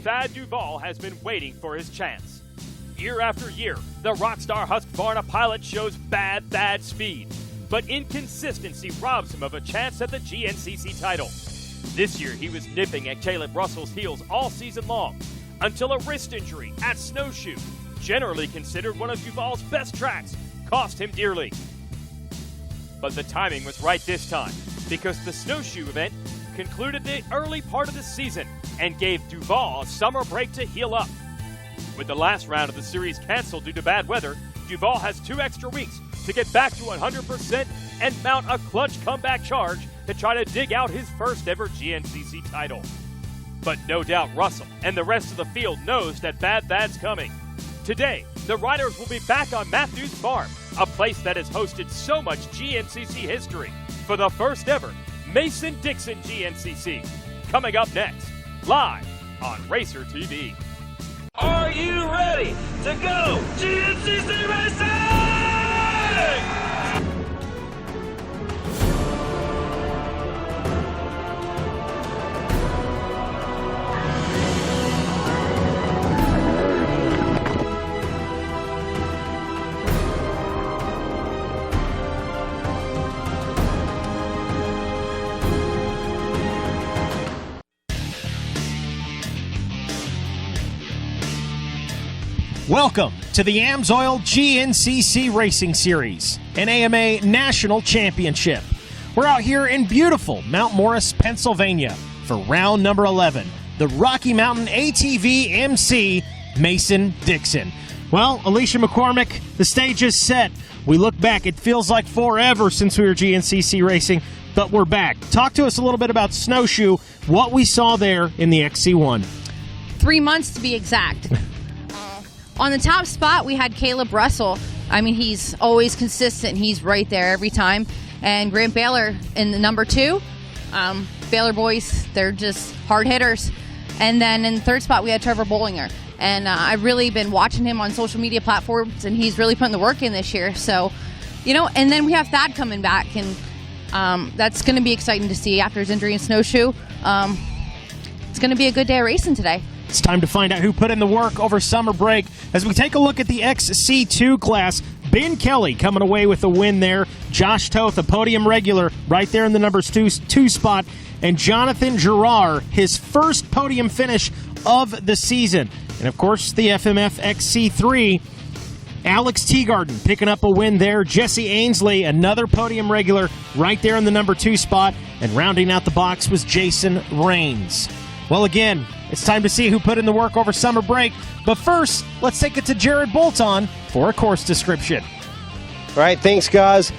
Thad Duvall has been waiting for his chance. Year after year, the Rockstar Husqvarna pilot shows bad speed, but inconsistency robs him of a chance at the GNCC title. This year, he was nipping at Caleb Russell's heels all season long, until a wrist injury at Snowshoe, generally considered one of Duvall's best tracks, cost him dearly. But the timing was right this time, because the Snowshoe event concluded the early part of the season and gave Duvall a summer break to heal up. With the last round of the series canceled due to bad weather, Duvall has 2 extra weeks to get back to 100% and mount a clutch comeback charge to try to dig out his first ever GNCC title. But no doubt Russell and the rest of the field knows that Bad Thad's coming. Today, the riders will be back on Matthews Farm, a place that has hosted so much GNCC history, for the first ever Mason-Dixon GNCC. Coming up next, live on RacerTV. Are you ready to go GNCC Racing? Welcome to the Amsoil GNCC Racing Series, an AMA National Championship. We're out here in beautiful Mount Morris, Pennsylvania for round number 11, the Rocky Mountain ATV MC Mason-Dixon. Well, Alicia McCormick, the stage is set. We look back, it feels like forever since we were GNCC racing, but we're back. Talk to us a little bit about Snowshoe, what we saw there in the XC1. 3 months to be exact. On the top spot, we had Caleb Russell. I mean, he's always consistent. He's right there every time. And Grant Baylor in the number 2. Baylor boys, they're just hard hitters. And then in the third spot, we had Trevor Bollinger. And I've really been watching him on social media platforms, and he's really putting the work in this year. So, and then we have Thad coming back, and that's going to be exciting to see after his injury in Snowshoe. It's going to be a good day of racing today. It's time to find out who put in the work over summer break as we take a look at the XC2 class. Ben Kelly coming away with a win there. Josh Toth, a podium regular, right there in the number 2 spot. And Jonathan Gerard, his first podium finish of the season. And, of course, the FMF XC3, Alex Teagarden picking up a win there. Jesse Ainsley, another podium regular, right there in the number 2 spot. And rounding out the box was Jason Rains. Well, again, it's time to see who put in the work over summer break. But first, let's take it to Jared Bolton for a course description. All right, thanks, guys.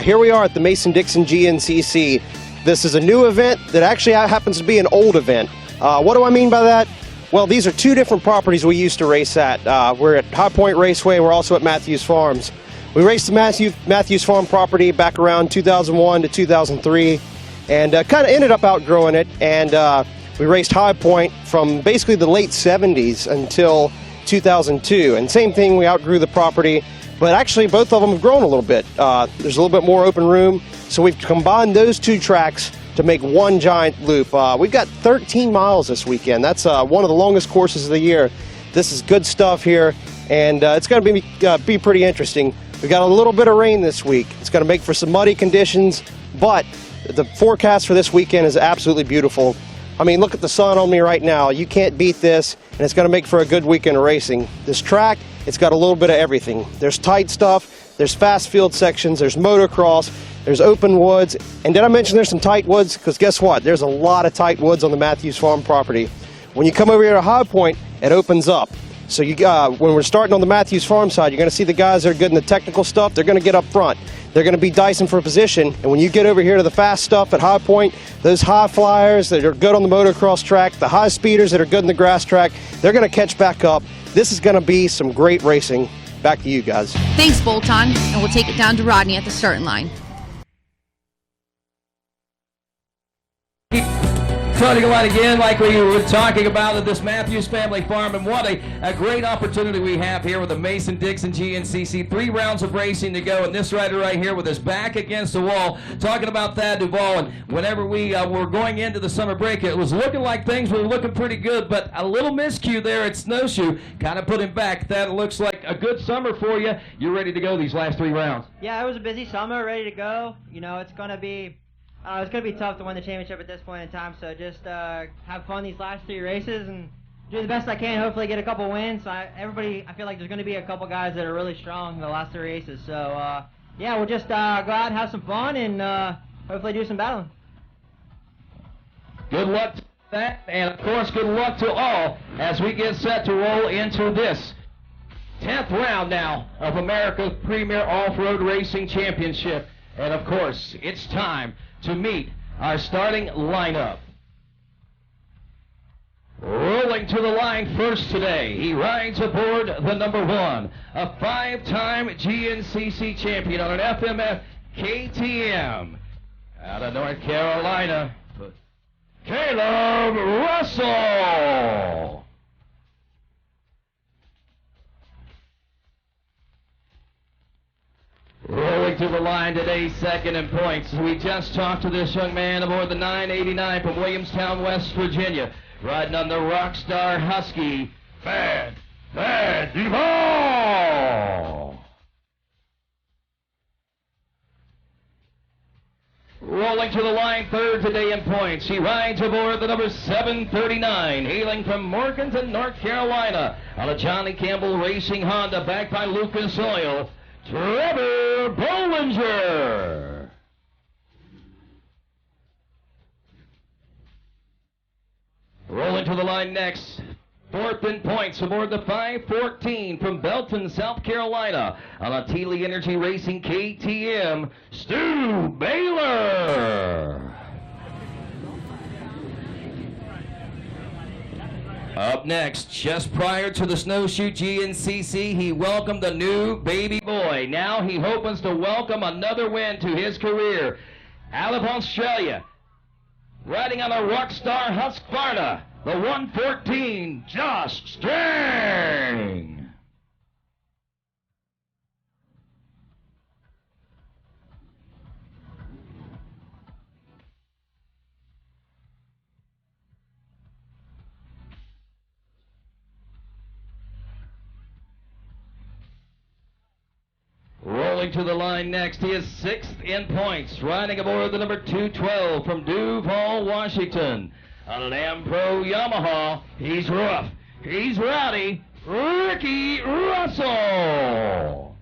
Here we are at the Mason-Dixon GNCC. This is a new event that actually happens to be an old event. What do I mean by that? Well, these are 2 different properties we used to race at. We're at High Point Raceway, and we're also at Matthews Farms. We raced the Matthews Farm property back around 2001 to 2003, and kind of ended up outgrowing it, and we raced High Point from basically the late 70s until 2002. And same thing, we outgrew the property, but actually both of them have grown a little bit. There's a little bit more open room, so we've combined those 2 tracks to make one giant loop. We've got 13 miles this weekend. That's one of the longest courses of the year. This is good stuff here, and it's going to be pretty interesting. We got a little bit of rain this week. It's going to make for some muddy conditions, but the forecast for this weekend is absolutely beautiful. I mean, look at the sun on me right now. You can't beat this, and it's going to make for a good weekend of racing. This track, it's got a little bit of everything. There's tight stuff, there's fast field sections, there's motocross, there's open woods. And did I mention there's some tight woods? Because guess what? There's a lot of tight woods on the Matthews Farm property. When you come over here to High Point, it opens up. So when we're starting on the Matthews Farm side, you're going to see the guys that are good in the technical stuff. They're going to get up front. They're going to be dicing for position. And when you get over here to the fast stuff at High Point, those high flyers that are good on the motocross track, the high speeders that are good in the grass track, they're going to catch back up. This is going to be some great racing. Back to you guys. Thanks, Bolton. And we'll take it down to Rodney at the starting line. starting line again, like we were talking about at this Matthews Family Farm, and what a great opportunity we have here with the Mason-Dixon GNCC. 3 rounds of racing to go, and this rider right here with his back against the wall, talking about Thad Duvall. And whenever we were going into the summer break, it was looking like things were looking pretty good, but a little miscue there at Snowshoe kind of put him back. That looks like a good summer for you. You're ready to go these last 3 rounds. Yeah, it was a busy summer, ready to go. You know, it's gonna be tough to win the championship at this point in time. So just have fun these last 3 races and do the best I can. Hopefully get a couple wins. I feel like there's gonna be a couple guys that are really strong in the last 3 races. So yeah, we'll just go out and have some fun and hopefully do some battling. Good luck to that, and of course, good luck to all as we get set to roll into this 10th round now of America's Premier Off-Road Racing Championship. And of course, it's time to meet our starting lineup. Rolling to the line first today, he rides aboard the number 1, a 5-time GNCC champion on an FMF KTM out of North Carolina, Caleb Russell. Rolling to the line today, second in points. We just talked to this young man aboard the 989 from Williamstown, West Virginia, riding on the Rockstar Husky, Thad Duvall. Rolling to the line third today in points. He rides aboard the number 739, hailing from Morganton, North Carolina, on a Johnny Campbell Racing Honda, backed by Lucas Oil, Trevor Bollinger. Rolling to the line next, fourth in points aboard the 514 from Belton, South Carolina, on a Teely Energy Racing KTM, Stu Baylor. Up next, just prior to the Snowshoe GNCC, he welcomed a new baby boy. Now he hopes to welcome another win to his career. Out of Australia, riding on a Rockstar Husqvarna, the 114, Josh Strang. Rolling to the line next, he is 6th in points, riding aboard the number 212 from Duval, Washington, on an Ampro Yamaha. He's rough, he's rowdy, Ricky Russell.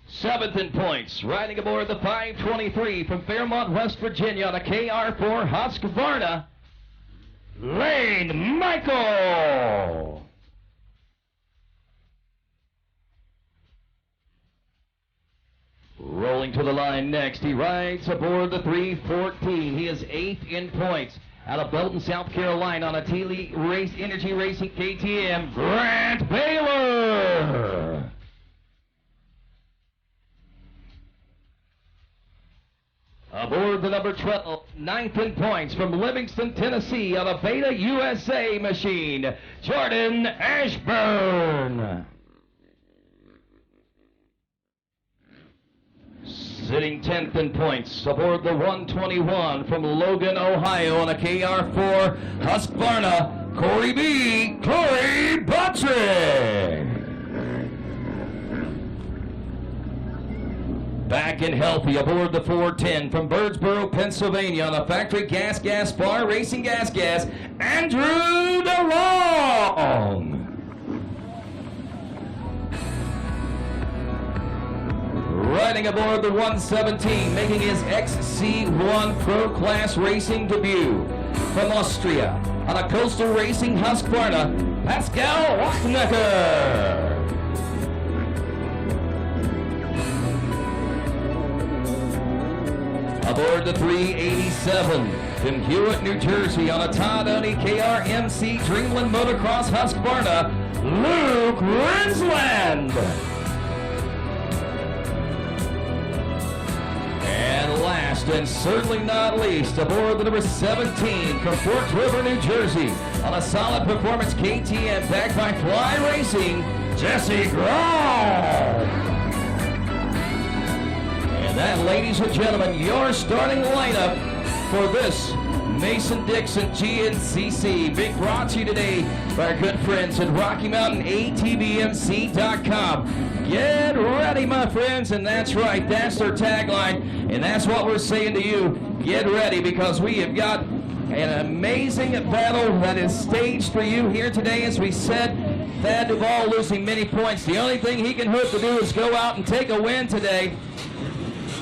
Seventh in points, riding aboard the 523 from Fairmont, West Virginia, on a KR4 Husqvarna, Lane Michael. Rolling to the line next, he rides aboard the 314. He is 8th in points, out of Belton, South Carolina, on a Teely Energy Racing KTM, Grant Baylor. Aboard the number 12, 9th in points from Livingston, Tennessee, on a Beta USA machine, Jordan Ashburn. Sitting 10th in points, aboard the 121 from Logan, Ohio, on a KR4 Husqvarna, Corey Buttrick. Back and healthy aboard the 410 from Birdsboro, Pennsylvania, on a factory gas bar racing gas, Andrew DeLong. Riding aboard the 117, making his XC1 Pro Class racing debut from Austria, on a Coastal Racing Husqvarna, Pascal Wachnecker. Aboard the 387 from Hewitt, New Jersey, on a Todd Oney KRMC Dreamland Motocross Husqvarna, Luke Rinsland. last and certainly not least, aboard the number 17 from Fort River, New Jersey, on a solid performance KTM backed by Fly Racing, Jesse Grau. And that, ladies and gentlemen, your starting lineup for this Mason-Dixon GNCC, being brought to you today by our good friends at Rocky Mountain ATVMC.com. Get ready, my friends, and that's right, that's their tagline, and that's what we're saying to you. Get ready, because we have got an amazing battle that is staged for you here today. As we said, Thad Duvall losing many points. The only thing he can hope to do is go out and take a win today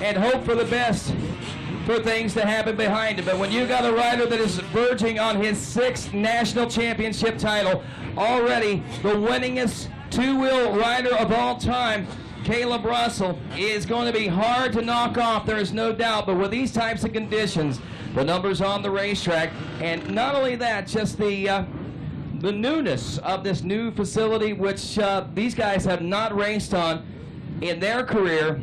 and hope for the best for things to happen behind him. But when you got a rider that is verging on his 6th national championship title, already the winningest two-wheel rider of all time, Caleb Russell, is going to be hard to knock off, there is no doubt. But with these types of conditions, the numbers on the racetrack, and not only that, just the newness of this new facility, which these guys have not raced on in their career,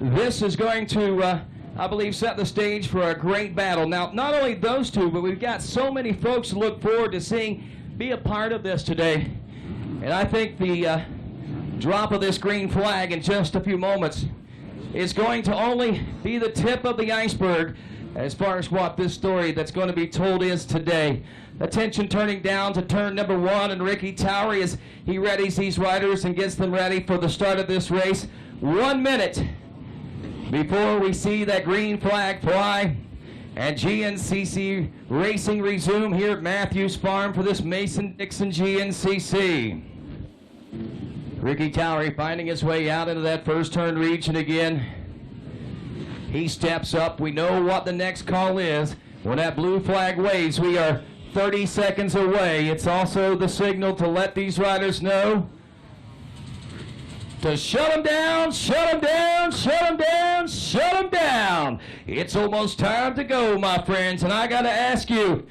this is going to I believe set the stage for a great battle. Now, not only those two, but we've got so many folks to look forward to seeing be a part of this today. And I think the drop of this green flag in just a few moments is going to only be the tip of the iceberg as far as what this story that's going to be told is today. Attention turning down to turn number 1, and Ricky Towery as he readies these riders and gets them ready for the start of this race. 1 minute before we see that green flag fly and GNCC racing resume here at Matthews Farm for this Mason-Dixon GNCC. Ricky Towery finding his way out into that first turn region again. He steps up. We know what the next call is. When that blue flag waves, we are 30 seconds away. It's also the signal to let these riders know to shut them down, shut them down, shut them down, shut them down. It's almost time to go, my friends, and I got to ask you,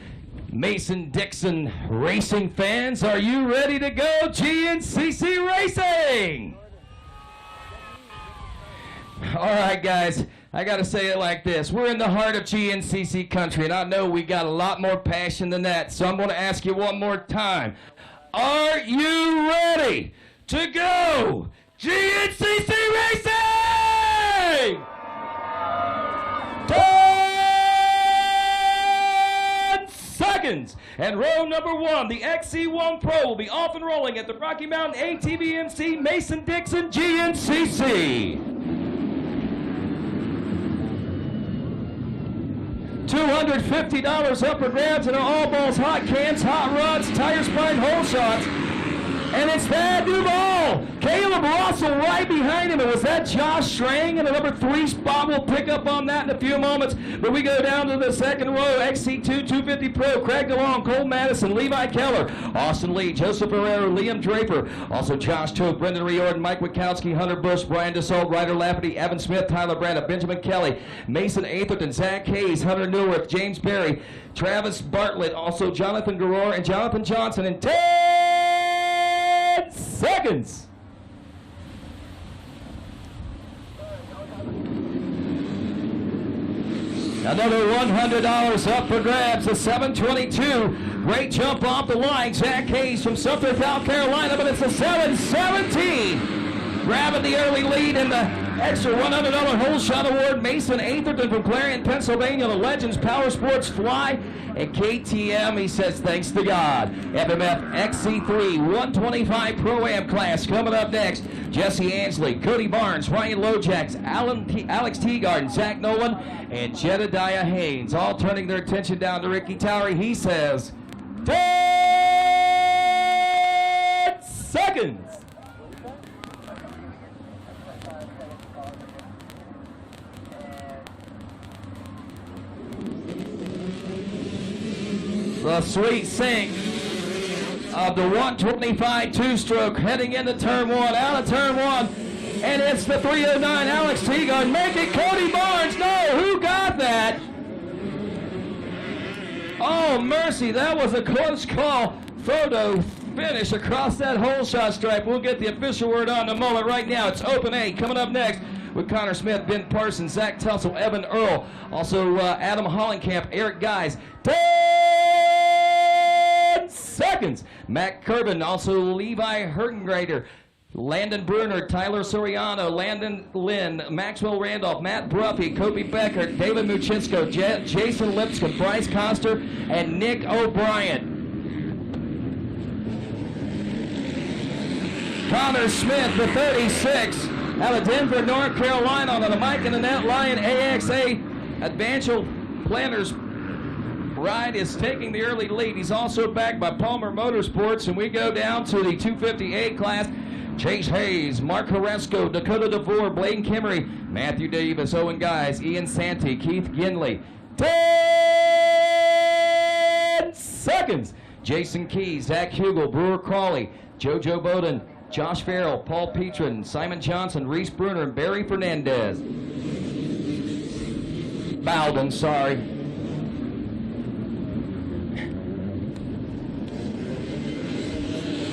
Mason-Dixon racing fans, are you ready to go GNCC racing? All right, guys, I got to say it like this. We're in the heart of GNCC country, and I know we got a lot more passion than that, so I'm going to ask you one more time. Are you ready to go GNCC racing? 10 seconds. And row number 1, the XC1 Pro, will be off and rolling at the Rocky Mountain ATVMC Mason-Dixon GNCC. $250 up for grabs in all balls, hot cans, hot rods, tire spine, hole shots. And it's Thad Duvall. Caleb Russell right behind him. And was that Josh Strang in the number 3 spot? We'll pick up on that in a few moments. But we go down to the second row. XC2 250 Pro, Craig DeLong, Cole Madison, Levi Keller, Austin Lee, Joseph Herrera, Liam Draper. Also Josh Toth, Brendan Riordan, Mike Wachowski, Hunter Bush, Brian DeSault, Ryder Lafferty, Evan Smith, Tyler Branda, Benjamin Kelly, Mason Atherton, Zach Hayes, Hunter Neuwirth, James Berry, Travis Bartlett, also Jonathan Garor and Jonathan Johnson in 10 seconds. Another $100 up for grabs. A 722. Great jump off the line. Zach Hayes from Sumter, South Carolina, but it's a 717. Grabbing the early lead in the extra $100 hole shot award. Mason Atherton from Clarion, Pennsylvania, the Legends Power Sports Fly. And KTM, he says, thanks to God. FMF XC3 125 Pro-Am class coming up next. Jesse Ansley, Cody Barnes, Ryan Lojax, Alex Teagarden, Zach Nolan, and Jedediah Haynes, all turning their attention down to Ricky Towery. He says, 10 seconds. The sweet sink of the 125 two-stroke heading into turn 1, out of turn 1, and it's the 309 Alex Teagarden. Make it Cody Barnes. No, who got that? Oh, mercy, that was a close call. Photo finish across that hole shot stripe. We'll get the official word on the moment right now. It's Open A coming up next. with Connor Smith, Ben Parsons, Zach Tussle, Evan Earl, also Adam Hollenkamp, Eric Guys. 10 seconds. Matt Kerbin, also Levi Hertengrader, Landon Bruner, Tyler Soriano, Landon Lynn, Maxwell Randolph, Matt Bruffy, Kobe Becker, David Muchinsko, Jason Lipscomb, Bryce Coster, and Nick O'Brien. Connor Smith, the 36, out of Denver, North Carolina, on the Mike and the Net Lion AXA Advanced Planners ride is taking the early lead. He's also backed by Palmer Motorsports, and we go down to the 250A class. Chase Hayes, Mark Horesco, Dakota DeVore, Blaine Kimmery, Matthew Davis, Owen Guys, Ian Santee, Keith Ginley. 10 seconds. Jason Keys, Zach Hugel, Brewer Crawley, JoJo Bowden, Josh Farrell, Paul Petrin, Simon Johnson, Reese Bruner, and Barry Fernandez. Bowden, sorry.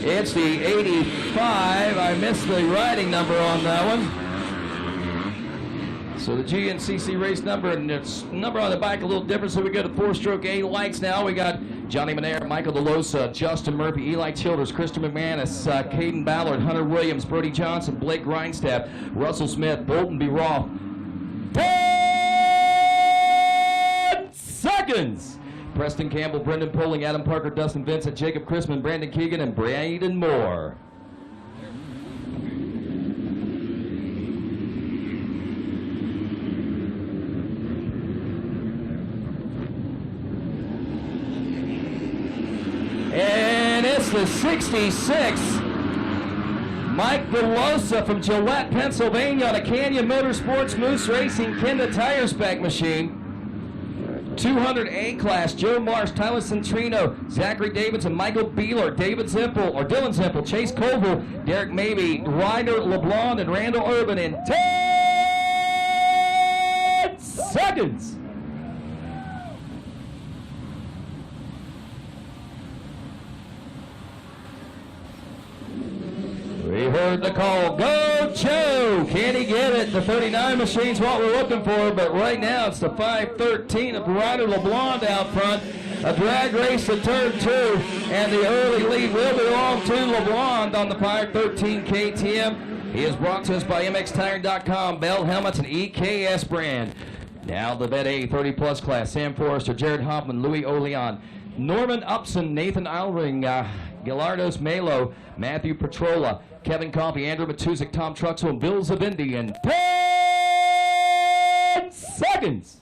It's the 85. I missed the riding number on that one. So the GNCC race number, and its number on the bike a little different, so we go to 4-stroke A lights now. We got Johnny Manera, Michael DeLosa, Justin Murphy, Eli Childers, Krista McManus, Caden Ballard, Hunter Williams, Brody Johnson, Blake Grindstaff, Russell Smith, Bolton B. Roth. 10 seconds. Preston Campbell, Brendan Poling, Adam Parker, Dustin Vincent, Jacob Chrisman, Brandon Keegan, and Braden Moore. And it's the 66. Mike DeLosa from Gillette, Pennsylvania, on a Canyon Motorsports Moose Racing Kenda tire spec machine. 200A class, Joe Marsh, Tyler Centrino, Zachary Davidson, Michael Beeler, David Zimpel, or Dylan Zimpel, Chase Colville, Derek Mabey, Ryder LeBlanc, and Randall Urban in 10 seconds. We heard the call. Go, Joe! Can he get it? The 39 machine's what we're looking for, but right now it's the 513 of Ryder LeBlanc out front. A drag race to turn 2, and the early lead will belong to LeBlanc on the 513 KTM. He is brought to us by MXTire.com, Bell Helmets, and EKS brand. Now the vet A40 Plus class, Sam Forrester, Jared Hoffman, Louis Oleon, Norman Upson, Nathan Alring, Gilardos Melo, Matthew Petrola, Kevin Coffey, Andrew Matusik, Tom Truxell, and Bill Zavindi in 10 seconds.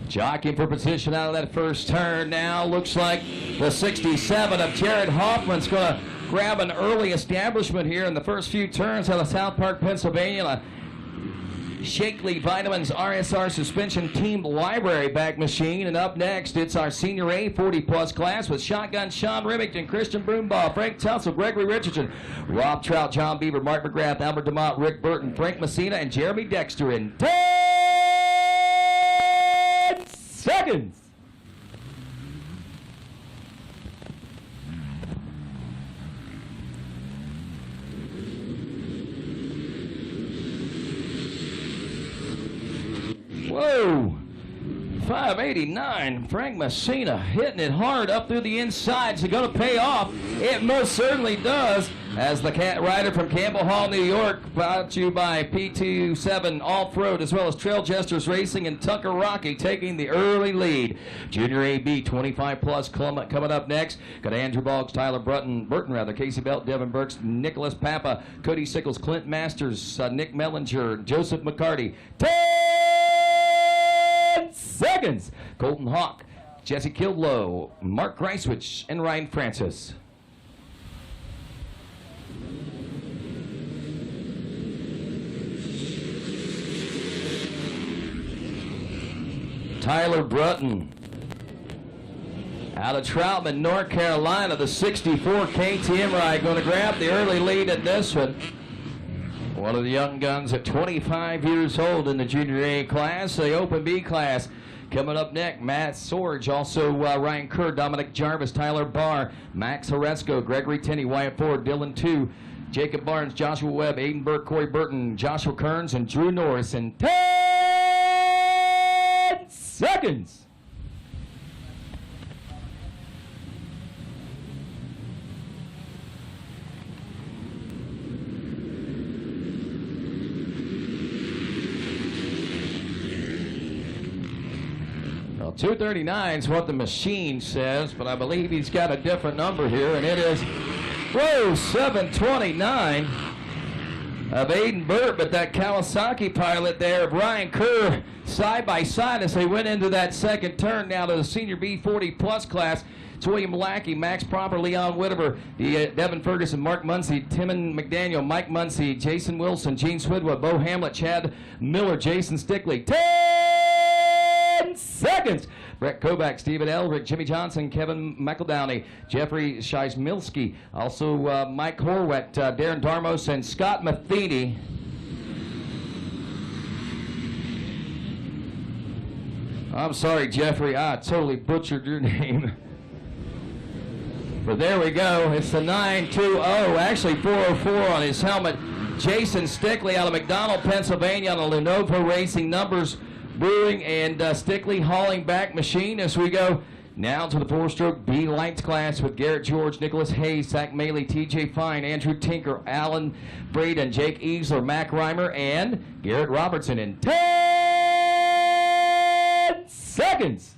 Jockeying for position out of that first turn now. Looks like the 67 of Jared Hoffman's going to grab an early establishment here in the first few turns out of South Park, Pennsylvania. Shakely Vitamins RSR Suspension Team Library back machine. And up next, it's our senior A40 Plus class with Shotgun Sean Remington, Christian Broombaugh, Frank Tussle, Gregory Richardson, Rob Trout, John Beaver, Mark McGrath, Albert DeMott, Rick Burton, Frank Messina, and Jeremy Dexter in 10 seconds. Whoa, 589. Frank Messina hitting it hard up through the insides. It's going to pay off. It most certainly does. As the cat rider from Campbell Hall, New York, brought to you by P27 Off-Road, as well as Trail Jesters Racing and Tucker Rocky taking the early lead. Junior AB 25 Plus coming up next. Got Andrew Boggs, Tyler Burton, Casey Belt, Devin Burks, Nicholas Papa, Cody Sickles, Clint Masters, Nick Mellinger, Joseph McCarty. 10 seconds. Colton Hawk, Jesse Kildlow, Mark Greiswich, and Ryan Francis. Tyler Brutton out of Troutman, North Carolina, the 64 KTM ride, going to grab the early lead at this one. One of the young guns at 25 years old in the Junior A class, the Open B class. Coming up next, Matt Sorge, also Ryan Kerr, Dominic Jarvis, Tyler Barr, Max Horesco, Gregory Tenney, Wyatt Ford, Dylan 2, Jacob Barnes, Joshua Webb, Aiden Burke, Corey Burton, Joshua Kearns, and Drew Norris in 10 seconds. Well, 239 is what the machine says, but I believe he's got a different number here, and it is, whoa, 729 of Aiden Burt, but that Kawasaki pilot there of Ryan Kerr side by side as they went into that second turn now to the senior B40 Plus class. It's William Lackey, Max Proper, Leon Whitaker, Devin Ferguson, Mark Muncy, Timon McDaniel, Mike Muncy, Jason Wilson, Gene Swidwa, Bo Hamlet, Chad Miller, Jason Stickley. 10 seconds. Brett Kovac, Stephen Eldrick, Jimmy Johnson, Kevin McEldowney, Jeffrey Scheismilski, also Mike Horwat, Darren Darmos, and Scott Matheny. I'm sorry, Jeffrey, I totally butchered your name. But there we go. It's the 920, actually 404 on his helmet. Jason Stickley out of McDonald, Pennsylvania on a Lenovo Racing Numbers Brewing and Stickley hauling back machine as we go now to the 4-stroke B lights class with Garrett George, Nicholas Hayes, Zach Maley, TJ Fine, Andrew Tinker, Alan Braden, Jake Easler, Mac Reimer, and Garrett Robertson in 10 seconds.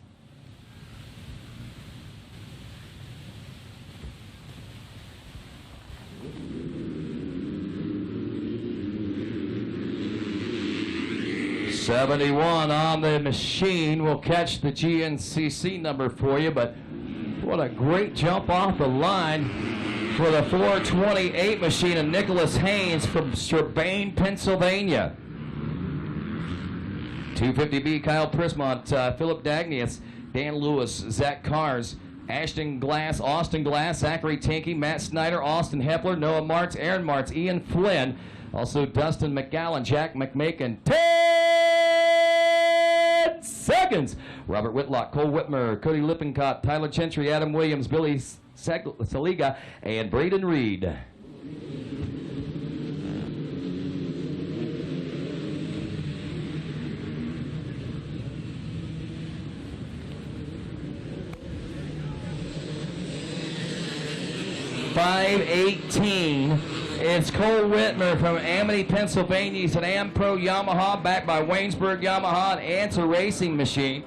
'71 on the machine will catch the GNCC number for you, but what a great jump off the line for the 428 machine of Nicholas Haynes from Strabane, Pennsylvania. 250B, Kyle Prismont, Philip Dagnius, Dan Lewis, Zach Cars, Ashton Glass, Austin Glass, Zachary Tinky, Matt Snyder, Austin Hepler, Noah Martz, Aaron Martz, Ian Flynn, also Dustin McGowan, Jack McMakin. 10 seconds. Robert Whitlock, Cole Whitmer, Cody Lippincott, Tyler Gentry, Adam Williams, Billy Saliga, and Braden Reed. .518. It's Cole Whitmer from Amity, Pennsylvania. He's an Ampro Yamaha backed by Waynesburg Yamaha and Answer Racing Machine.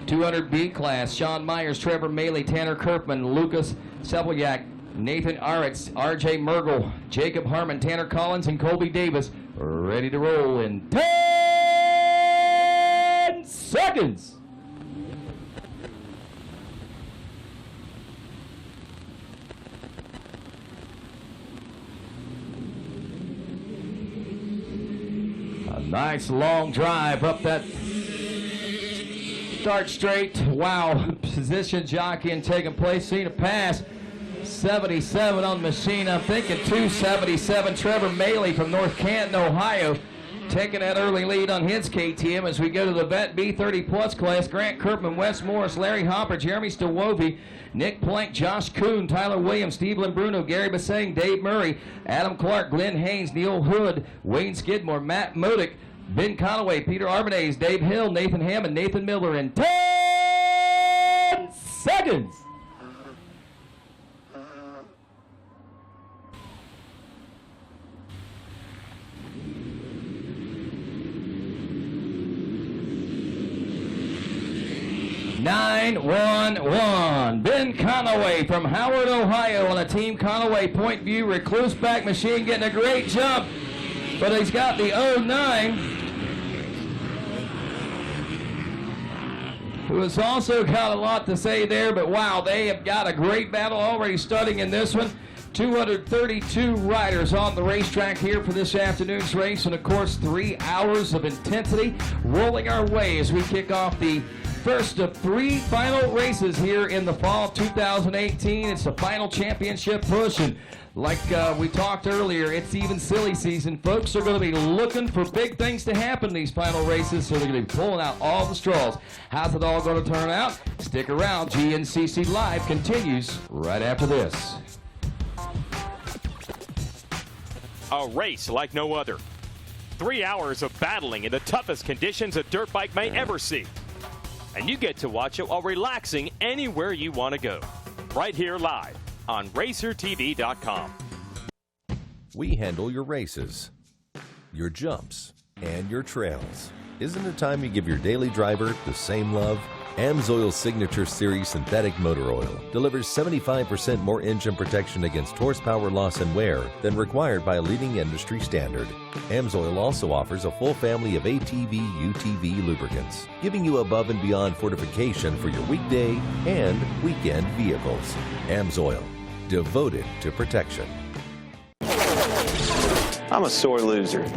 200B class. Sean Myers, Trevor Maley, Tanner Kirkman, Lucas Sepelyak, Nathan Aritz, RJ Mergel, Jacob Harmon, Tanner Collins, and Colby Davis ready to roll in 10 seconds. Nice long drive up that start straight. Wow, position jockeying taking place. Seen a pass. 77 on the machine. I'm thinking 277. Trevor Maley from North Canton, Ohio, taking that early lead on his KTM as we go to the vet B30 Plus class. Grant Kirkman, Wes Morris, Larry Hopper, Jeremy Stowovy, Nick Plank, Josh Kuhn, Tyler Williams, Steve Bruno, Gary Bassang, Dave Murray, Adam Clark, Glenn Haynes, Neil Hood, Wayne Skidmore, Matt Modick, Ben Conaway, Peter Arbanez, Dave Hill, Nathan Hammond, Nathan Miller in 10 seconds. .911. Ben Conaway from Howard, Ohio on a Team Conaway Point View Recluse back machine getting a great jump, but he's got the 09, who has also got a lot to say there, but wow, they have got a great battle already starting in this one. 232 riders on the racetrack here for this afternoon's race, and of course 3 hours of intensity rolling our way as we kick off the first of 3 final races here in the fall of 2018. It's the final championship push, and Like we talked earlier, it's even silly season. Folks are going to be looking for big things to happen in these final races, so they're going to be pulling out all the straws. How's it all going to turn out? Stick around. GNCC Live continues right after this. A race like no other. 3 hours of battling in the toughest conditions a dirt bike may ever see. And you get to watch it while relaxing anywhere you want to go. Right here live on RacerTV.com. We handle your races, your jumps, and your trails. Isn't it time you give your daily driver the same love? Amsoil's Signature Series Synthetic Motor Oil delivers 75% more engine protection against horsepower loss and wear than required by a leading industry standard. Amsoil also offers a full family of ATV, UTV lubricants, giving you above and beyond fortification for your weekday and weekend vehicles. Amsoil, devoted to protection. I'm a sore loser.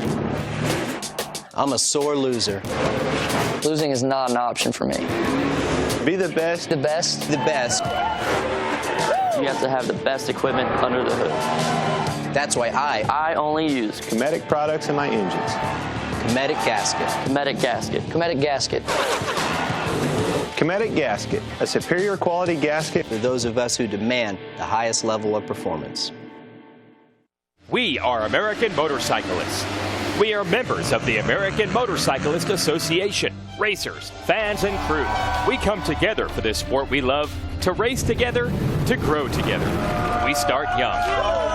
I'm a sore loser. Losing is not an option for me. Be the best. The best? The best. You have to have the best equipment under the hood. That's why I only use Cometic products in my engines. Cometic gasket. Cometic gasket. Cometic gasket. Cometic gasket, a superior quality gasket For those of us who demand the highest level of performance. We are American motorcyclists. We are members of the American Motorcyclist Association. Racers, fans, and crew. We come together for this sport we love, to race together, to grow together. We start young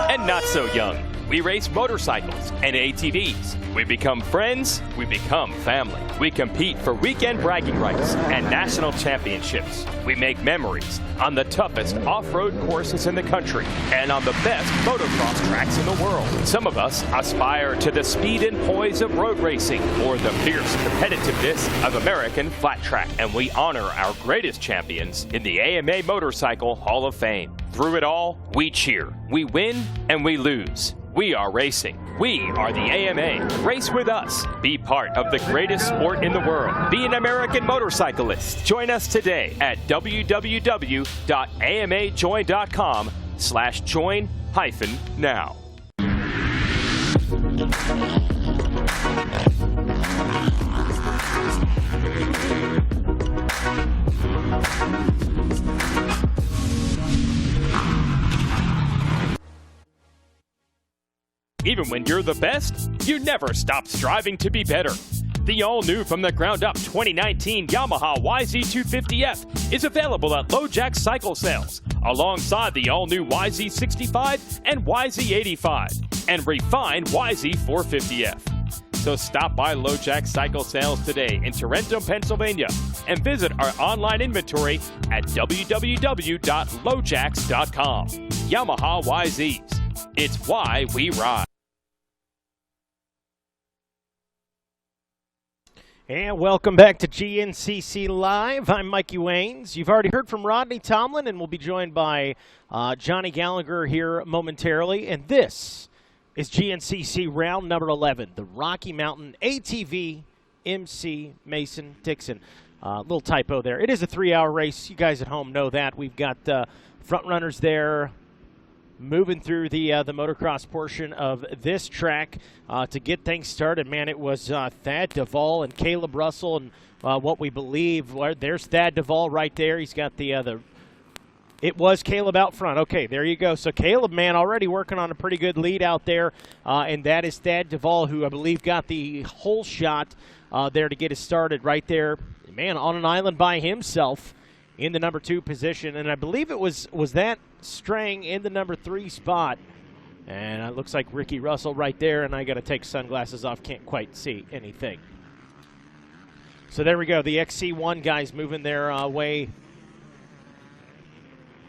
and not so young. We race motorcycles and ATVs. We become friends, we become family. We compete for weekend bragging rights and national championships. We make memories on the toughest off-road courses in the country and on the best motocross tracks in the world. Some of us aspire to the speed and poise of road racing or the fierce competitiveness of American flat track. And we honor our greatest champions in the AMA Motorcycle Hall of Fame. Through it all, we cheer, we win, and we lose. We are racing. We are the AMA. Race with us. Be part of the greatest sport in the world. Be an American motorcyclist. Join us today at www.amajoin.com/join-now. Even when you're the best, you never stop striving to be better. The all-new from the ground up 2019 Yamaha YZ250F is available at LoJack Cycle Sales, alongside the all-new YZ65 and YZ85, and refined YZ450F. So stop by LoJack Cycle Sales today in Tarentum, Pennsylvania, and visit our online inventory at www.lojacks.com. Yamaha YZs. It's why we ride. And welcome back to GNCC Live. I'm Mikey Waynes. You've already heard from Rodney Tomlin, and we'll be joined by Johnny Gallagher here momentarily. And this is GNCC round number 11, the Rocky Mountain ATV MC Mason Dixon. Little typo there. It is a 3-hour race. You guys at home know that. We've got front runners there moving through the motocross portion of this track to get things started. Man, it was Thad Duvall and Caleb Russell, and what we believe, there's Thad Duvall right there. He's got the it was Caleb out front. Okay, there you go. So Caleb, man, already working on a pretty good lead out there, and that is Thad Duvall, who I believe got the whole shot there to get us started right there. Man, on an island by himself in the number 2 position, and I believe it was that Strang in the number 3 spot, and it looks like Ricky Russell right there, and I got to take sunglasses off, can't quite see anything. So there we go, the XC1 guys moving their way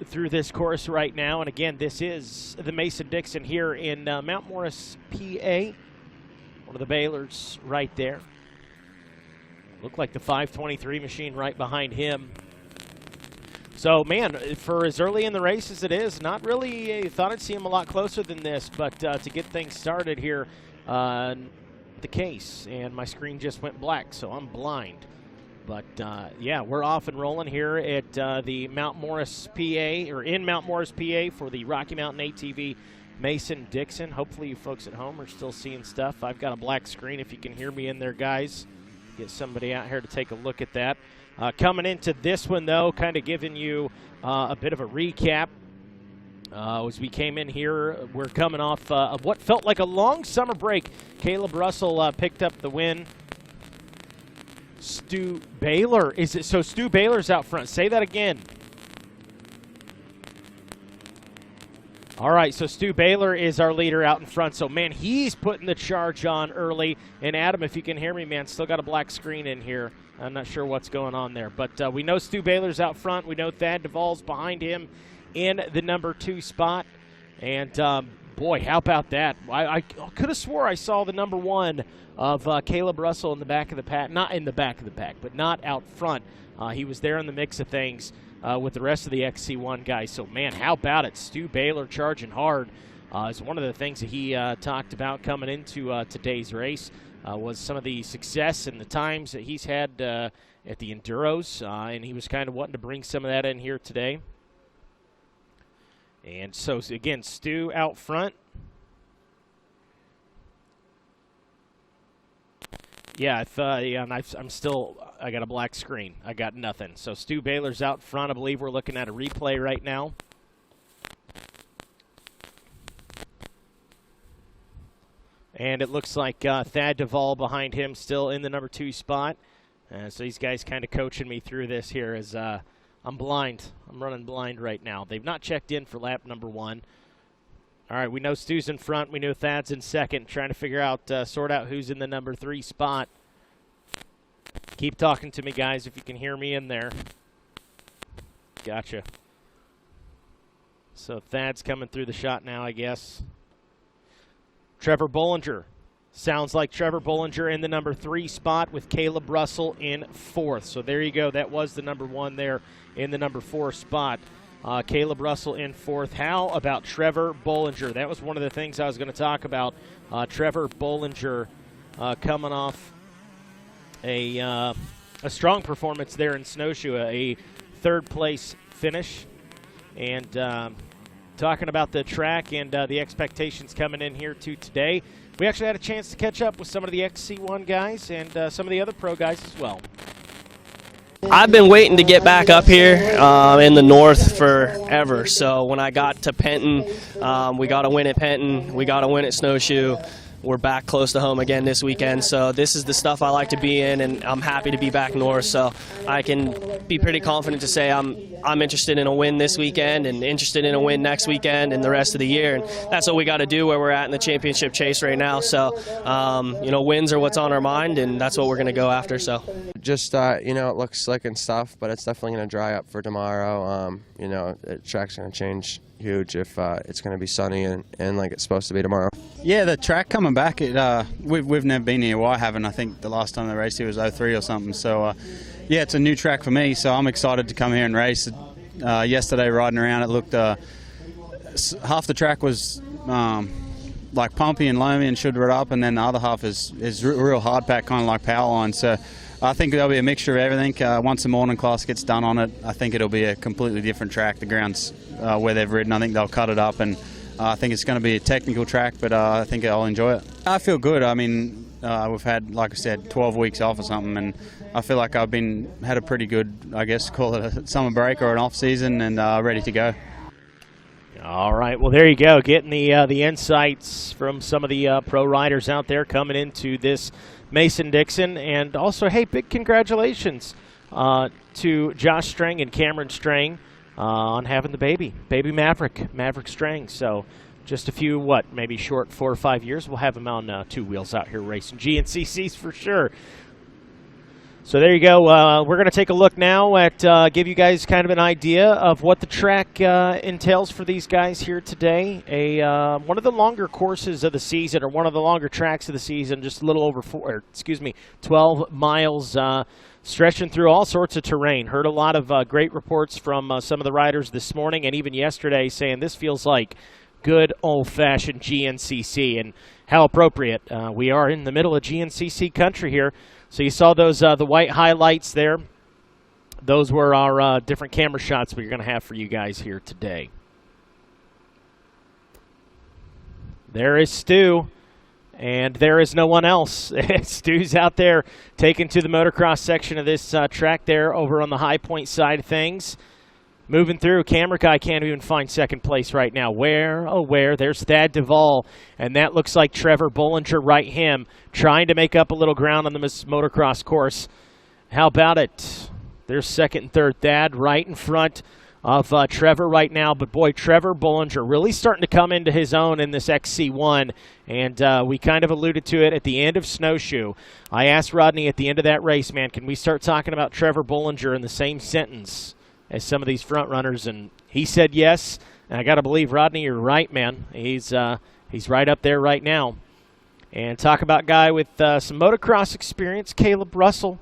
through this course right now, and again, this is the Mason-Dixon here in Mount Morris, PA, one of the Baylors right there. Looked like the 523 machine right behind him. So, man, for as early in the race as it is, not really, thought I'd see him a lot closer than this, but to get things started here, the case, and my screen just went black, so I'm blind. But, yeah, we're off and rolling here at the Mount Morris, PA, or in Mount Morris, PA for the Rocky Mountain ATV Mason-Dixon. Hopefully you folks at home are still seeing stuff. I've got a black screen if you can hear me in there, guys. Get somebody out here to take a look at that. Coming into this one, though, kind of giving you a bit of a recap. As we came in here, we're coming off of what felt like a long summer break. Caleb Russell picked up the win. Stu Baylor. Is it so? Stu Baylor's out front. Say that again. All right, so Stu Baylor is our leader out in front. So, man, he's putting the charge on early. And, Adam, if you can hear me, man, still got a black screen in here. I'm not sure what's going on there. But we know Stu Baylor's out front. We know Thad Duvall's behind him in the number 2 spot. And, boy, how about that? I could have swore I saw the number 1 of Caleb Russell in the back of the pack. Not in the back of the pack, but not out front. He was there in the mix of things. With the rest of the XC1 guys. So, man, how about it? Stu Baylor charging hard is one of the things that he talked about coming into today's race was some of the success and the times that he's had at the Enduros, and he was kind of wanting to bring some of that in here today. And so, again, Stu out front. Yeah, I got a black screen. I got nothing. So Stu Baylor's out front. I believe we're looking at a replay right now. And it looks like Thad Duvall behind him still in the number 2 spot. So these guys kind of coaching me through this here as I'm blind. I'm running blind right now. They've not checked in for lap number 1. All right, we know Stu's in front. We know Thad's in second. Trying to figure out, sort out who's in the number 3 spot. Keep talking to me, guys, if you can hear me in there. Gotcha. So Thad's coming through the shot now, I guess. Trevor Bollinger. Sounds like Trevor Bollinger in the number 3 spot with Caleb Russell in 4th. So there you go. That was the number 1 there in the number 4 spot. Caleb Russell in 4th. How about Trevor Bollinger? That was one of the things I was going to talk about. Trevor Bollinger coming off a strong performance there in Snowshoe, a 3rd place finish. And talking about the track and the expectations coming in here to today, we actually had a chance to catch up with some of the XC1 guys and some of the other pro guys as well. I've been waiting to get back up here in the north forever. So when I got to Penton, we got a win at Penton, we got a win at Snowshoe. We're back close to home again this weekend. So this is the stuff I like to be in, and I'm happy to be back north. So I can be pretty confident to say I'm interested in a win this weekend and interested in a win next weekend and the rest of the year. And that's what we got to do where we're at in the championship chase right now. So, wins are what's on our mind, and that's what we're going to go after. So just, it looks slick and stuff, but it's definitely going to dry up for tomorrow. The track's going to change huge if it's going to be sunny and like it's supposed to be tomorrow. Yeah, the track coming back, we've never been here. Well, I haven't. I think the last time they raced here was 03 or something. So, it's a new track for me, so I'm excited to come here and race. Yesterday, riding around, it looked half the track was like pumpy and loamy and should ride up, and then the other half is real hard pack, kind of like power line. So I think there'll be a mixture of everything. Once the morning class gets done on it, I think it'll be a completely different track. The ground's where they've ridden. I think they'll cut it up, and I think it's going to be a technical track, but I think I'll enjoy it. I feel good. I mean, we've had, like I said, 12 weeks off or something, and I feel like I've had a pretty good, I guess, call it a summer break or an off season, and ready to go. All right, well, there you go. Getting the insights from some of the pro riders out there coming into this Mason-Dixon. And also, hey, big congratulations to Josh Strang and Cameron Strang on having the baby Maverick Strang. So just a few, maybe short 4 or 5 years, we'll have him on 2 wheels out here racing GNCCs for sure. So there you go. We're going to take a look now at give you guys kind of an idea of what the track entails for these guys here today. One of the longer courses of the season, or one of the longer tracks of the season, just a little over 12 miles, stretching through all sorts of terrain. Heard a lot of great reports from some of the riders this morning and even yesterday saying this feels like good old-fashioned GNCC, and how appropriate. We are in the middle of GNCC country here. So you saw those the white highlights there. Those were our different camera shots we're going to have for you guys here today. There is Stu, and there is no one else. Stu's out there taken to the motocross section of this track there over on the High Point side of things. Moving through, camera guy can't even find second place right now. Where? Oh, where? There's Thad Duvall, and that looks like Trevor Bollinger right him, trying to make up a little ground on the motocross course. How about it? There's second and third. Thad right in front of Trevor right now. But, boy, Trevor Bollinger really starting to come into his own in this XC1. And we kind of alluded to it at the end of Snowshoe. I asked Rodney at the end of that race, man, can we start talking about Trevor Bollinger in the same sentence as some of these front runners? And he said yes. And I got to believe, Rodney, you're right, man. He's right up there right now. And talk about a guy with some motocross experience, Caleb Russell.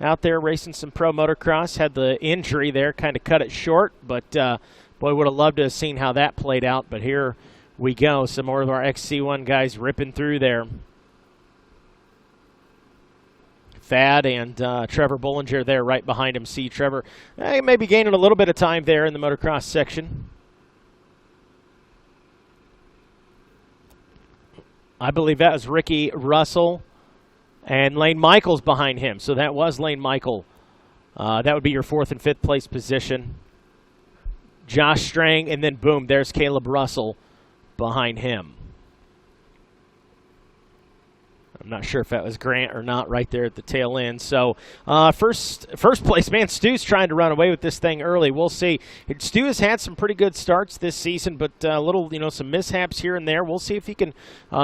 Out there racing some pro motocross, had the injury there, kind of cut it short, but boy, would have loved to have seen how that played out. But here we go, some more of our XC1 guys ripping through there. Thad and Trevor Bollinger there right behind him. See Trevor maybe gaining a little bit of time there in the motocross section. I believe that was Ricky Russell. And Lane Michaels behind him. So that was Lane Michael. That would be your fourth and fifth place position. Josh Strang, and then boom, there's Caleb Russell behind him. I'm not sure if that was Grant or not right there at the tail end. So first place, man, Stu's trying to run away with this thing early. We'll see. Stu has had some pretty good starts this season, but a little, some mishaps here and there. We'll see if he can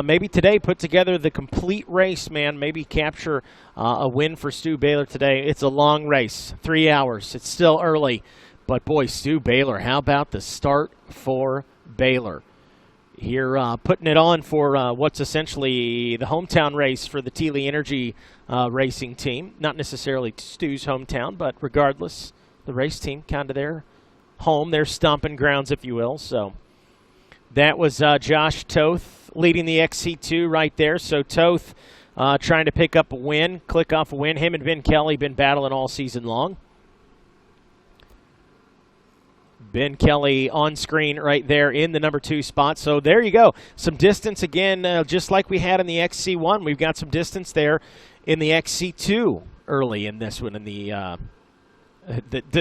maybe today put together the complete race, man. Maybe capture a win for Stu Baylor today. It's a long race, 3 hours. It's still early. But, boy, Stu Baylor, how about the start for Baylor? Here putting it on for what's essentially the hometown race for the Teely Energy racing team. Not necessarily Stu's hometown, but regardless, the race team kind of their home, their stomping grounds, if you will. So that was Josh Toth leading the XC2 right there. So Toth trying to pick up a win, click off a win. Him and Ben Kelly been battling all season long. Ben Kelly on screen right there in the number 2 spot. So there you go. Some distance again, just like we had in the XC1. We've got some distance there in the XC2 early in this one. In the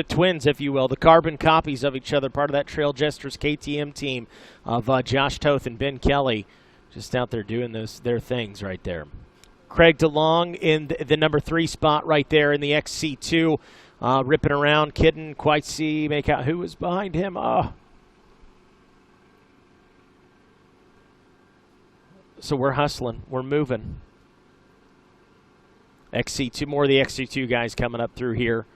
twins, if you will, the carbon copies of each other, part of that Trail Jesters KTM team of Josh Toth and Ben Kelly, just out there doing their things right there. Craig DeLong in the number 3 spot right there in the XC2. Ripping around, couldn't quite make out who was behind him. So we're hustling. We're moving. XC2, more of the XC2 guys coming up through here.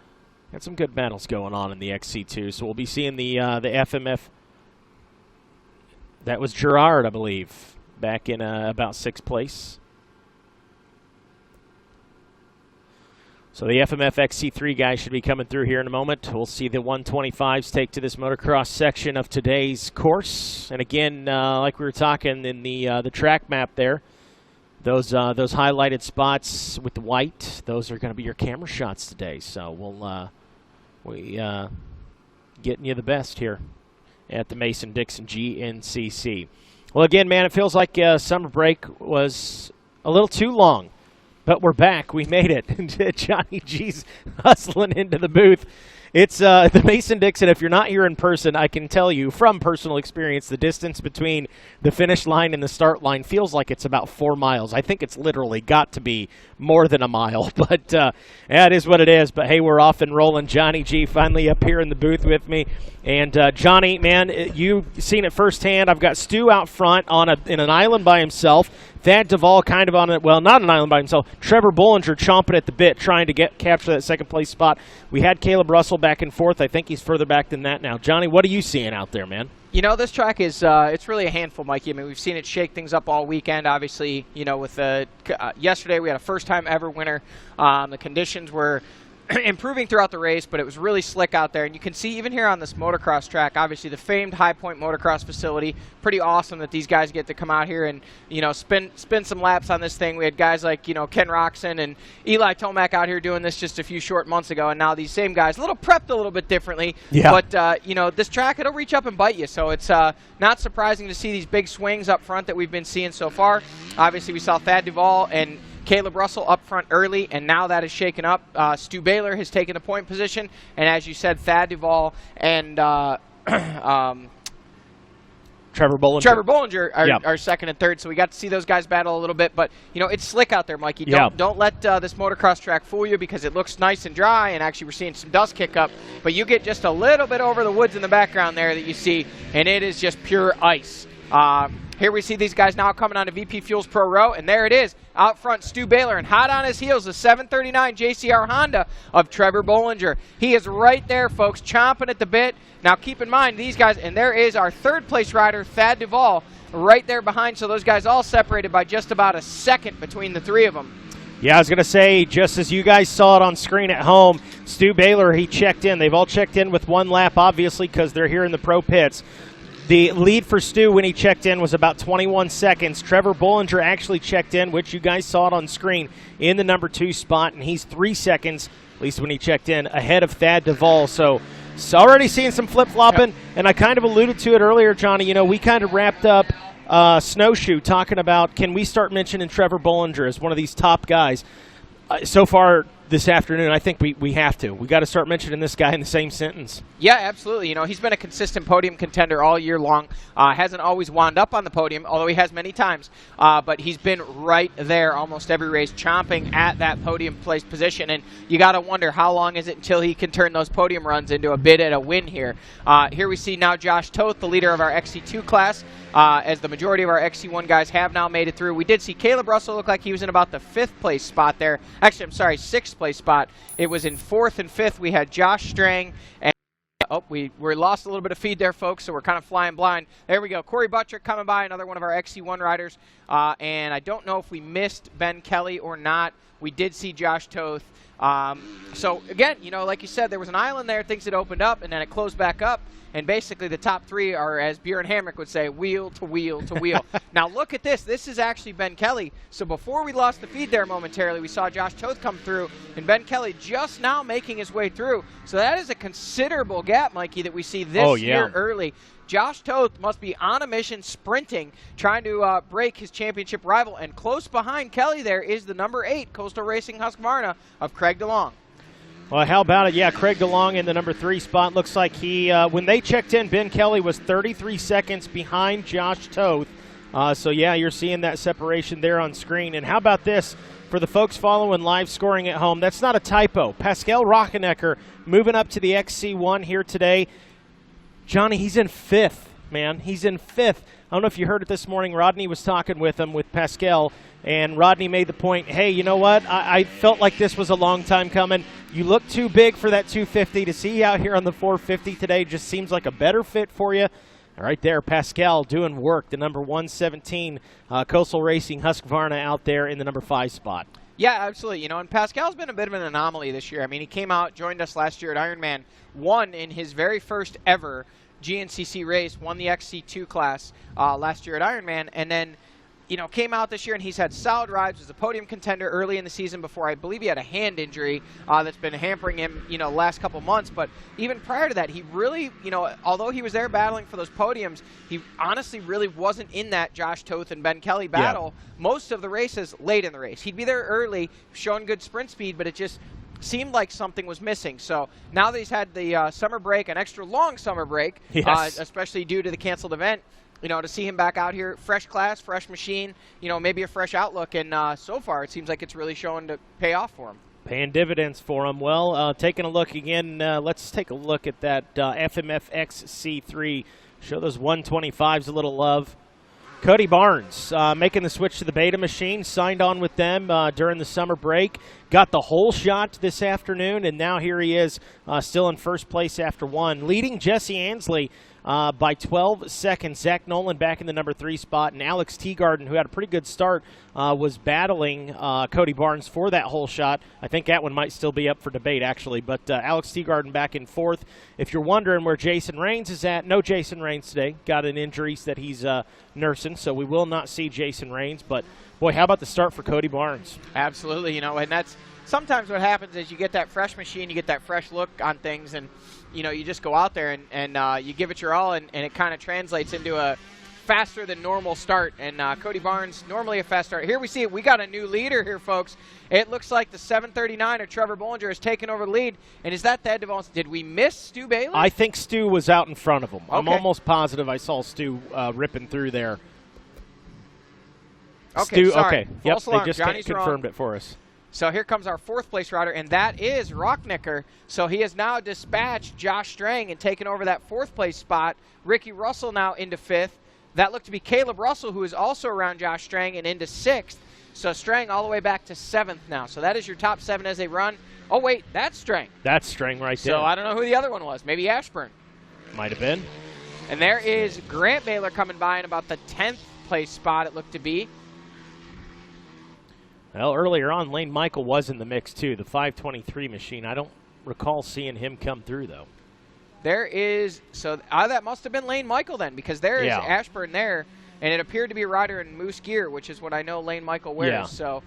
Got some good battles going on in the XC2. So we'll be seeing the FMF. That was Gerard, I believe, back in about 6th place. So the FMF XC3 guys should be coming through here in a moment. We'll see the 125s take to this motocross section of today's course. And again, like we were talking in the track map there, those highlighted spots with the white, those are going to be your camera shots today. So we getting you the best here at the Mason-Dixon GNCC. Well, again, man, it feels like summer break was a little too long. But we're back. We made it. Johnny G's hustling into the booth. It's the Mason-Dixon. If you're not here in person, I can tell you from personal experience, the distance between the finish line and the start line feels like it's about 4 miles. I think it's literally got to be more than a mile. But yeah, it is what it is. But, hey, we're off and rolling. Johnny G finally up here in the booth with me. And, Johnny, man, you've seen it firsthand. I've got Stu out front in an island by himself. Thad Duvall kind of on it. Well, not an island by himself. Trevor Bollinger chomping at the bit, trying to capture that second-place spot. We had Caleb Russell back and forth. I think he's further back than that now. Johnny, what are you seeing out there, man? This track is it's really a handful, Mikey. I mean, we've seen it shake things up all weekend. Obviously, with yesterday we had a first-time ever winner. The conditions were improving throughout the race, but it was really slick out there. And you can see even here on this motocross track, obviously the famed High Point Motocross facility, pretty awesome that these guys get to come out here and, spin some laps on this thing. We had guys like, Ken Roxon and Eli Tomac out here doing this just a few short months ago, and now these same guys, prepped a little bit differently. Yeah. But, this track, it'll reach up and bite you. So it's not surprising to see these big swings up front that we've been seeing so far. Obviously, we saw Thad Duvall and Caleb Russell up front early, and now that is shaken up. Stu Baylor has taken the point position, and as you said, Thad Duvall and Trevor Bollinger are second and third, so we got to see those guys battle a little bit. But, it's slick out there, Mikey. Don't let this motocross track fool you, because it looks nice and dry, and actually we're seeing some dust kick up. But you get just a little bit over the woods in the background there that you see, and it is just pure ice. Here we see these guys now coming on to VP Fuels Pro Row, and there it is. Out front, Stu Baylor, and hot on his heels, the 739 JCR Honda of Trevor Bollinger. He is right there, folks, chomping at the bit. Now, keep in mind, these guys, and there is our third-place rider, Thad Duvall, right there behind, so those guys all separated by just about a second between the three of them. Yeah, I was going to say, just as you guys saw it on screen at home, Stu Baylor, he checked in. They've all checked in with one lap, obviously, because they're here in the pro pits. The lead for Stu when he checked in was about 21 seconds. Trevor Bollinger actually checked in, which you guys saw it on screen, in the number 2 spot, and he's 3 seconds, at least when he checked in, ahead of Thad Duvall. So it's already seeing some flip-flopping, and I kind of alluded to it earlier, Johnny. We kind of wrapped up Snowshoe talking about, can we start mentioning Trevor Bollinger as one of these top guys? So far this afternoon, I think we have to. We got to start mentioning this guy in the same sentence. Yeah, absolutely. He's been a consistent podium contender all year long. Hasn't always wound up on the podium, although he has many times. But he's been right there almost every race, chomping at that podium place position. And you got to wonder, how long is it until he can turn those podium runs into a bid at a win here? Here we see now Josh Toth, the leader of our XC2 class, as the majority of our XC1 guys have now made it through. We did see Caleb Russell look like he was in about the 5th place spot there. Actually, I'm sorry, 6th place spot. It was in 4th and 5th. We had Josh Strang and we lost a little bit of feed there, folks, so we're kind of flying blind. There we go. Corey Buttrick coming by, another one of our XC1 riders. And I don't know if we missed Ben Kelly or not. We did see Josh Toth. So, again, like you said, there was an island there, things had opened up, and then it closed back up. And basically the top 3 are, as Bjorn Hamrick would say, wheel to wheel to wheel. Now look at this. This is actually Ben Kelly. So before we lost the feed there momentarily, we saw Josh Toth come through, and Ben Kelly just now making his way through. So that is a considerable gap, Mikey, that we see this year early. Josh Toth must be on a mission, sprinting, trying to break his championship rival. And close behind Kelly there is the number 8 Coastal Racing Husqvarna of Craig DeLong. Well, how about it? Yeah, Craig DeLong in the number 3 spot. Looks like he, when they checked in, Ben Kelly was 33 seconds behind Josh Toth. So, yeah, you're seeing that separation there on screen. And how about this for the folks following live scoring at home? That's not a typo. Pascal Rockenecker moving up to the XC1 here today. Johnny, he's in 5th, man. He's in 5th. I don't know if you heard it this morning. Rodney was talking with him, with Pascal, and Rodney made the point, hey, you know what? I felt like this was a long time coming. You look too big for that 250. To see you out here on the 450 today just seems like a better fit for you. Right there, Pascal doing work, the number 117 Coastal Racing Husqvarna out there in the number 5 spot. Yeah, absolutely. And Pascal's been a bit of an anomaly this year. I mean, he came out, joined us last year at Ironman, won in his very first ever GNCC race, won the XC2 class last year at Ironman, and then came out this year, and he's had solid rides, was a podium contender early in the season before I believe he had a hand injury that's been hampering him, the last couple months. But even prior to that, he really, although he was there battling for those podiums, he honestly really wasn't in that Josh Toth and Ben Kelly battle most of the races late in the race. He'd be there early, showing good sprint speed, but it just seemed like something was missing. So now that he's had the summer break, an extra long summer break, especially due to the canceled event, to see him back out here, fresh class, fresh machine, maybe a fresh outlook. And so far, it seems like it's really showing to pay off for him. Paying dividends for him. Well, taking a look again, let's take a look at that FMF XC3. Show those 125s a little love. Cody Barnes making the switch to the beta machine, signed on with them during the summer break, got the whole shot this afternoon, and now here he is still in first place after one. Leading Jesse Ansley by 12 seconds. Zach Nolan back in the number 3 spot, and Alex Teagarden, who had a pretty good start, was battling Cody Barnes for that whole shot. I think that one might still be up for debate, actually, but Alex Teagarden back in 4th. If you're wondering where Jason Raines is at, no Jason Raines today. Got an injury that he's nursing, so we will not see Jason Raines, but boy, how about the start for Cody Barnes? Absolutely, and that's sometimes what happens is you get that fresh machine, you get that fresh look on things, and you just go out there and you give it your all, and it kind of translates into a faster than normal start. And Cody Barnes, normally a fast start. Here we see it. We got a new leader here, folks. It looks like the 739 or Trevor Bollinger has taken over the lead. And is that the head of? Did we miss Stu Bailey? I think Stu was out in front of him. Okay. I'm almost positive I saw Stu ripping through there. Okay, Stu, sorry. okay. Yep, False alarm. they just Johnny's confirmed wrong. it for us. So here comes our 4th place rider, and that is Rocknicker. So he has now dispatched Josh Strang and taken over that 4th place spot. Ricky Russell now into 5th. That looked to be Caleb Russell, who is also around Josh Strang, and into 6th. So Strang all the way back to 7th now. So that is your top 7 as they run. Oh, wait, that's Strang. That's Strang right there. So I don't know who the other one was. Maybe Ashburn. Might have been. And there is Grant Baylor coming by in about the 10th place spot, it looked to be. Well, earlier on, Lane Michael was in the mix, too, the 523 machine. I don't recall seeing him come through, though. There is, so that must have been Lane Michael then, because there is Ashburn there, and it appeared to be a rider in moose gear, which is what I know Lane Michael wears. Yeah. So,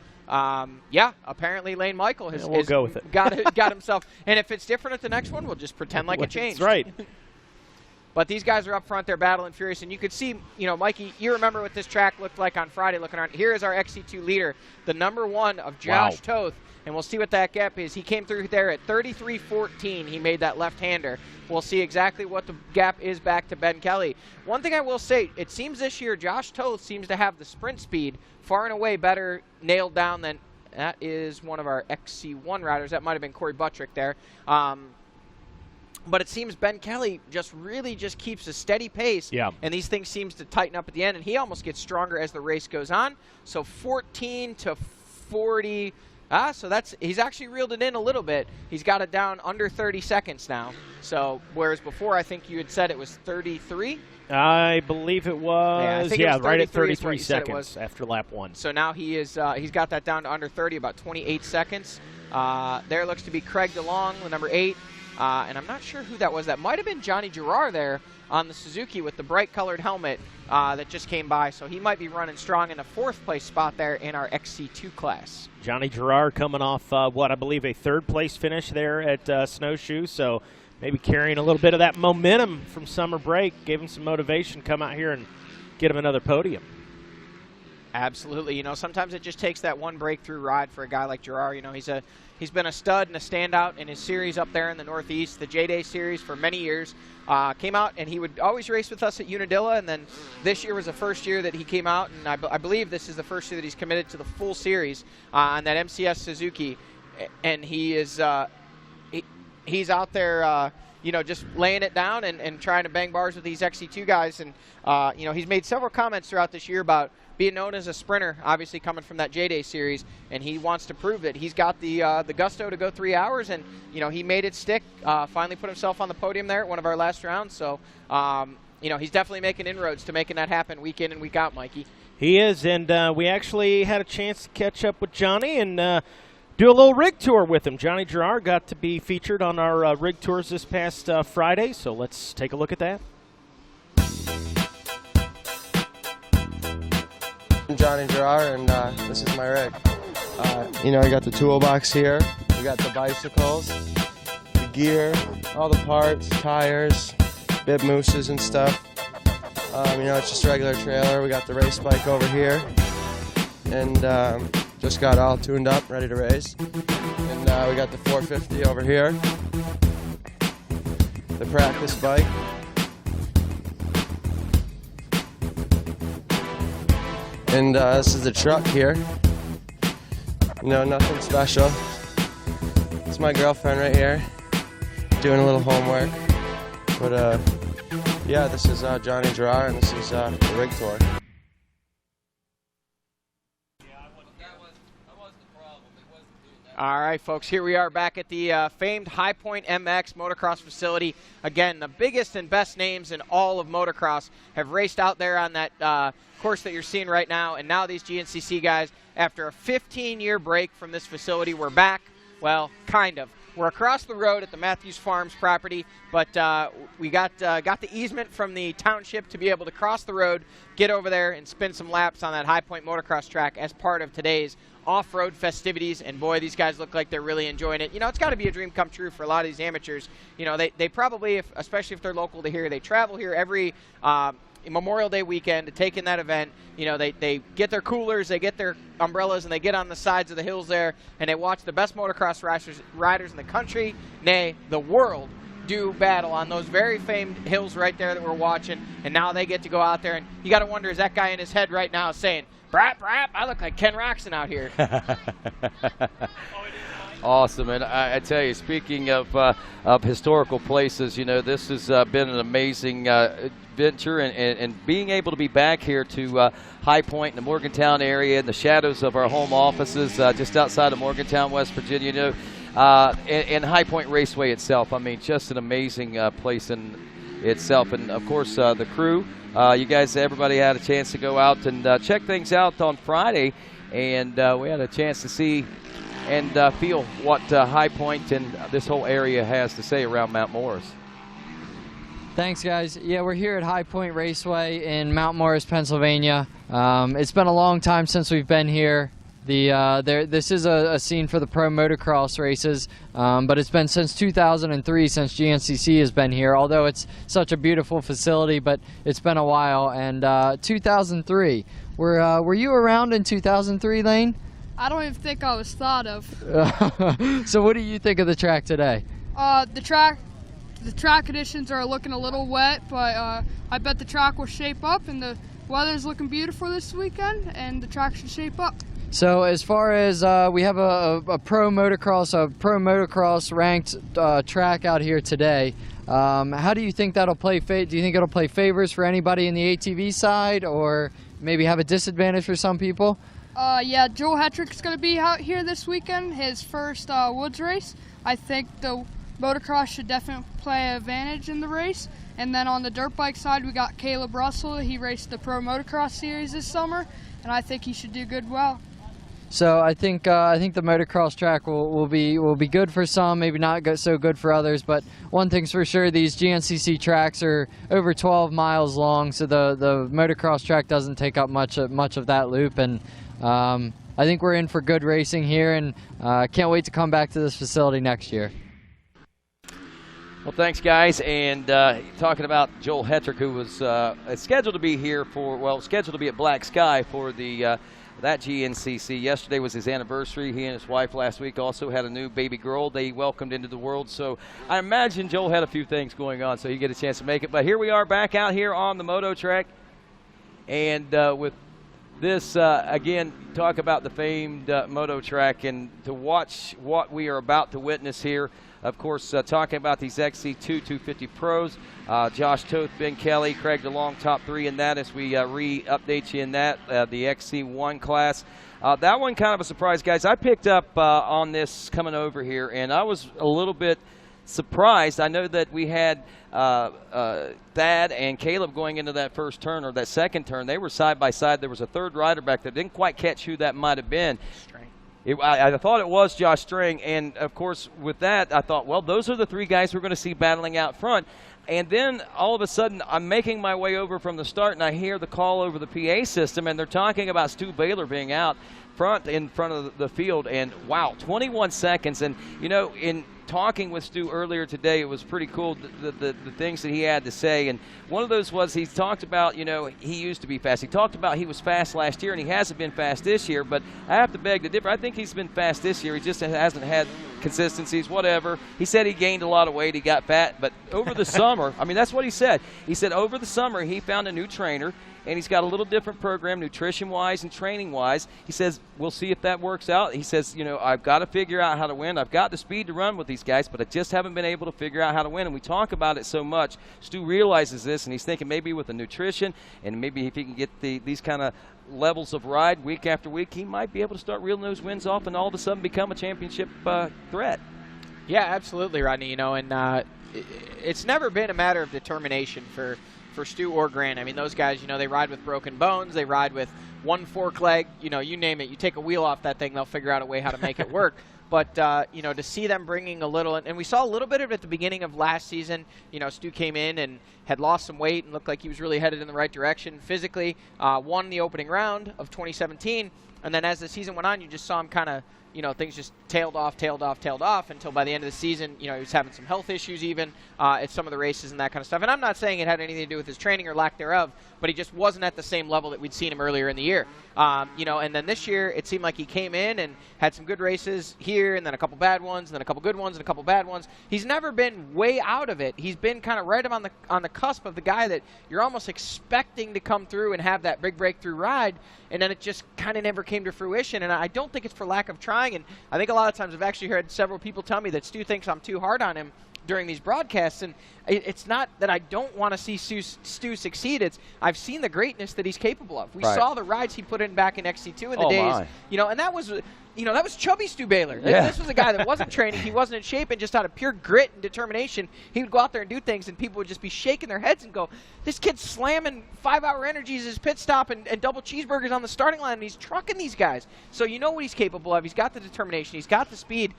apparently Lane Michael has, we'll go with it. got himself. And if it's different at the next one, we'll just pretend like it changed. That's right. But these guys are up front. They're battling furious. And you could see, Mikey, you remember what this track looked like on Friday looking around. Here is our XC2 leader, the number 1 of Josh Toth. And we'll see what that gap is. He came through there at 33.14. He made that left-hander. We'll see exactly what the gap is back to Ben Kelly. One thing I will say, it seems this year Josh Toth seems to have the sprint speed far and away better nailed down than that is one of our XC1 riders. That might have been Corey Buttrick there. But it seems Ben Kelly really keeps a steady pace. Yeah. And these things seems to tighten up at the end, and he almost gets stronger as the race goes on. So 14 to 40. So he's actually reeled it in a little bit. He's got it down under 30 seconds now. So whereas before I think you had said it was 33. I believe it was. Yeah, I think it was right at 33 seconds seconds after lap 1. So now he's got that down to under 30, about 28 seconds. There looks to be Craig DeLong, the number 8. And I'm not sure who that was. That might have been Johnny Girard there on the Suzuki with the bright-colored helmet that just came by. So he might be running strong in the 4th place spot there in our XC2 class. Johnny Girard coming off, I believe a 3rd place finish there at Snowshoe. So maybe carrying a little bit of that momentum from summer break. Gave him some motivation, come out here and get him another podium. Absolutely. Sometimes it just takes that one breakthrough ride for a guy like Girard. He's been a stud and a standout in his series up there in the Northeast, the J-Day series for many years. Came out, and he would always race with us at Unadilla, and then this year was the first year that he came out, and I believe this is the first year that he's committed to the full series on that MCS Suzuki. And he is he's out there just laying it down and trying to bang bars with these XC2 guys. And, he's made several comments throughout this year about being known as a sprinter, obviously coming from that J-Day series, and he wants to prove that he's got the gusto to go 3 hours, and, he made it stick, finally put himself on the podium there at one of our last rounds. So, he's definitely making inroads to making that happen week in and week out, Mikey. He is, and we actually had a chance to catch up with Johnny and do a little rig tour with him. Johnny Girard got to be featured on our rig tours this past Friday, so let's take a look at that. I'm Johnny Girard, and this is my rig. I got the toolbox here. We got the bicycles, the gear, all the parts, tires, bib mooses and stuff. It's just a regular trailer. We got the race bike over here, and just got all tuned up, ready to race. And we got the 450 over here, the practice bike. And this is the truck here. Nothing special. It's my girlfriend right here, doing a little homework. But this is Johnny Girard, and this is the rig tour. All right, folks, here we are back at the famed High Point MX motocross facility. Again, the biggest and best names in all of motocross have raced out there on that course that you're seeing right now. And now these GNCC guys, after a 15-year break from this facility, we're back. Well, kind of. We're across the road at the Matthews Farms property, but we got the easement from the township to be able to cross the road, get over there, and spin some laps on that High Point motocross track as part of today's off-road festivities. And boy, these guys look like they're really enjoying it. You know, it's got to be a dream come true for a lot of these amateurs. You know, they probably, especially if they're local to here, they travel here every Memorial Day weekend to take in that event. You know, they get their coolers, they get their umbrellas, and they get on the sides of the hills there, and they watch the best motocross riders in the country, nay, the world, do battle on those very famed hills right there that we're watching. And now they get to go out there, and you got to wonder, is that guy in his head right now saying, "Brap, brap, I look like Ken Roxon out here." Awesome, and I tell you, speaking of historical places, you know, this has been an amazing venture, and being able to be back here to High Point in the Morgantown area, in the shadows of our home offices, just outside of Morgantown, West Virginia, you know, and High Point Raceway itself. I mean, just an amazing place in itself, and of course the crew. You guys, everybody had a chance to go out and check things out on Friday, and we had a chance to see and feel what High Point and this whole area has to say around Mount Morris. Thanks, guys. Yeah, we're here at High Point Raceway in Mount Morris, Pennsylvania. It's been a long time since we've been here. This is a scene for the pro motocross races, but it's been since 2003 since GNCC has been here, although it's such a beautiful facility, but it's been a while. And 2003, were you around in 2003, Lane? I don't even think I was thought of. So what do you think of the track today? The track conditions are looking a little wet, but I bet the track will shape up, and the weather's looking beautiful this weekend, and the track should shape up. So as far as we have a pro motocross ranked track out here today, how do you think that'll play? Do you think it'll play favors for anybody in the ATV side, or maybe have a disadvantage for some people? Yeah, Joel Hetrick's going to be out here this weekend, his first woods race. I think the motocross should definitely play an advantage in the race. And then on the dirt bike side, we got Caleb Russell. He raced the Pro Motocross Series this summer, and I think he should do well. So I think the motocross track will be good for some, maybe not so good for others. But one thing's for sure, these GNCC tracks are over 12 miles long, so the motocross track doesn't take up much of that loop. And I think we're in for good racing here, and can't wait to come back to this facility next year. Well, thanks, guys. And talking about Joel Hetrick, who was scheduled to be here scheduled to be at Black Sky for that GNCC. Yesterday was his anniversary. He and his wife last week also had a new baby girl they welcomed into the world. So I imagine Joel had a few things going on, so he get a chance to make it. But here we are back out here on the Moto track. And with this, again, talk about the famed Moto track, and to watch what we are about to witness here. Of course, talking about these XC2 250 Pros, Josh Toth, Ben Kelly, Craig DeLong, top three in that as we re-update you in that, the XC1 class. That one kind of a surprise, guys. I picked up on this coming over here, and I was a little bit surprised. I know that we had Thad and Caleb going into that first turn, or that second turn. They were side by side. There was a third rider back there. Didn't quite catch who that might have been. I thought it was Josh Strang, and of course with that I thought, well, those are the three guys we're going to see battling out front. And then all of a sudden I'm making my way over from the start, and I hear the call over the PA system, and they're talking about Stu Baylor being out in front of the field. And wow, 21 seconds. And you know, in talking with Stu earlier today, it was pretty cool, the things that he had to say. And one of those was, he talked about, you know, he used to be fast. He talked about he was fast last year, and he hasn't been fast this year. But I have to beg to differ. I think he's been fast this year. He just hasn't had consistencies, whatever. He said he gained a lot of weight, he got fat. But over the summer, I mean, that's what he said. He said over the summer he found a new trainer, and he's got a little different program, nutrition-wise and training-wise. He says, we'll see if that works out. He says, you know, I've got to figure out how to win. I've got the speed to run with these guys, but I just haven't been able to figure out how to win. And we talk about it so much. Stu realizes this, and he's thinking maybe with the nutrition, and maybe if he can get these kind of levels of ride week after week, he might be able to start reeling those wins off and all of a sudden become a championship threat. Yeah, absolutely, Rodney. You know, and it's never been a matter of determination for Stu or Grant. I mean, those guys, you know, they ride with broken bones. They ride with one fork leg. You know, you name it. You take a wheel off that thing, they'll figure out a way how to make it work. But, you know, to see them bringing a little, and we saw a little bit of it at the beginning of last season. You know, Stu came in and had lost some weight and looked like he was really headed in the right direction physically, won the opening round of 2017. And then as the season went on, you just saw him kind of, you know, things just tailed off until by the end of the season, you know, he was having some health issues even at some of the races and that kind of stuff. And I'm not saying it had anything to do with his training or lack thereof, but he just wasn't at the same level that we'd seen him earlier in the year. You know, and then this year it seemed like he came in and had some good races here and then a couple bad ones and then a couple good ones and a couple bad ones. He's never been way out of it. He's been kind of right on the cusp of the guy that you're almost expecting to come through and have that big breakthrough ride, and then it just kind of never came to fruition. And I don't think it's for lack of trying, and I think a lot of times I've actually heard several people tell me that Stu thinks I'm too hard on him during these broadcasts, and it's not that I don't want to see Stu succeed. It's I've seen the greatness that he's capable of. We saw the rides he put in back in XC2 in the days, you know, and that was, you know, that was chubby Stu Baylor. Yeah. This was a guy that wasn't training, he wasn't in shape, and just out of pure grit and determination, he would go out there and do things, and people would just be shaking their heads and go, this kid's slamming 5-hour energies as his pit stop and double cheeseburgers on the starting line, and he's trucking these guys. So you know what he's capable of. He's got the determination. He's got the speed.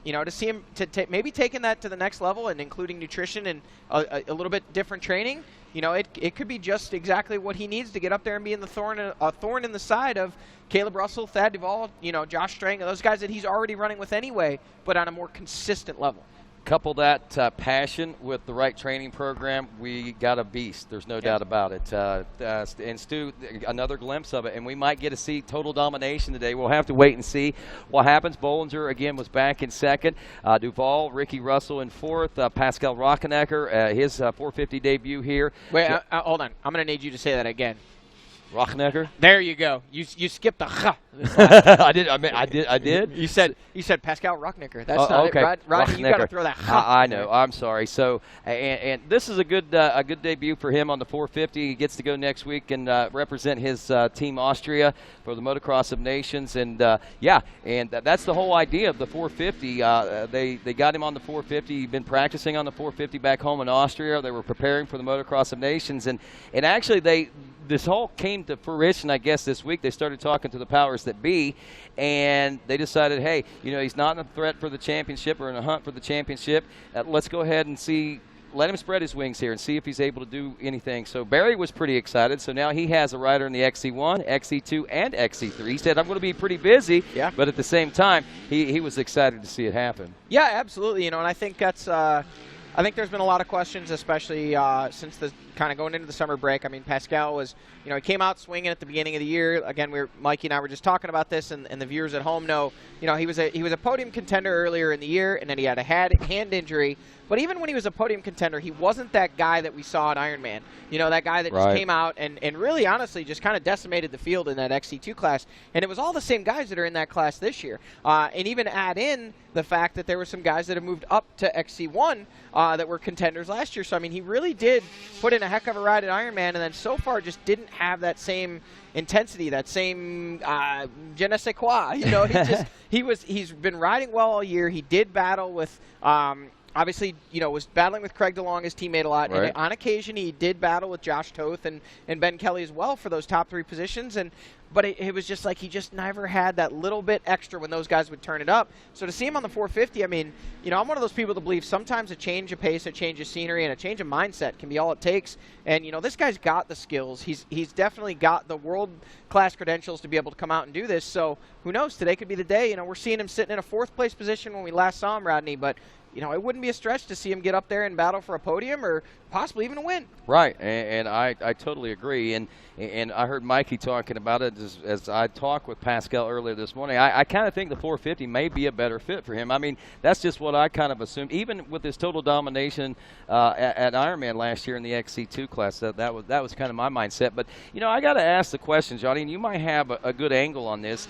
You know, to see him maybe taking that to the next level and including nutrition and a little bit different training, you know, it could be just exactly what he needs to get up there and be in the thorn in the side of Caleb Russell, Thad Duvall, you know, Josh Strang, those guys that he's already running with anyway, but on a more consistent level. Couple that passion with the right training program, we got a beast. There's no doubt about it. And Stu, another glimpse of it, and we might get to see total domination today. We'll have to wait and see what happens. Bollinger, again, was back in second. Duvall, Ricky Russell in fourth. Pascal Rockenecker, his 450 debut here. Wait, hold on. I'm going to need you to say that again. Rockenecker. There you go. You skipped the ha. I did. You said Pascal Rockenecker. That's not okay. it. Roger, you got to throw that ha. I know. I'm sorry. So, and this is a good debut for him on the 450. He gets to go next week and represent his team Austria for the Motocross of Nations. And and that's the whole idea of the 450. They got him on the 450. He'd been practicing on the 450 back home in Austria. They were preparing for the Motocross of Nations, and actually this all came to fruition, I guess, this week. They started talking to the powers that be, and they decided, hey, you know, he's not in a threat for the championship or in a hunt for the championship. Let's go ahead and let him spread his wings here and see if he's able to do anything. So Barry was pretty excited. So now he has a rider in the XC1, XC2, and XC3. He said, I'm going to be pretty busy, but at the same time, he was excited to see it happen. Yeah, absolutely. You know, and I think that's I think there's been a lot of questions, especially since the kind of going into the summer break. I mean, Pascal was, you know, he came out swinging at the beginning of the year. Again, Mikey and I were just talking about this, and the viewers at home know, you know, he was a podium contender earlier in the year, and then he had a hand injury. But even when he was a podium contender, he wasn't that guy that we saw at Ironman. You know, that guy that just came out and really, honestly, just kind of decimated the field in that XC2 class. And it was all the same guys that are in that class this year. And even add in the fact that there were some guys that have moved up to XC1 that were contenders last year. So, I mean, he really did put in a heck of a ride at Ironman, and then so far just didn't have that same intensity, that same je ne sais quoi. You know, he's been riding well all year. He did battle with obviously, you know, was battling with Craig DeLong, his teammate, a lot. Right. And on occasion, he did battle with Josh Toth and Ben Kelly as well for those top three positions. But it was just like he just never had that little bit extra when those guys would turn it up. So to see him on the 450, I mean, you know, I'm one of those people that believe sometimes a change of pace, a change of scenery, and a change of mindset can be all it takes. And, you know, this guy's got the skills. He's definitely got the world-class credentials to be able to come out and do this. So who knows? Today could be the day. You know, we're seeing him sitting in a fourth-place position when we last saw him, Rodney, but you know, it wouldn't be a stretch to see him get up there and battle for a podium or possibly even a win. Right, and I totally agree. And I heard Mikey talking about it as I talked with Pascal earlier this morning. I kind of think the 450 may be a better fit for him. I mean, that's just what I kind of assumed. Even with his total domination at Ironman last year in the XC2 class, that was kind of my mindset. But, you know, I got to ask the question, Johnny, and you might have a good angle on this.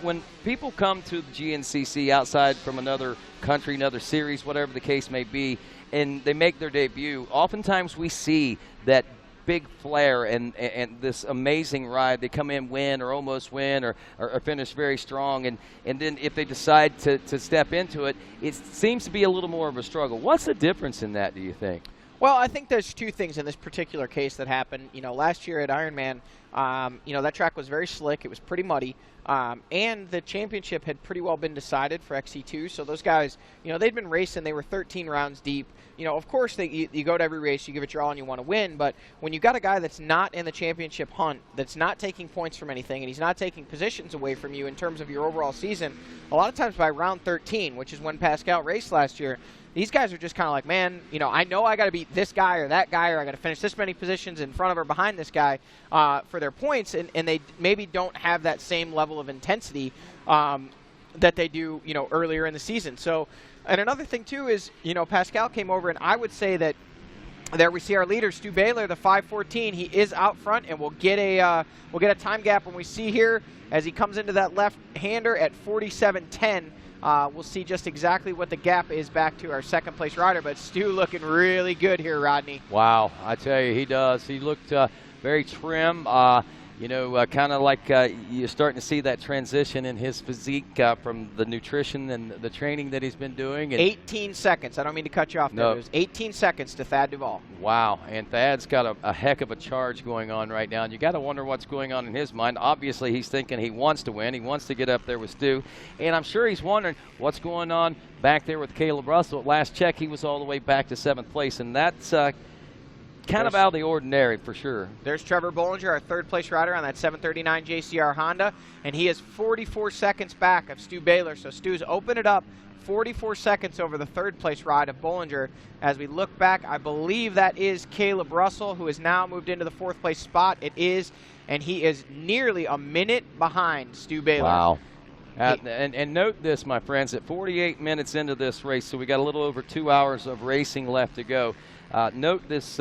When people come to the GNCC outside from another country, another series, whatever the case may be, and they make their debut, oftentimes we see that big flair and this amazing ride. They come in, win or almost win or finish very strong. And then if they decide to step into it, it seems to be a little more of a struggle. What's the difference in that, do you think? Well, I think there's two things in this particular case that happened. Last year at Ironman, that track was very slick. It was pretty muddy. And the championship had pretty well been decided for XC2. So those guys, they'd been racing. They were 13 rounds deep. Of course, you go to every race, you give it your all, and you want to win. But when you got a guy that's not in the championship hunt, that's not taking points from anything, and he's not taking positions away from you in terms of your overall season, a lot of times by round 13, which is when Pascal raced last year, these guys are just kind of like, man, I know I got to beat this guy or that guy, or I got to finish this many positions in front of or behind this guy for their points, and they maybe don't have that same level of intensity that they do, earlier in the season. So, and another thing too is, Pascal came over, and I would say that there we see our leader, Stu Baylor, the 5:14. He is out front, and we'll get a time gap when we see here as he comes into that left-hander at 47:10. We'll see just exactly what the gap is back to our second-place rider. But Stu looking really good here, Rodney. Wow, I tell you, he does. He looked very trim. Kind of like you're starting to see that transition in his physique from the nutrition and the training that he's been doing. And 18 seconds. I don't mean to cut you off there. No. It was 18 seconds to Thad Duvall. Wow, and Thad's got a heck of a charge going on right now. And you got to wonder what's going on in his mind. Obviously, he's thinking he wants to win. He wants to get up there with Stu. And I'm sure he's wondering what's going on back there with Caleb Russell. At last check, he was all the way back to 7th place, and that's kind of out of the ordinary for sure. There's Trevor Bollinger, our third-place rider on that 739 JCR Honda, and he is 44 seconds back of Stu Baylor. So Stu's opened it up 44 seconds over the third-place ride of Bollinger. As we look back, I believe that is Caleb Russell, who has now moved into the 4th-place spot. It is, and he is nearly a minute behind Stu Baylor. Wow. And note this, my friends, at 48 minutes into this race, so we got a little over 2 hours of racing left to go. Note this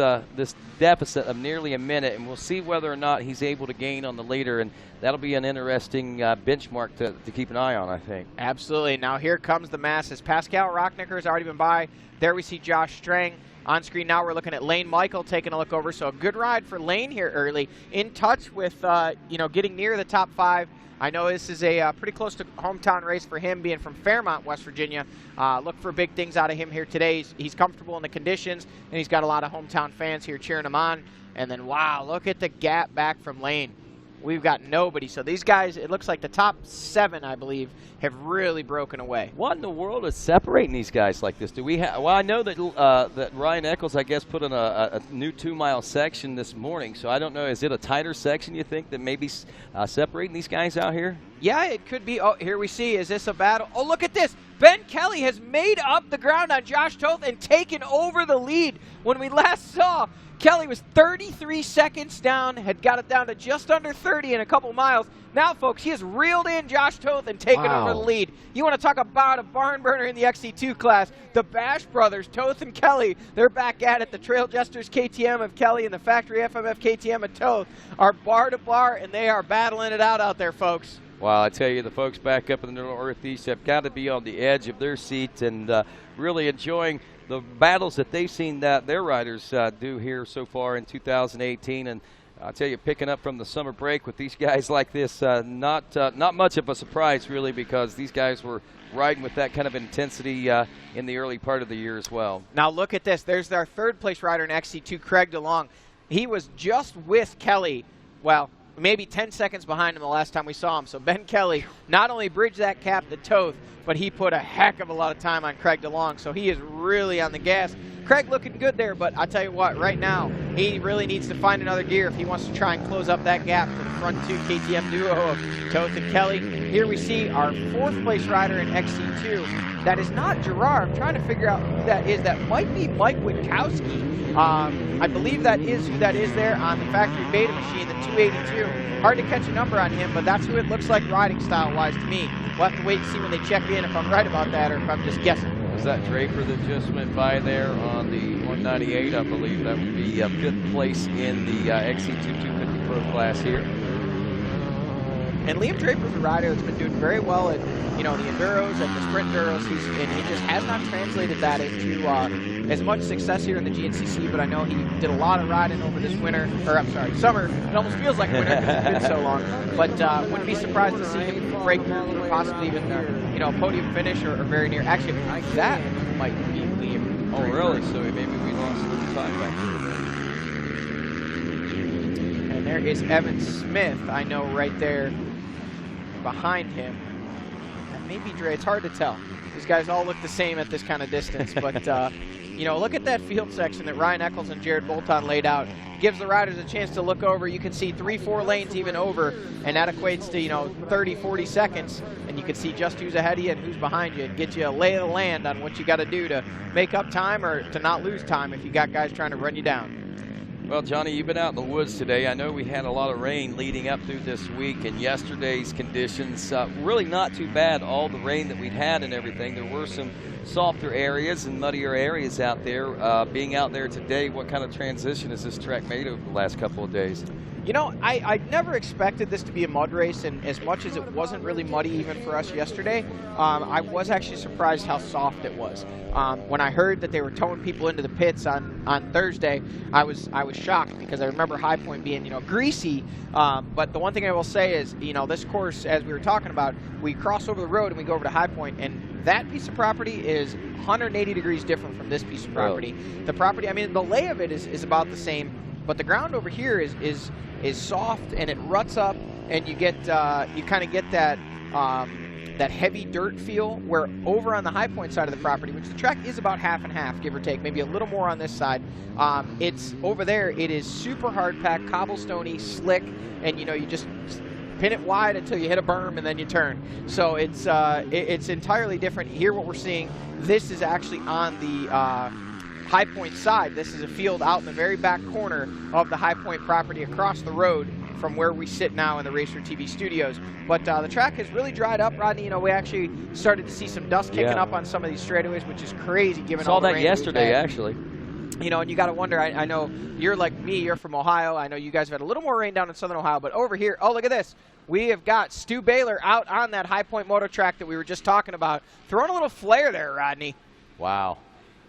deficit of nearly a minute, and we'll see whether or not he's able to gain on the leader, and that'll be an interesting benchmark to keep an eye on, I think. Absolutely. Now here comes the masses. Pascal Rocknicker has already been by. There we see Josh Strang. On screen now we're looking at Lane Michael taking a look over, so a good ride for Lane here early. In touch with, getting near the top 5. I know this is a pretty close to hometown race for him, being from Fairmont, West Virginia. Look for big things out of him here today. He's comfortable in the conditions, and he's got a lot of hometown fans here cheering him on. And then, wow, look at the gap back from Lane. We've got nobody. So these guys, it looks like the top 7, I believe, have really broken away. What in the world is separating these guys like this? Do we have? Well, I know that that Ryan Eccles, I guess, put in a new 2-mile section this morning. So I don't know. Is it a tighter section, you think, that maybe separating these guys out here? Yeah, it could be. Oh, here we see. Is this a battle? Oh, look at this. Ben Kelly has made up the ground on Josh Toth and taken over the lead. When we last saw, Kelly was 33 seconds down, had got it down to just under 30 in a couple miles. Now, folks, he has reeled in Josh Toth and taken over the lead. You want to talk about a barn burner in the XC2 class. The Bash brothers, Toth and Kelly, they're back at it. The Trail Jesters KTM of Kelly and the Factory FMF KTM of Toth are bar to bar, and they are battling it out there, folks. Well, I tell you, the folks back up in the Northeast have got to be on the edge of their seats and really enjoying the battles that they've seen their riders do here so far in 2018. And I'll tell you, picking up from the summer break with these guys like this, not much of a surprise, really, because these guys were riding with that kind of intensity in the early part of the year as well. Now look at this. There's our third-place rider in XC2, Craig DeLong. He was just with Kelly, well, maybe 10 seconds behind him the last time we saw him. So Ben Kelly not only bridged that gap to Toth, but he put a heck of a lot of time on Craig DeLong. So he is really on the gas. Craig looking good there, but I'll tell you what, right now, he really needs to find another gear if he wants to try and close up that gap to the front 2 KTM duo of Toth and Kelly. Here we see our 4th-place rider in XC2. That is not Gerard. I'm trying to figure out who that is. That might be Mike Witkowski. I believe that is who that is there on the factory beta machine, the 282. Hard to catch a number on him, but that's who it looks like riding style-wise to me. We'll have to wait and see when they check in if I'm right about that or if I'm just guessing. Is that Draper that just went by there on the 198, I believe? That would be 5th place in the XC2 250 Pro class here. And Liam Draper's a rider that's been doing very well at, the enduros and the sprint enduros. And he just has not translated that into as much success here in the GNCC. But I know he did a lot of riding over this winter, or I'm sorry, summer. It almost feels like winter because it's been so long. But wouldn't be surprised to see him break through, possibly even a podium finish or very near. Actually, that might be Liam. Oh, really? So maybe we lost a little time back there. And there is Evan Smith, I know, right there behind him. And maybe Dre, it's hard to tell. These guys all look the same at this kind of distance. But, look at that field section that Ryan Eccles and Jared Bolton laid out. Gives the riders a chance to look over. You can see 3-4 lanes even over, and that equates to 30, 40 seconds, and you can see just who's ahead of you and who's behind you, and get you a lay of the land on what you got to do to make up time or to not lose time if you got guys trying to run you down. Well, Johnny, you've been out in the woods today. I know we had a lot of rain leading up through this week, and yesterday's conditions really not too bad. All the rain that we'd had and everything, there were some softer areas and muddier areas out there. Being out there today, what kind of transition has this track made over the last couple of days? I never expected this to be a mud race, and as much as it wasn't really muddy even for us yesterday, I was actually surprised how soft it was. When I heard that they were towing people into the pits on Thursday, I was shocked because I remember High Point being greasy. But the one thing I will say is this course, as we were talking about, we cross over the road and we go over to High Point, and that piece of property is 180 degrees different from this piece of property. The property, the lay of it is about the same, but the ground over here is soft and it ruts up, and you get you kind of get that that heavy dirt feel, where over on the High Point side of the property, which the track is about half and half, give or take, maybe a little more on this side, it's over there, it is super hard packed, cobblestoney, slick, and you just pin it wide until you hit a berm and then you turn. So it's entirely different. Here what we're seeing, this is actually on the High Point side. This is a field out in the very back corner of the High Point property across the road from where we sit now in the RacerTV studios. But the track has really dried up, Rodney. We actually started to see some dust kicking up on some of these straightaways, which is crazy given all the rain. Saw that yesterday, actually. And you got to wonder, I know you're like me, you're from Ohio. I know you guys have had a little more rain down in southern Ohio, but over here, oh, look at this. We have got Stu Baylor out on that High Point Moto track that we were just talking about, throwing a little flare there, Rodney. Wow.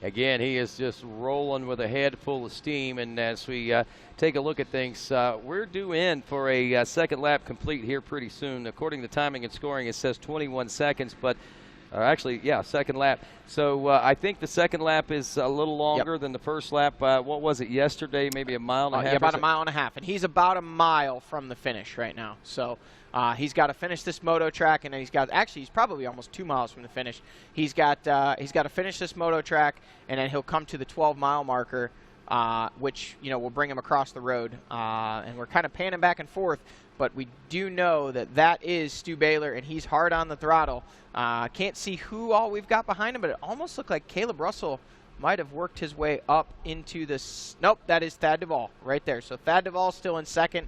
Again, he is just rolling with a head full of steam, and as we take a look at things, we're due in for a second lap complete here pretty soon. According to timing and scoring, it says 21 seconds, but actually, yeah, second lap. So I think the second lap is a little longer than the first lap. What was it yesterday? Maybe a mile and a half? Yeah, about a mile and a half, and he's about a mile from the finish right now. So he's got to finish this moto track, and then he's probably almost 2 miles from the finish. He's got to finish this moto track, and then he'll come to the 12-mile marker, which will bring him across the road. And we're kind of panning back and forth, but we do know that is Stu Baylor, and he's hard on the throttle. Can't see who all we've got behind him, but it almost looked like Caleb Russell might have worked his way up into this. Nope, that is Thad Duvall right there. So Thad Duvall still in second.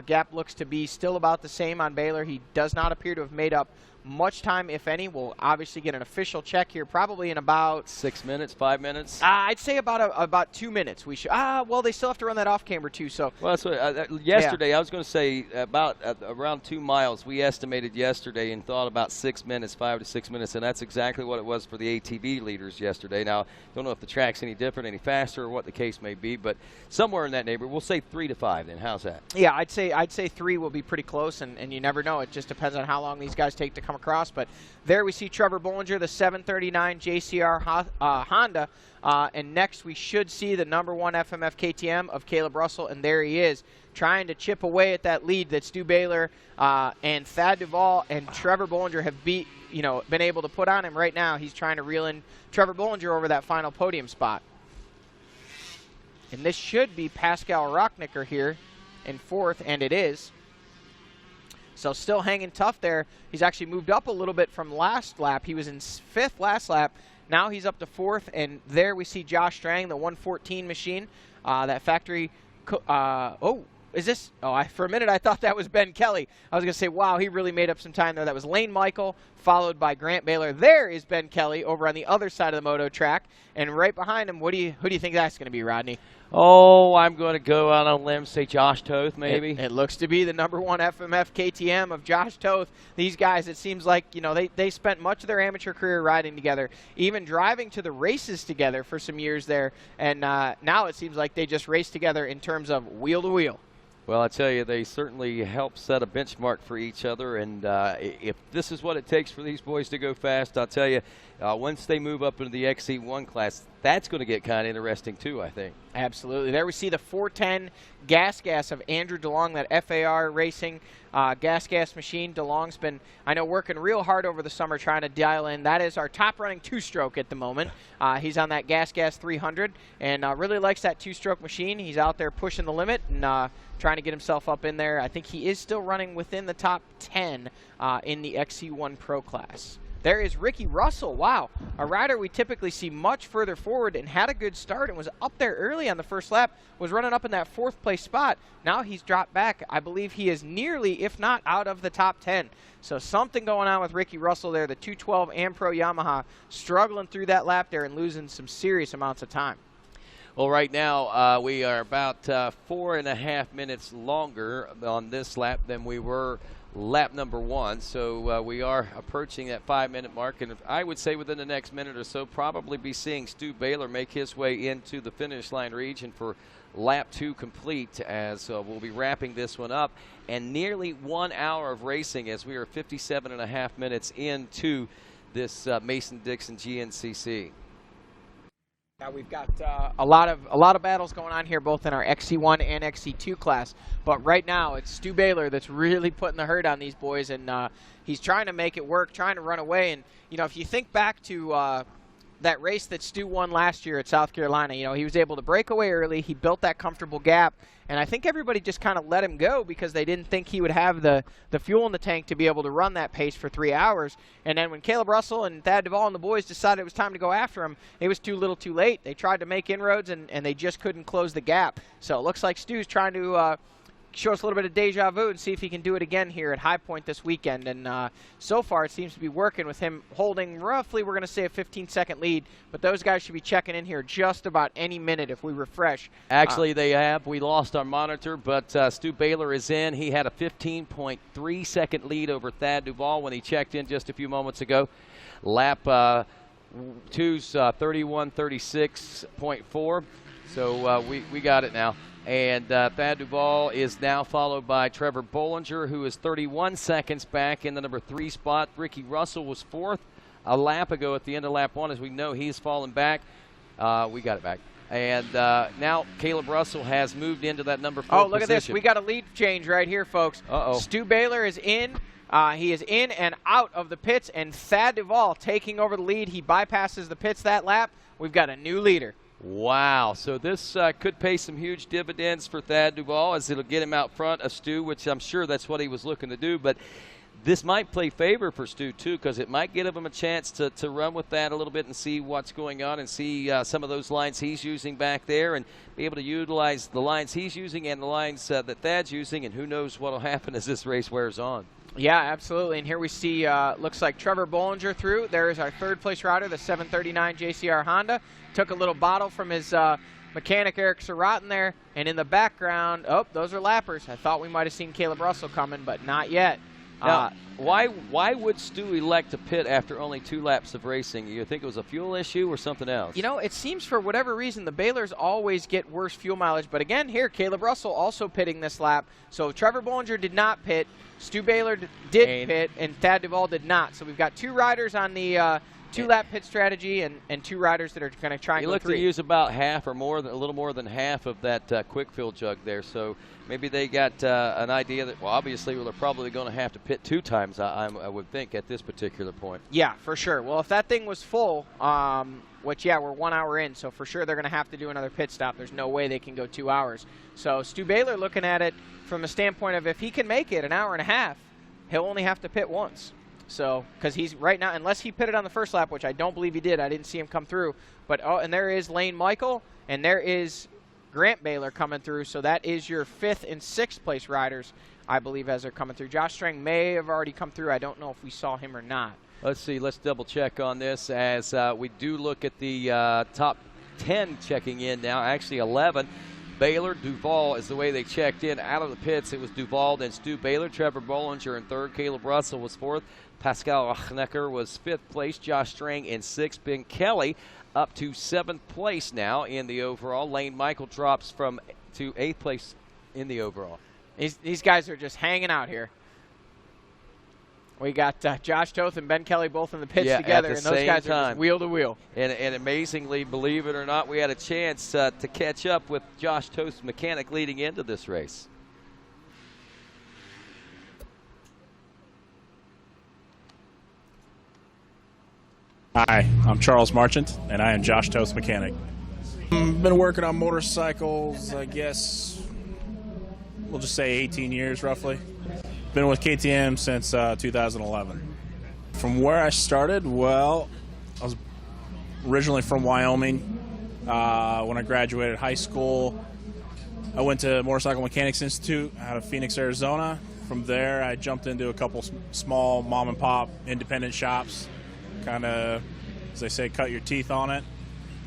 Gap looks to be still about the same on Baylor. He does not appear to have made up much time, if any. We'll obviously get an official check here probably in about 6 minutes, 5 minutes. I'd say about 2 minutes. We should. Well, they still have to run that off camber too. So that's what, yesterday I was going to say about around 2 miles. We estimated yesterday and thought about 6 minutes, 5 to 6 minutes, and that's exactly what it was for the ATV leaders yesterday. Now, don't know if the track's any different, any faster, or what the case may be, but somewhere in that neighborhood. We'll say 3 to 5. Then how's that? Yeah, I'd say 3 will be pretty close, and you never know. It just depends on how long these guys take to come across. But there we see Trevor Bollinger, the 739 JCR Honda, and next we should see the -- 1 FMF KTM of Caleb Russell, and there he is trying to chip away at that lead that Stu Baylor and Thad Duvall and Trevor Bollinger have been able to put on him. Right now he's trying to reel in Trevor Bollinger over that final podium spot. And this should be Pascal Rocknicker here in fourth, and it is. So still hanging tough there. He's actually moved up a little bit from last lap. He was in fifth last lap. Now he's up to fourth, and there we see Josh Strang, the 114 machine, that factory. Is this? For a minute I thought that was Ben Kelly. I was going to say, wow, he really made up some time there. That was Lane Michael, followed by Grant Baylor. There is Ben Kelly over on the other side of the moto track, and right behind him, who do you think that's going to be, Rodney? Oh, I'm going to go out on a limb, say Josh Toth, maybe. It looks to be the #1 FMF KTM of Josh Toth. These guys, it seems like, they spent much of their amateur career riding together, even driving to the races together for some years there. And now it seems like they just race together in terms of wheel to wheel. Well, I tell you, they certainly help set a benchmark for each other, and if this is what it takes for these boys to go fast, I'll tell you, once they move up into the XC1 class, that's going to get kind of interesting too, I think. Absolutely. There we see the 410 gas of Andrew DeLong, that FAR Racing gas machine. DeLong's been, I know, working real hard over the summer trying to dial in. That is our top-running two-stroke at the moment. He's on that gas 300 and really likes that two-stroke machine. He's out there pushing the limit and trying to get himself up in there. I think he is still running within the top 10 in the XC1 Pro class. There is Ricky Russell. Wow, a rider we typically see much further forward, and had a good start and was up there early on the first lap, was running up in that 4th place spot. Now he's dropped back. I believe he is nearly, if not out of the top 10. So something going on with Ricky Russell there, the 212 Ampro Yamaha, struggling through that lap there and losing some serious amounts of time. Well, right now we are about 4.5 minutes longer on this lap than we were lap #1, so we are approaching that 5-minute mark, and I would say within the next minute or so probably be seeing Stu Baylor make his way into the finish line region for lap 2 complete, as we'll be wrapping this one up, and nearly 1 hour of racing as we are 57.5 minutes into this Mason-Dixon GNCC. Now we've got a lot of battles going on here, both in our XC1 and XC2 class. But right now, it's Stu Baylor that's really putting the hurt on these boys, and he's trying to make it work, trying to run away. And if you think back to that race that Stu won last year at South Carolina, he was able to break away early. He built that comfortable gap, and I think everybody just kind of let him go because they didn't think he would have the fuel in the tank to be able to run that pace for 3 hours. And then when Caleb Russell and Thad Duvall and the boys decided it was time to go after him, it was too little too late. They tried to make inroads, and they just couldn't close the gap. So it looks like Stu's trying to show us a little bit of deja vu and see if he can do it again here at High Point this weekend. And so far, it seems to be working with him holding roughly, we're going to say, a 15-second lead. But those guys should be checking in here just about any minute if we refresh. Actually, they have. We lost our monitor, but Stu Baylor is in. He had a 15.3-second lead over Thad Duvall when he checked in just a few moments ago. Lap 2's 31:36.4. So we got it now. And Thad Duvall is now followed by Trevor Bollinger, who is 31 seconds back in the #3 spot. Ricky Russell was 4th a lap ago at the end of lap 1. As we know, he's fallen back. We got it back. And now Caleb Russell has moved into that #4 Oh, look position. at this. We got a lead change right here, folks. Uh-oh. Stu Baylor is in. He is in and out of the pits, and Thad Duvall taking over the lead. He bypasses the pits that lap. We've got a new leader. Wow. So this could pay some huge dividends for Thad Duvall, as it'll get him out front of Stu, which I'm sure that's what he was looking to do. But this might play favor for Stu, too, because it might give him a chance to run with that a little bit and see what's going on and see some of those lines he's using back there and be able to utilize the lines he's using and the lines that Thad's using, and who knows what will happen as this race wears on. Yeah, absolutely. And here we see, looks like Trevor Bollinger through. There is our 3rd-place rider, the 739 JCR Honda. Took a little bottle from his mechanic, Eric Surratt, in there. And in the background, oh, those are lappers. I thought we might have seen Caleb Russell coming, but not yet. Now, why would Stu elect to pit after only 2 laps of racing? You think it was a fuel issue or something else? It seems for whatever reason the Baylors always get worse fuel mileage. But again, here, Caleb Russell also pitting this lap. So Trevor Bollinger did not pit. Stu Baylor did pit, and Thad Duvall did not. So we've got 2 riders on the 2-lap pit strategy and 2 riders that are going to try and you go look 3. to use about half or more, a little more than half of that quick fill jug there. So maybe they got an idea that, well, obviously they're probably going to have to pit 2 times, I would think, at this particular point. Yeah, for sure. Well, if that thing was full, which, yeah, we're 1 hour in, so for sure they're going to have to do another pit stop. There's no way they can go 2 hours. So Stu Baylor looking at it from the standpoint of if he can make it an hour and a half, he'll only have to pit once. So, because he's right now, unless he pitted on the first lap, which I don't believe he did. I didn't see him come through. But, oh, and there is Lane Michael, and there is Grant Baylor coming through. So that is your 5th and 6th place riders, I believe, as they're coming through. Josh Strang may have already come through. I don't know if we saw him or not. Let's see. Let's double check on this as we do look at the top 10 checking in now, actually 11. Baylor, Duval is the way they checked in. Out of the pits, it was Duval, then Stu Baylor. Trevor Bollinger in third. Caleb Russell was fourth. Pascal Achnecker was fifth place. Josh Strang in sixth. Ben Kelly up to seventh place now in the overall. Lane Michael drops to eighth place in the overall. These guys are just hanging out here. We got Josh Toth and Ben Kelly both in the pits together, and those guys are just wheel to wheel. And amazingly, believe it or not, we had a chance to catch up with Josh Toth's mechanic leading into this race. Hi, I'm Charles Marchant, and I am Josh Toth's mechanic. Been working on motorcycles, I guess, we'll just say 18 years roughly. Been with KTM since 2011. From where I started, well, I was originally from Wyoming. When I graduated high school, I went to Motorcycle Mechanics Institute out of Phoenix, Arizona. From there, I jumped into a couple small mom-and-pop independent shops. Kind of, as they say, cut your teeth on it.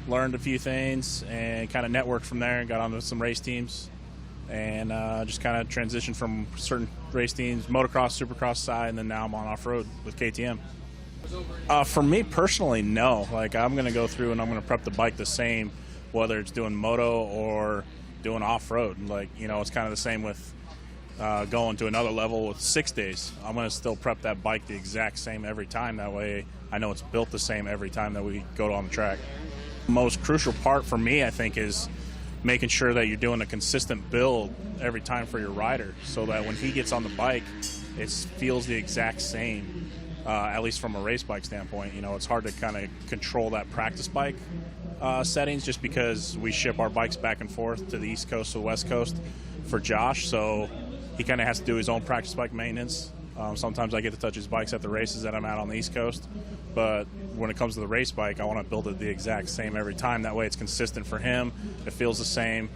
Learned a few things and kind of networked from there and got onto some race teams. And just kind of transitioned from certain race teams, motocross, supercross side, and then now I'm on off-road with KTM. For me personally, no. Like, I'm going to go through and I'm going to prep the bike the same, whether it's doing moto or doing off-road. Like, you know, it's kind of the same with going to another level with 6 days. I'm going to still prep that bike the exact same every time. That way I know it's built the same every time that we go on the track. The most crucial part for me, I think, is making sure that you're doing a consistent build every time for your rider so that when he gets on the bike, it feels the exact same, at least from a race bike standpoint. You know, it's hard to kind of control that practice bike settings just because we ship our bikes back and forth to the East Coast to the West Coast for Josh, so he kind of has to do his own practice bike maintenance. Sometimes I get to touch his bikes at the races that I'm at on the East Coast, but when it comes to the race bike, I want to build it the exact same every time. That way it's consistent for him, it feels the same,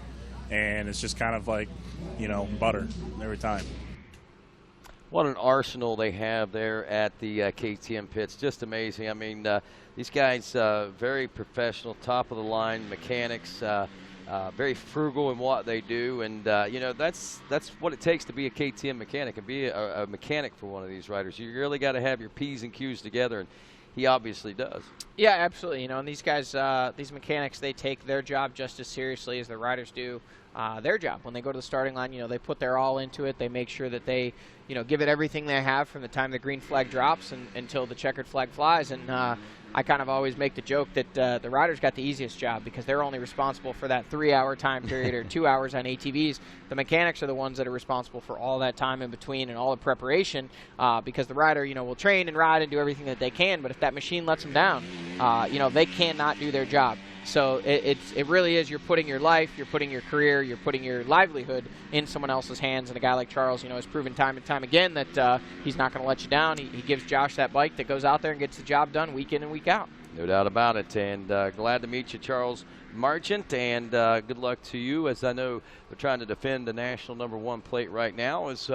and it's just kind of like, you know, butter every time. What an arsenal they have there at the KTM pits. Just amazing. I mean, these guys, very professional, top-of-the-line mechanics, very frugal in what they do, and you know, that's what it takes to be a KTM mechanic and be a mechanic for one of these riders. You really got to have your P's and Q's together, and he obviously does. Yeah, absolutely. You know, and these guys, these mechanics, they take their job just as seriously as the riders do their job. When they go to the starting line, you know, they put their all into it. They make sure that they, you know, give it everything they have from the time the green flag drops until the checkered flag flies. And I kind of always make the joke that the riders got the easiest job because they're only responsible for that 3-hour time period or 2 hours on ATVs. The mechanics are the ones that are responsible for all that time in between and all the preparation because the rider, you know, will train and ride and do everything that they can, but if that machine lets them down, you know, they cannot do their job. So it really is, you're putting your life, you're putting your career, you're putting your livelihood in someone else's hands. And a guy like Charles, you know, has proven time and time again that he's not going to let you down. He gives Josh that bike that goes out there and gets the job done week in and week out. No doubt about it. And glad to meet you, Charles Marchant. And good luck to you, as I know they're trying to defend the national #1 plate right now. As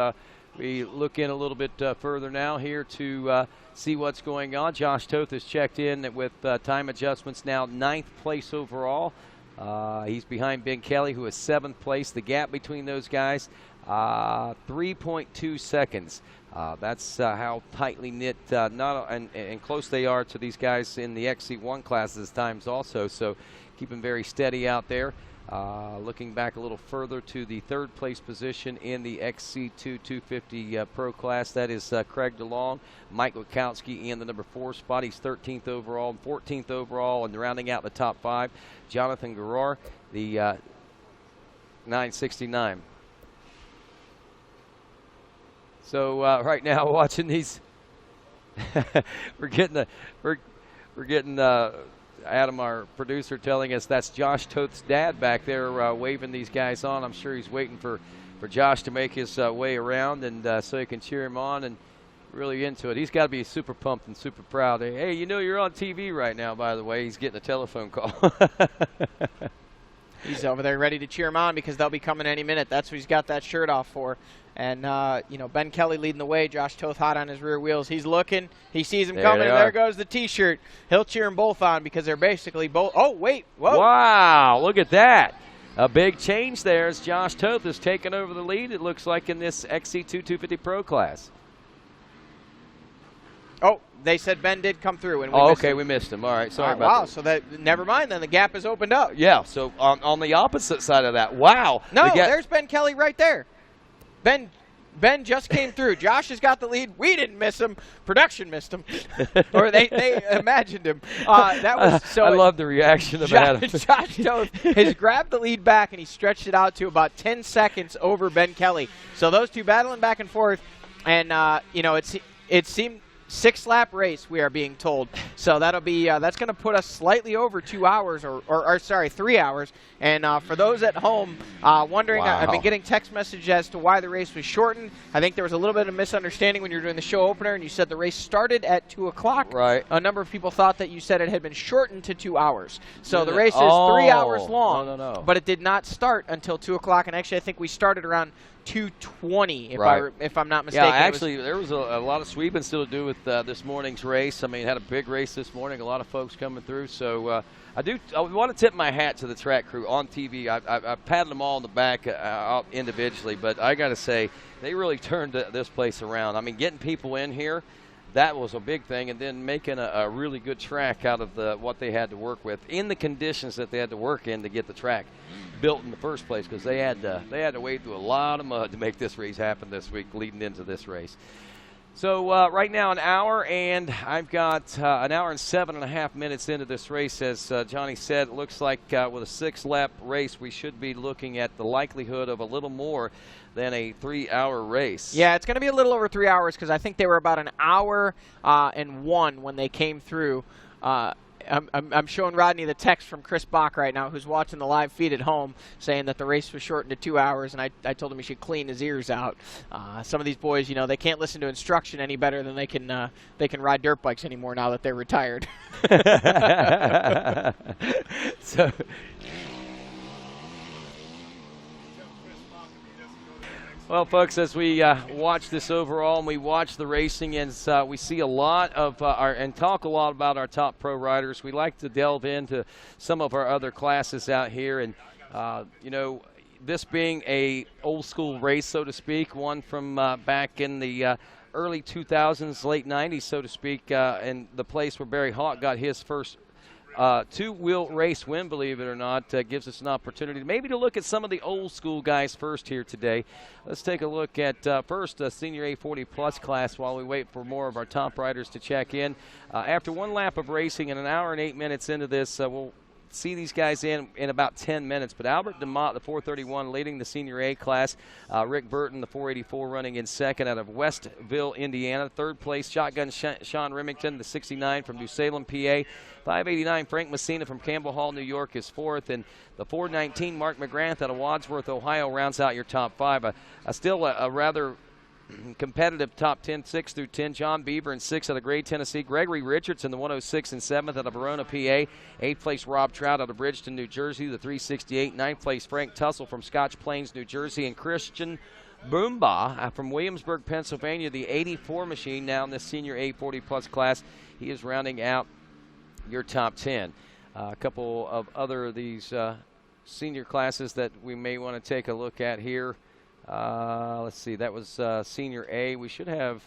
we look in a little bit further now here to see what's going on. Josh Toth has checked in with time adjustments now 9th place overall. He's behind Ben Kelly, who is 7th place. The gap between those guys, 3.2 seconds. That's how tightly knit and close they are to these guys in the XC1 classes times also. So keeping very steady out there. Looking back a little further to the 3rd place position in the XC2 250 Pro class, that is Craig DeLong. Mike Wachowski in the number 4 spot. He's 13th overall and 14th overall, and rounding out the top 5, Jonathan Garrar, the 969. So right now, watching these, we're getting Adam, our producer, telling us that's Josh Toth's dad back there waving these guys on. I'm sure he's waiting for Josh to make his way around and so he can cheer him on and really into it. He's got to be super pumped and super proud. Hey, you know you're on TV right now, by the way. He's getting a telephone call. He's over there ready to cheer him on because they'll be coming any minute. That's what he's got that shirt off for. And, Ben Kelly leading the way. Josh Toth hot on his rear wheels. He's looking. He sees him coming, and there goes the T-shirt. He'll cheer them both on because they're basically both. Oh, wait. Whoa. Wow, look at that. A big change there as Josh Toth has taken over the lead, it looks like, in this XC2 250 Pro class. Oh, they said Ben did come through. And we missed him. All right, sorry about that. Wow, that. so that, never mind, then the gap has opened up. Yeah, so on the opposite side of that, wow. No, there's Ben Kelly right there. Ben just came through. Josh has got the lead. We didn't miss him. Production missed him. Or they imagined him. That was so. I love the reaction of Adam. Josh Toth has grabbed the lead back, and he stretched it out to about 10 seconds over Ben Kelly. So those two battling back and forth. And, it seemed 6-lap race, we are being told. So that'll be that's going to put us slightly over 2 hours, or 3 hours. And for those at home wondering, I've been getting text messages as to why the race was shortened. I think there was a little bit of misunderstanding when you were doing the show opener, and you said the race started at 2 o'clock. Right. A number of people thought that you said it had been shortened to 2 hours. So the race is 3 hours long, No. but it did not start until 2 o'clock. And actually, I think we started around 2:20, if I'm not mistaken. Yeah, actually, there was a lot of sweeping still to do with this morning's race. I mean, had a big race this morning, a lot of folks coming through. So I want to tip my hat to the track crew on TV. I patted them all on the back individually, but I got to say, they really turned this place around. I mean, getting people in here, that was a big thing, and then making a really good track out of what they had to work with in the conditions that they had to work in to get the track built in the first place, because they had to wade through a lot of mud to make this race happen this week leading into this race. So right now an hour, and I've got an hour and 7.5 minutes into this race. As Johnny said, it looks like with a 6-lap race, we should be looking at the likelihood of a little more than a 3-hour race. Yeah, it's going to be a little over 3 hours because I think they were about an hour and 1 when they came through. I'm showing Rodney the text from Chris Bach right now, who's watching the live feed at home, saying that the race was shortened to 2 hours, and I told him he should clean his ears out. Some of these boys, they can't listen to instruction any better than they can ride dirt bikes anymore now that they're retired. So. Well, folks, as we watch this overall and we watch the racing, and we see a lot of and talk a lot about our top pro riders, we like to delve into some of our other classes out here. And, this being a old school race, so to speak, one from back in the early 2000s, late 90s, so to speak, and the place where Barry Hawk got his first two-wheel race win, believe it or not, gives us an opportunity maybe to look at some of the old school guys first here today. Let's take a look at first senior A40 Plus class while we wait for more of our top riders to check in. After one lap of racing and an hour and 8 minutes into this, we'll see these guys in about 10 minutes. But Albert DeMott, the 431, leading the Senior A class. Rick Burton, the 484, running in second out of Westville, Indiana. Third place, Shotgun Sean Remington, the 69 from New Salem, PA. 589, Frank Messina from Campbell Hall, New York, is fourth. And the 419, Mark McGrath out of Wadsworth, Ohio, rounds out your top five. Still a rather competitive top 10, 6 through 10. John Beaver in 6 out of Gray, Tennessee. Gregory Richardson, the 106 and 7th out of Verona, PA. 8th place, Rob Trout out of Bridgeton, New Jersey, the 368. 9th place, Frank Tussle from Scotch Plains, New Jersey. And Christian Boomba from Williamsburg, Pennsylvania, the 84 machine, now in the senior A40 Plus class. He is rounding out your top 10. A couple of other of these senior classes that we may want to take a look at here. Let's see, that was Senior A. We should have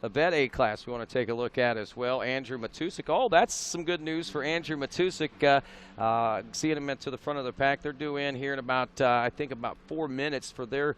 a Vet A class we want to take a look at as well. Andrew Matusik. Oh, that's some good news for Andrew Matusik. Seeing him to the front of the pack. They're due in here in about, I think, about 4 minutes for their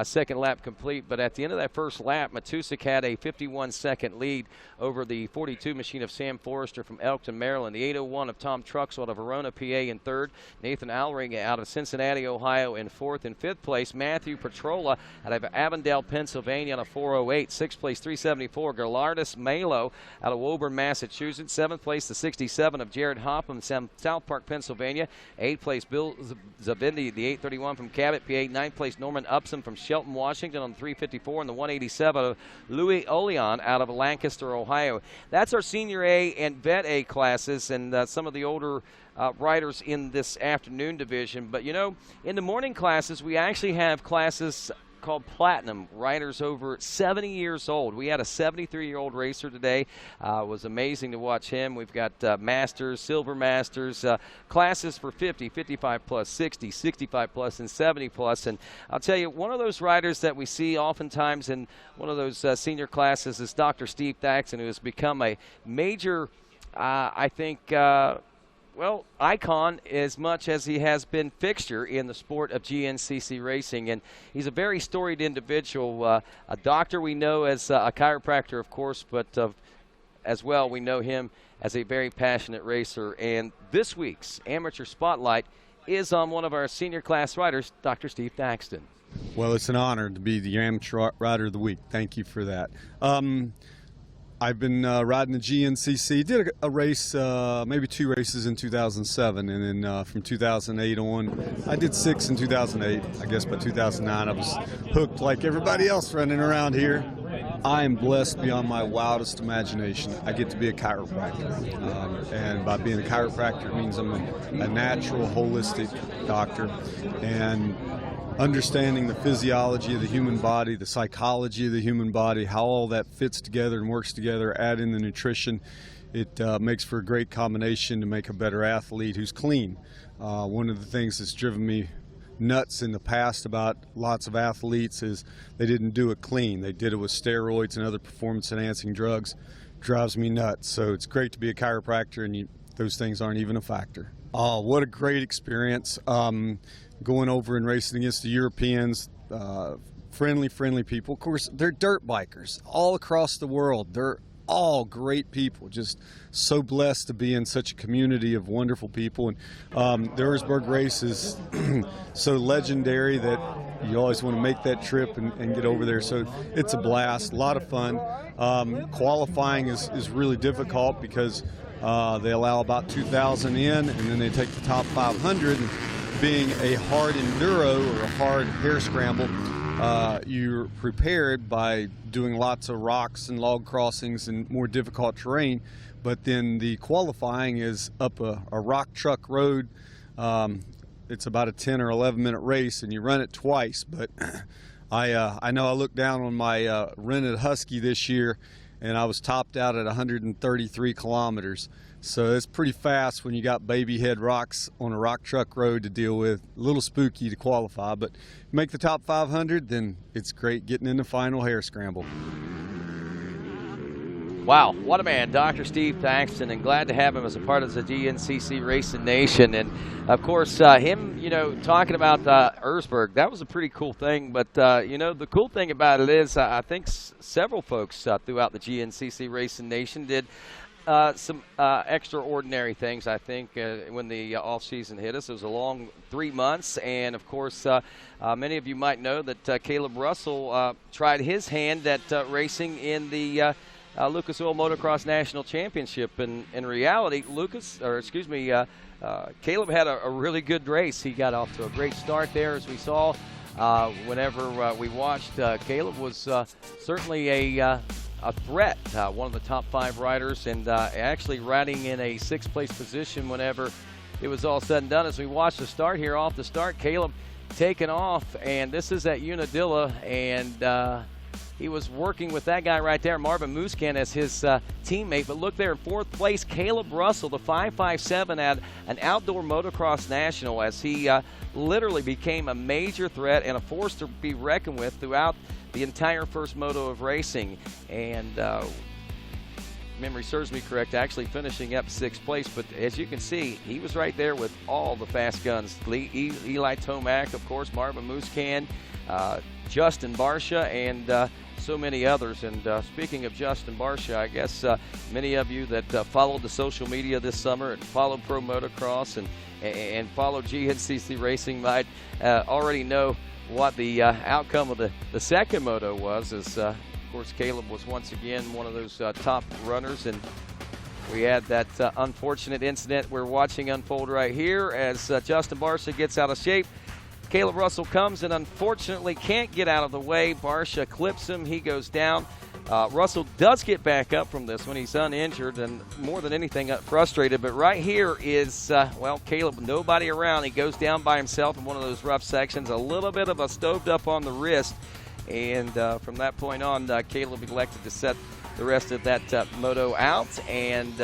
second lap complete. But at the end of that first lap, Matusik had a 51-second lead over the 42 machine of Sam Forrester from Elkton, Maryland. The 801 of Tom Truxell out of Verona, PA, in third. Nathan Allring out of Cincinnati, Ohio, in fourth. In fifth place, Matthew Petrola out of Avondale, Pennsylvania, on a 408. Sixth place, 375. 74. Galardus Malo out of Woburn, Massachusetts. 7th place, the 67 of Jared Hopham, South Park, Pennsylvania. 8th place, Bill Zabindi, the 831 from Cabot, PA. 9th place, Norman Upson from Shelton, Washington on the 354, and the 187 of Louis Oleon out of Lancaster, Ohio. That's our Senior A and Vet A classes, and some of the older riders in this afternoon division. But, you know, in the morning classes, we actually have classes called Platinum, riders over 70 years old. We had a 73-year-old racer today. It was amazing to watch him. We've got Masters, Silver Masters, classes for 50, 55 plus, 60, 65 plus, and 70 plus. And I'll tell you, one of those riders that we see oftentimes in one of those senior classes is Dr. Steve Daxton, who has become a major, I think, well, icon as much as he has been fixture in the sport of GNCC racing. And he's a very storied individual, a doctor we know as a chiropractor, of course, but as well we know him as a very passionate racer. And this week's Amateur Spotlight is on one of our senior class riders, Dr. Steve Daxton. Well, it's an honor to be the Amateur Rider of the Week. Thank you for that. I've been riding the GNCC, did a race, maybe 2 races in 2007, and then from 2008 on, I did 6 in 2008. I guess by 2009 I was hooked like everybody else running around here. I am blessed beyond my wildest imagination. I get to be a chiropractor, and by being a chiropractor it means I'm a natural, holistic doctor, and understanding the physiology of the human body, the psychology of the human body, how all that fits together and works together, add in the nutrition, it makes for a great combination to make a better athlete who's clean. One of the things that's driven me nuts in the past about lots of athletes is they didn't do it clean. They did it with steroids and other performance-enhancing drugs. Drives me nuts. So it's great to be a chiropractor, and those things aren't even a factor. Oh, what a great experience. Going over and racing against the Europeans, friendly people. Of course, they're dirt bikers all across the world. They're all great people. Just so blessed to be in such a community of wonderful people. And the Erzberg race is so legendary that you always want to make that trip and get over there. So it's a blast, a lot of fun. Qualifying is really difficult because they allow about 2,000 in, and then they take the top 500. And being a hard enduro or a hard hare scramble, you're prepared by doing lots of rocks and log crossings and more difficult terrain, but then the qualifying is up a rock truck road. It's about a 10 or 11 minute race, and you run it twice. But I know I looked down on my rented Husky this year, and I was topped out at 133 kilometers. So it's pretty fast when you got baby head rocks on a rock truck road to deal with. A little spooky to qualify, but make the top 500, then it's great getting in the final hare scramble. Wow, what a man, Dr. Steve Daxton, and glad to have him as a part of the GNCC Racing Nation. And, of course, him, you know, talking about Erzberg, that was a pretty cool thing. But, you know, the cool thing about it is I think several folks throughout the GNCC Racing Nation did some extraordinary things, I think, when the off-season hit us. It was a long 3 months, and, of course, many of you might know that Caleb Russell tried his hand at racing in the Lucas Oil Motocross National Championship. And in reality, Caleb had a really good race. He got off to a great start there, as we saw. Whenever we watched, Caleb was certainly a threat, one of the top 5 riders, and actually riding in a 6th place position whenever it was all said and done. As we watched the start here, off the start, Caleb taking off, and this is at Unadilla, and he was working with that guy right there, Marvin Muscan, as his teammate. But look there in 4th place, Caleb Russell, the 557 at an outdoor motocross national, as he literally became a major threat and a force to be reckoned with throughout the entire first moto of racing. And memory serves me correct, actually finishing up 6th place. But as you can see, he was right there with all the fast guns. Eli Tomac, of course, Marvin Muscan, Justin Barsha, and so many others. And speaking of Justin Barsha, I guess many of you that followed the social media this summer and followed Pro Motocross and followed GNCC Racing might already know what the outcome of the second moto was, as Of course, Caleb was once again one of those top runners, and we had that unfortunate incident we're watching unfold right here as Justin Barsha gets out of shape. Caleb Russell comes and unfortunately can't get out of the way. Barsha clips him. He goes down. Russell does get back up from this one. He's uninjured and more than anything frustrated. But right here is, well, Caleb, nobody around. He goes down by himself in one of those rough sections. A little bit of a stoved up on the wrist. And from that point on, Caleb elected to set the rest of that moto out. And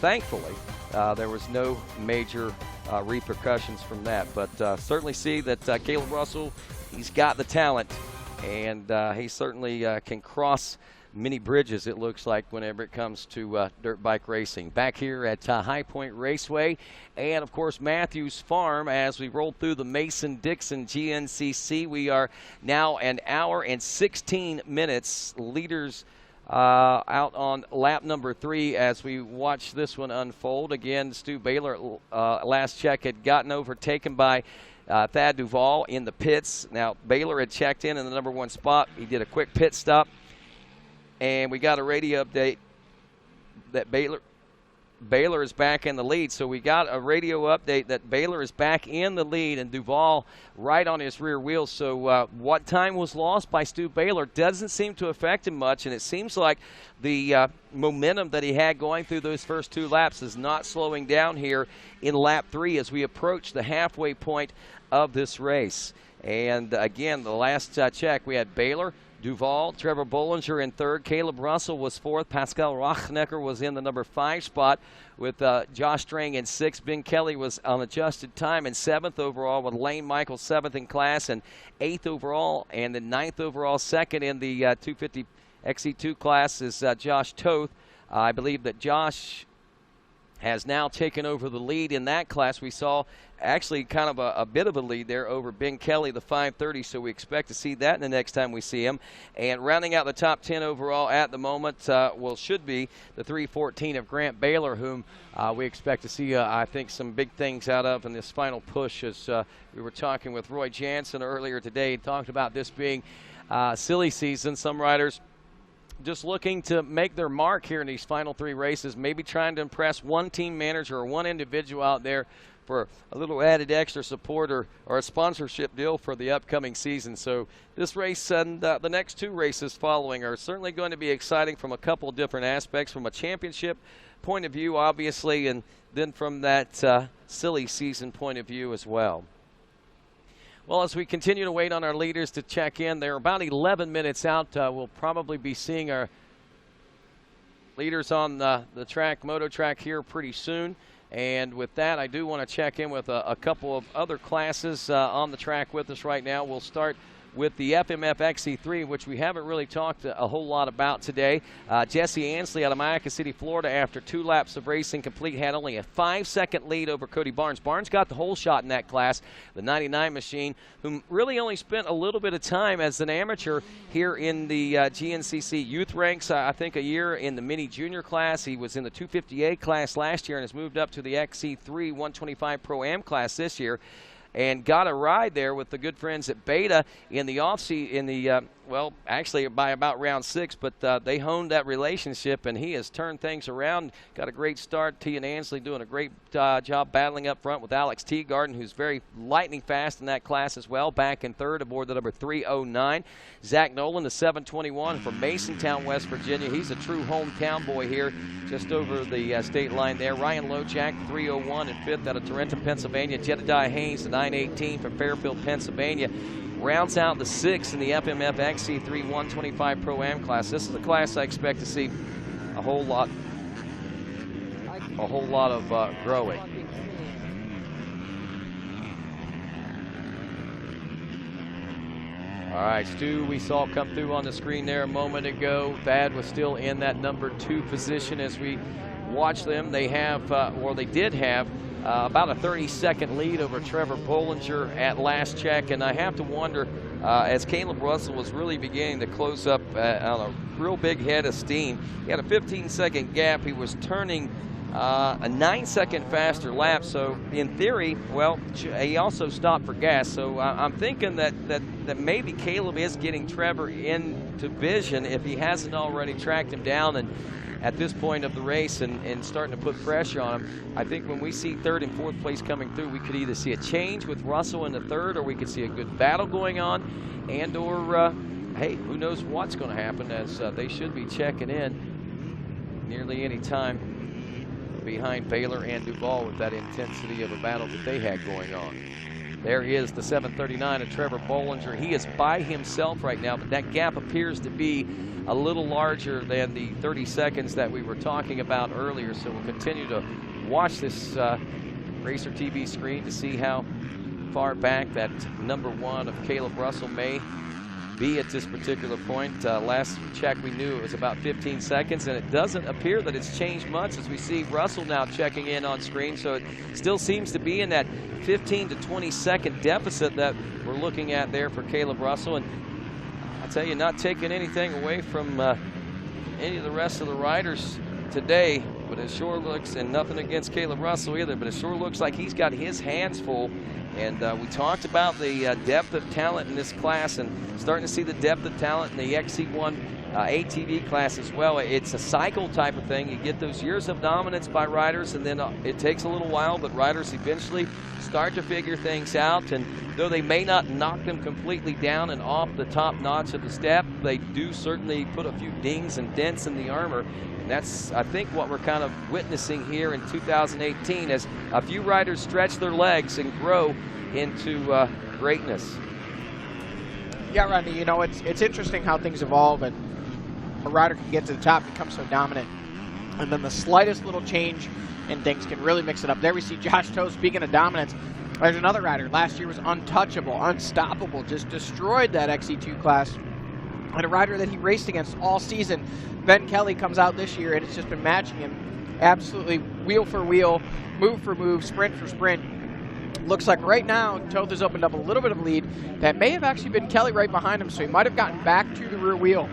thankfully, there was no major repercussions from that. But certainly see that Caleb Russell, he's got the talent. And he certainly can cross many bridges, it looks like, whenever it comes to dirt bike racing. Back here at High Point Raceway and, of course, Matthews Farm as we roll through the Mason-Dixon GNCC. We are now an hour and 16 minutes. Leaders out on lap number 3 as we watch this one unfold. Again, Stu Baylor, last check, had gotten overtaken by Thad Duvall in the pits. Now, Baylor had checked in the number 1 spot. He did a quick pit stop, and we got a radio update that Baylor is back in the lead. So we got a radio update that Baylor is back in the lead and Duvall right on his rear wheels. So what time was lost by Stu Baylor doesn't seem to affect him much, and it seems like the momentum that he had going through those first 2 laps is not slowing down here in lap 3 as we approach the halfway point of this race. And again, the last check, we had Baylor, Duvall, Trevor Bollinger in 3rd. Caleb Russell was 4th. Pascal Rachnecker was in the number 5 spot with Josh Strang in 6th. Ben Kelly was on adjusted time in 7th overall with Lane Michael 7th in class and 8th overall. And the 9th overall, 2nd in the 250 XC2 class is Josh Toth. I believe that Josh has now taken over the lead in that class. We saw actually kind of a bit of a lead there over Ben Kelly, the 530, so we expect to see that in the next time we see him. And rounding out the top 10 overall at the moment, should be the 314 of Grant Baylor, whom we expect to see, I think, some big things out of in this final push. As we were talking with Roy Jansen earlier today, he talked about this being silly season. Some riders just looking to make their mark here in these final 3 races, maybe trying to impress one team manager or one individual out there for a little added extra support or a sponsorship deal for the upcoming season. So this race and the next 2 races following are certainly going to be exciting from a couple of different aspects, from a championship point of view, obviously, and then from that silly season point of view as well. Well, as we continue to wait on our leaders to check in, they're about 11 minutes out. We'll probably be seeing our leaders on the track, Moto track, here pretty soon. And with that, I do want to check in with a couple of other classes on the track with us right now. We'll start with the FMF XC3, which we haven't really talked a whole lot about today. Jesse Ansley out of Mayaca City, Florida, after 2 laps of racing complete, had only a 5-second lead over Cody Barnes. Barnes got the whole shot in that class, the 99 machine, whom really only spent a little bit of time as an amateur here in the GNCC youth ranks. I think a year in the mini junior class. He was in the 250A class last year and has moved up to the XC3 125 Pro-Am class this year, and got a ride there with the good friends at Beta in the actually by about round 6, but they honed that relationship, and he has turned things around. Got a great start. T and Ansley doing a great job battling up front with Alex Teagarden, who's very lightning fast in that class as well, back in 3rd aboard the number 309. Zach Nolan, the 721 from Masontown, West Virginia. He's a true hometown boy here, just over the state line there. Ryan Lojak, 301 and 5th out of Tarentum, Pennsylvania. Jedediah Haynes, the 918 from Fairfield, Pennsylvania, rounds out the 6th in the FMF XC3 125 Pro-Am class. This is a class I expect to see a whole lot of growing. All right, Stu, we saw come through on the screen there a moment ago. Thad was still in that number 2 position as we watch them. They have, they did have, about a 30-second lead over Trevor Bollinger at last check, and I have to wonder, as Caleb Russell was really beginning to close up on a real big head of steam, he had a 15-second gap. He was turning a 9-second faster lap. So in theory, well, he also stopped for gas. So I'm thinking that maybe Caleb is getting Trevor into vision if he hasn't already tracked him down and at this point of the race and starting to put pressure on him. I think when we see third and fourth place coming through, we could either see a change with Russell in the third, or we could see a good battle going on, and or hey, who knows what's going to happen, as they should be checking in nearly any time behind Baylor and Duval with that intensity of a battle that they had going on. There is the 739 of Trevor Bollinger. He is by himself right now, but that gap appears to be a little larger than the 30 seconds that we were talking about earlier. So we'll continue to watch this RacerTV screen to see how far back that number 1 of Caleb Russell may be at this particular point. Last check we knew it was about 15 seconds, and it doesn't appear that it's changed much as we see Russell now checking in on screen. So it still seems to be in that 15 to 20 second deficit that we're looking at there for Caleb Russell. And I'll tell you, not taking anything away from any of the rest of the riders today, but it sure looks, and nothing against Caleb Russell either, but it sure looks like he's got his hands full. And we talked about the depth of talent in this class, and starting to see the depth of talent in the XC1 ATV class as well. It's a cycle type of thing. You get those years of dominance by riders, and then it takes a little while, but riders eventually start to figure things out. And though they may not knock them completely down and off the top notch of the step, they do certainly put a few dings and dents in the armor. And that's, I think, what we're kind of witnessing here in 2018 as a few riders stretch their legs and grow into greatness. Yeah, Rodney, you know, it's interesting how things evolve, and a rider can get to the top, become so dominant, and then the slightest little change in things can really mix it up. There we see Josh Toth. Speaking of dominance, there's another rider. Last year was untouchable, unstoppable, just destroyed that XC2 class. And a rider that he raced against all season, Ben Kelly, comes out this year, and it's just been matching him absolutely wheel for wheel, move for move, sprint for sprint. Looks like right now Toth has opened up a little bit of a lead that may have actually been Kelly right behind him, so he might have gotten back to the rear wheel.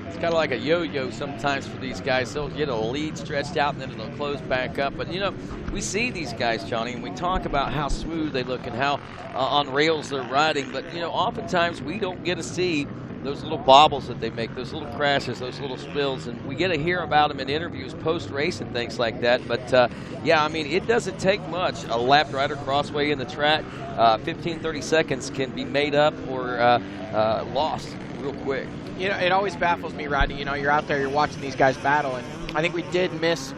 It's kind of like a yo-yo sometimes for these guys. They'll get a lead stretched out and then it'll close back up. But, you know, we see these guys, Johnny, and we talk about how smooth they look and how on rails they're riding. But, you know, oftentimes we don't get to see those little bobbles that they make, those little crashes, those little spills, and we get to hear about them in interviews post-race and things like that. But, yeah, I mean, it doesn't take much. A lap right across way in the track, 15, 30 seconds can be made up or lost real quick. You know, it always baffles me, Rodney. You know, you're out there, you're watching these guys battle, and I think we did miss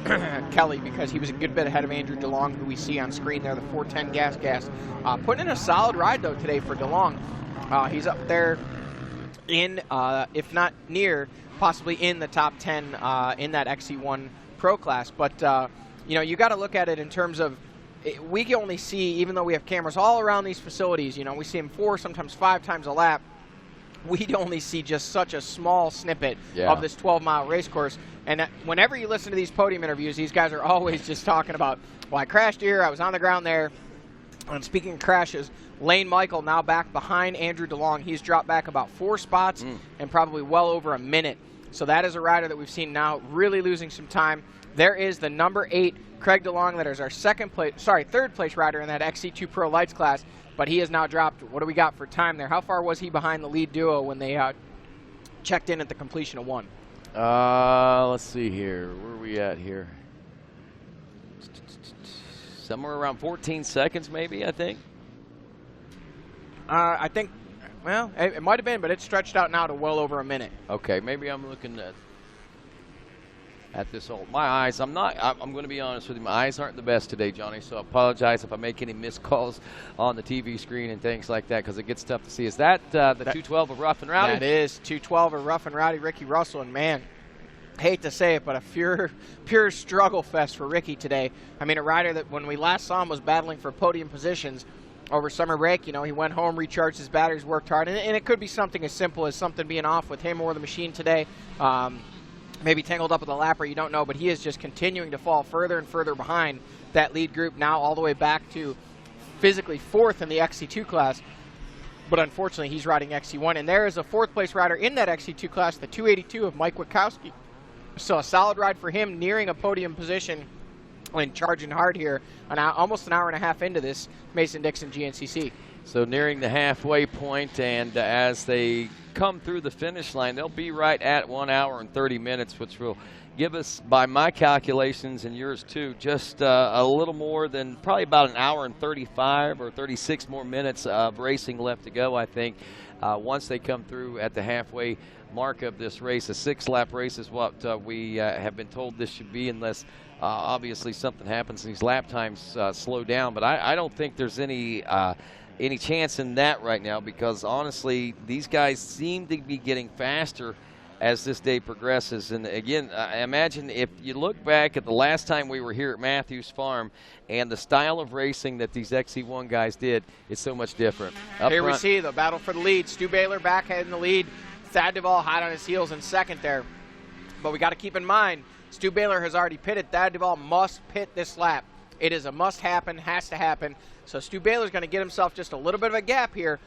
Kelly because he was a good bit ahead of Andrew DeLong, who we see on screen there, the 410 gas. Putting in a solid ride, though, today for DeLong. He's up there in, if not near, possibly in the top 10 in that XC1 Pro class. But, you know, you got to look at it in terms of, we can only see, even though we have cameras all around these facilities, you know, we see him 4, sometimes 5 times a lap. We'd only see just such a small snippet of this 12-mile race course. And whenever you listen to these podium interviews, these guys are always just talking about, well, I crashed here, I was on the ground there. And speaking of crashes, Lane Michael now back behind Andrew DeLong. He's dropped back about 4 spots and probably well over a minute. So that is a rider that we've seen now really losing some time. There is the number 8, Craig DeLong, that is our third place rider in that XC2 Pro Lights class. But he has now dropped. What do we got for time there? How far was he behind the lead duo when they checked in at the completion of 1? Let's see here. Where are we at here? Somewhere around 14 seconds maybe, I think. I think, well, it might have been, but it's stretched out now to well over a minute. Okay, maybe I'm looking at this old. My eyes, I'm going to be honest with you, my eyes aren't the best today, Johnny, so I apologize if I make any missed calls on the TV screen and things like that, because it gets tough to see. Is that the 212 of Rough and Rowdy? That is 212 of Rough and Rowdy, Ricky Russell, and man, hate to say it, but a pure struggle fest for Ricky today. I mean, a rider that when we last saw him was battling for podium positions over summer break. You know, he went home, recharged his batteries, worked hard, and it could be something as simple as something being off with him or the machine today. Maybe tangled up with a lapper, you don't know, but he is just continuing to fall further and further behind that lead group, now all the way back to physically 4th in the XC2 class. But unfortunately, he's riding XC1, and there is a 4th place rider in that XC2 class, the 282 of Mike Witkowski. So a solid ride for him, nearing a podium position and charging hard here, almost an hour and a half into this Mason-Dixon GNCC. So nearing the halfway point, and as they come through the finish line, they'll be right at 1 hour and 30 minutes, which will give us, by my calculations and yours too, just a little more than probably about an hour and 35 or 36 more minutes of racing left to go, I think. Once they come through at the halfway mark of this race, a 6-lap race is what we have been told this should be, unless obviously something happens and these lap times slow down. But I don't think there's any chance in that right now, because honestly these guys seem to be getting faster as this day progresses. And again, I imagine if you look back at the last time we were here at Matthews Farm and the style of racing that these XC1 guys did, it's so much different. Here we see the battle for the lead. Stu Baylor back in the lead. Thad Duvall hot on his heels in second there. But we got to keep in mind, Stu Baylor has already pitted. Thad Duvall must pit this lap. It is a must happen, has to happen. So Stu Baylor's going to get himself just a little bit of a gap here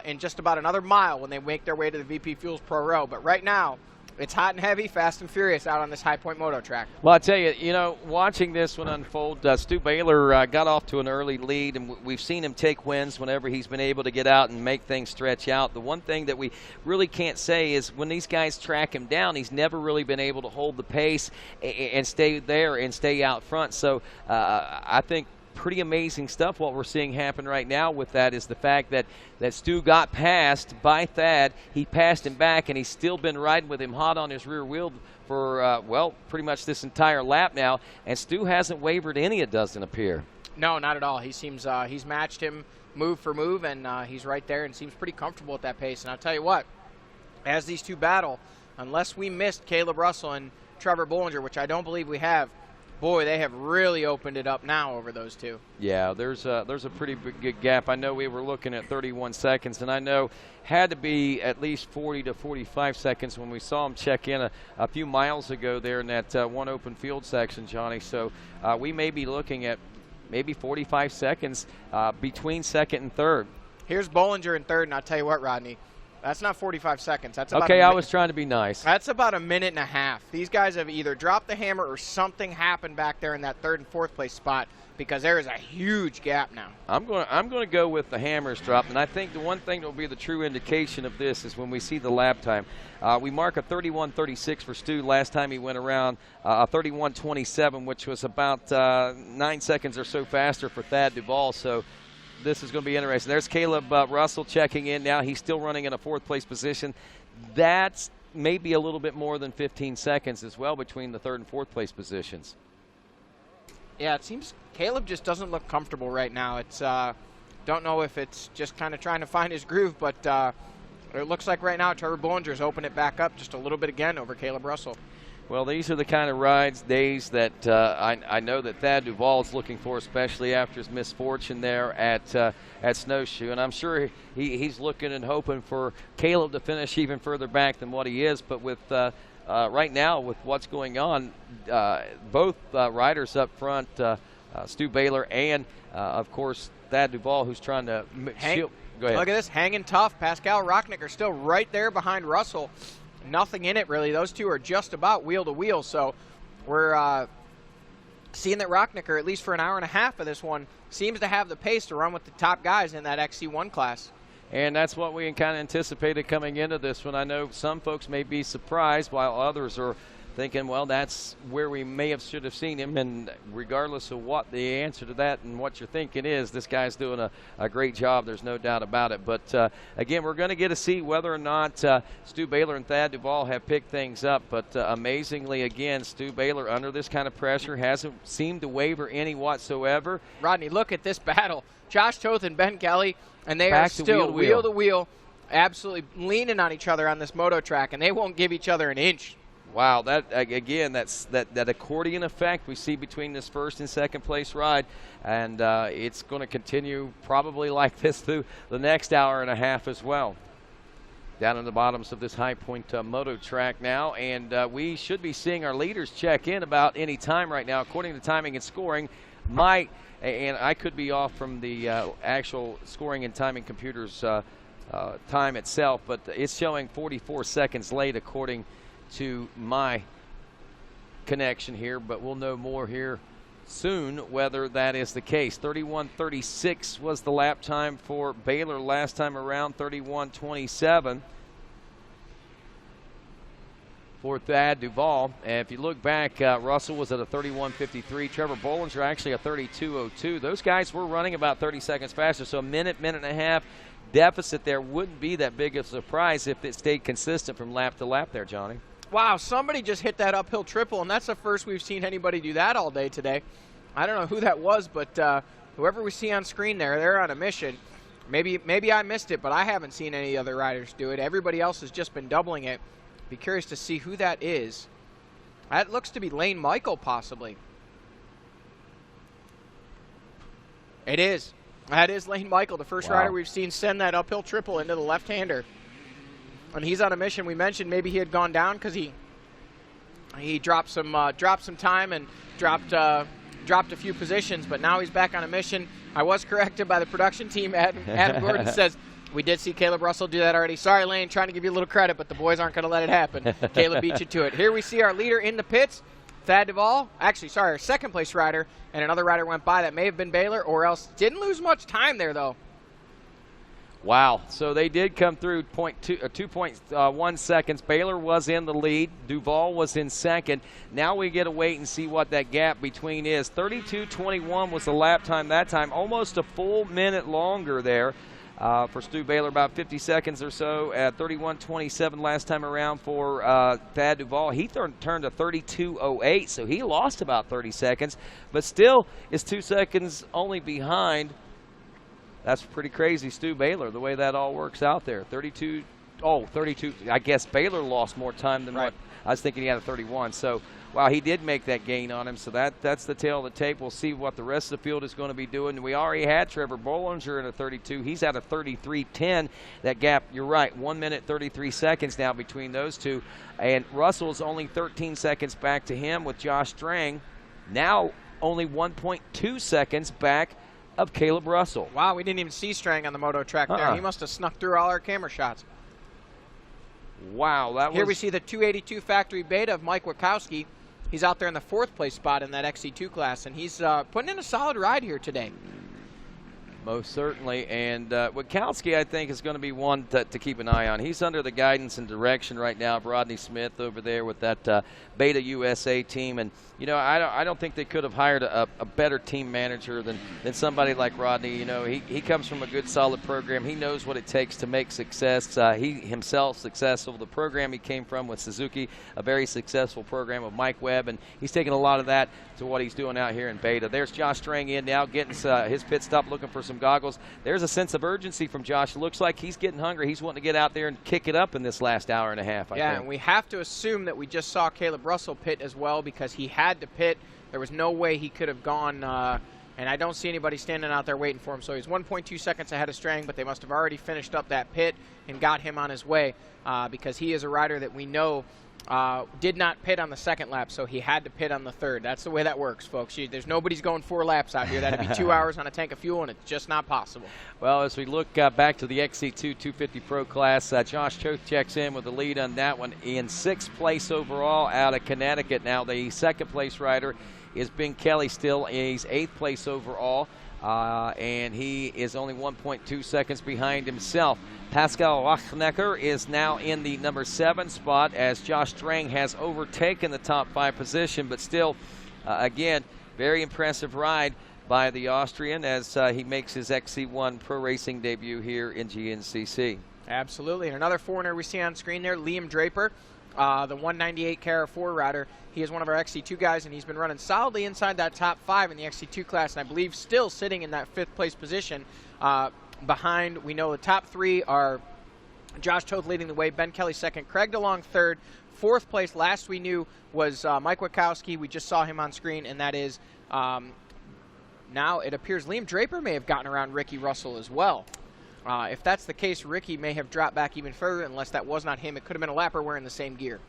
in just about another mile when they make their way to the VP Fuels Pro Row. But right now, it's hot and heavy, fast and furious out on this High Point Moto track. Well, I tell you, watching this one unfold, Stu Baylor got off to an early lead, and we've seen him take wins whenever he's been able to get out and make things stretch out. The one thing that we really can't say is when these guys track him down, he's never really been able to hold the pace and stay there and stay out front. So I think pretty amazing stuff. What we're seeing happen right now with that is the fact that Stu got passed by Thad. He passed him back, and he's still been riding with him hot on his rear wheel for, pretty much this entire lap now. And Stu hasn't wavered any, it doesn't appear. No, not at all. He seems he's matched him move for move, and he's right there and seems pretty comfortable at that pace. And I'll tell you what, as these two battle, unless we missed Caleb Russell and Trevor Bollinger, which I don't believe we have, boy, they have really opened it up now over those two. Yeah, there's a pretty big gap. I know we were looking at 31 seconds, and I know had to be at least 40 to 45 seconds when we saw him check in a few miles ago there in that one open field section, Johnny. So we may be looking at maybe 45 seconds between second and third. Here's Bollinger in third, and I'll tell you what, Rodney, that's not 45 seconds. That's about okay, I was trying to be nice. That's about a minute and a half. These guys have either dropped the hammer or something happened back there in that third and fourth place spot, because there is a huge gap now. I'm going to go with the hammers dropped, and I think the one thing that will be the true indication of this is when we see the lap time. We mark a 31:36 for Stu last time he went around, a 31:27, which was about 9 seconds or so faster for Thad Duvall. So this is going to be interesting. There's Caleb Russell checking in now. He's still running in a fourth-place position. That's maybe a little bit more than 15 seconds as well between the third and fourth-place positions. Yeah, it seems Caleb just doesn't look comfortable right now. It's don't know if it's just kind of trying to find his groove, but it looks like right now Trevor Bollinger's opened it back up just a little bit again over Caleb Russell. Well, these are the kind of days that I know that Thad Duvall is looking for, especially after his misfortune there at Snowshoe. And I'm sure he's looking and hoping for Caleb to finish even further back than what he is. But with right now, with what's going on, both riders up front, Stu Baylor and, of course, Thad Duvall, who's trying to shield. Go ahead. Look at this, hanging tough. Pascal Rocknicker still right there behind Russell. Nothing in it, really. Those two are just about wheel to wheel. So we're seeing that Rocknicker, at least for an hour and a half of this one, seems to have the pace to run with the top guys in that XC1 class. And that's what we kind of anticipated coming into this one. I know some folks may be surprised, while others are thinking, well, that's where we should have seen him. And regardless of what the answer to that and what you're thinking is, this guy's doing a great job. There's no doubt about it. But, again, we're going to get to see whether or not Stu Baylor and Thad Duvall have picked things up. But amazingly, again, Stu Baylor, under this kind of pressure, hasn't seemed to waver any whatsoever. Rodney, look at this battle. Josh Toth and Ben Kelly, and they are still wheel to wheel, absolutely leaning on each other on this moto track, and they won't give each other an inch. Wow, that again, that's that accordion effect we see between this first and second place ride, and it's going to continue probably like this through the next hour and a half as well. Down in the bottoms of this High Point Moto track now, and we should be seeing our leaders check in about any time right now, according to timing and scoring. And I could be off from the actual scoring and timing computer's time itself, but it's showing 44 seconds late according to my connection here, but we'll know more here soon whether that is the case. 31:36 was the lap time for Baylor last time around, 31:27 for Thad Duvall. And if you look back, Russell was at a 31:53. Trevor Bollinger actually a 32:02. Those guys were running about 30 seconds faster, so a minute and a half deficit there wouldn't be that big of a surprise if it stayed consistent from lap to lap there, Johnny. Wow, somebody just hit that uphill triple, and that's the first we've seen anybody do that all day today. I don't know who that was, but whoever we see on screen there, they're on a mission. Maybe I missed it, but I haven't seen any other riders do it. Everybody else has just been doubling it. Be curious to see who that is. That looks to be Lane Michael, possibly. It is. That is Lane Michael, the first rider we've seen send that uphill triple into the left-hander. And he's on a mission. We mentioned maybe he had gone down because he dropped some time and dropped a few positions, but now he's back on a mission. I was corrected by the production team. Adam Gordon says, we did see Caleb Russell do that already. Sorry, Lane, trying to give you a little credit, but the boys aren't going to let it happen. Caleb beat you to it. Here we see our leader in the pits, Thad Duvall. Actually, sorry, our second-place rider, and another rider went by. That may have been Baylor, or else didn't lose much time there, though. Wow. So they did come through 2.1 seconds. Baylor was in the lead. Duvall was in second. Now we get to wait and see what that gap between is. 32:21 was the lap time that time. Almost a full minute longer there for Stu Baylor, about 50 seconds or so. At 31:27 last time around for Thad Duvall. He turned to 32:08, so he lost about 30 seconds, but still is 2 seconds only behind. That's pretty crazy, Stu Baylor, the way that all works out there. 32. I guess Baylor lost more time than what I was thinking. He had a 31. So, wow, he did make that gain on him. So that's the tail of the tape. We'll see what the rest of the field is going to be doing. We already had Trevor Bollinger in a 32. He's at a 33:10. That gap, you're right, 1 minute 33 seconds now between those two. And Russell's only 13 seconds back to him with Josh Strang. Now only 1.2 seconds back of Caleb Russell. Wow, we didn't even see Strang on the Moto track there. He must have snuck through all our camera shots. Wow, Here we see the 282 factory beta of Mike Wachowski. He's out there in the 4th place spot in that XC2 class, and he's putting in a solid ride here today. Most certainly, and Wachowski, I think, is going to be one to keep an eye on. He's under the guidance and direction right now of Rodney Smith over there with that Beta USA team, and you know, I don't think they could have hired a better team manager than somebody like Rodney. You know, he comes from a good, solid program. He knows what it takes to make success. He himself successful. The program he came from with Suzuki, a very successful program with Mike Webb, and he's taking a lot of that to what he's doing out here in Beta. There's Josh Strang in now, getting his pit stop, looking for some goggles. There's a sense of urgency from Josh. It looks like he's getting hungry. He's wanting to get out there and kick it up in this last hour and a half, I think. And we have to assume that we just saw Caleb Russell pit as well, because he had to pit. There was no way he could have gone, and I don't see anybody standing out there waiting for him. So he's 1.2 seconds ahead of Strang, but they must have already finished up that pit and got him on his way, because he is a rider that we know did not pit on the 2nd lap, so he had to pit on the 3rd. That's the way that works, folks. There's nobody's going 4 laps out here. That'd be 2 hours on a tank of fuel, and it's just not possible. Well, as we look back to the XC2 250 Pro class, Josh Choate checks in with the lead on that one in 6th place overall out of Connecticut. Now the 2nd place rider is Ben Kelly still. He's 8th place overall, and he is only 1.2 seconds behind himself. Pascal Rachnecker is now in the number 7 spot as Josh Strang has overtaken the top 5 position, but still, again, very impressive ride by the Austrian as he makes his XC1 Pro Racing debut here in GNCC. Absolutely. And another foreigner we see on screen there, Liam Draper, the 198 Cara 4 rider. He is one of our XC2 guys, and he's been running solidly inside that top 5 in the XC2 class, and I believe still sitting in that 5th place position. Behind, we know the top 3 are Josh Toth leading the way, Ben Kelly 2nd, Craig DeLong 3rd, 4th place last we knew was Mike Wachowski. We just saw him on screen, and that is now it appears Liam Draper may have gotten around Ricky Russell as well. If that's the case, Ricky may have dropped back even further, unless that was not him. It could have been a lapper wearing the same gear.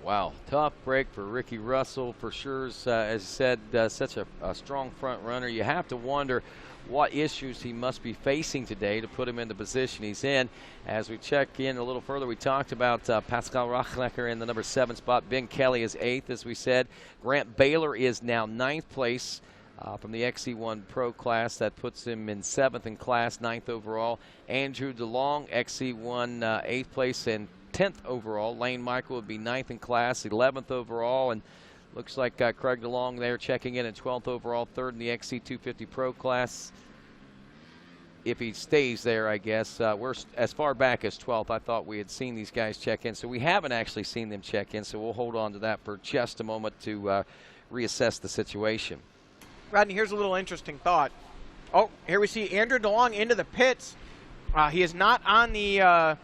Wow, tough break for Ricky Russell for sure. As you said, such a strong front runner. You have to wonder what issues he must be facing today to put him in the position he's in. As we check in a little further, we talked about Pascal Rachnecker in the number 7 spot. Ben Kelly is 8th, as we said. Grant Baylor is now 9th place. From the XC1 Pro class, that puts him in 7th in class, 9th overall. Andrew DeLong, XC1 8th place and 10th overall. Lane Michael would be 9th in class, 11th overall. And looks like Craig DeLong there checking in at 12th overall, 3rd in the XC250 Pro class. If he stays there, I guess. We're as far back as 12th. I thought we had seen these guys check in, so we haven't actually seen them check in, so we'll hold on to that for just a moment to reassess the situation. Rodney, here's a little interesting thought. Oh, here we see Andrew DeLong into the pits. He is not on the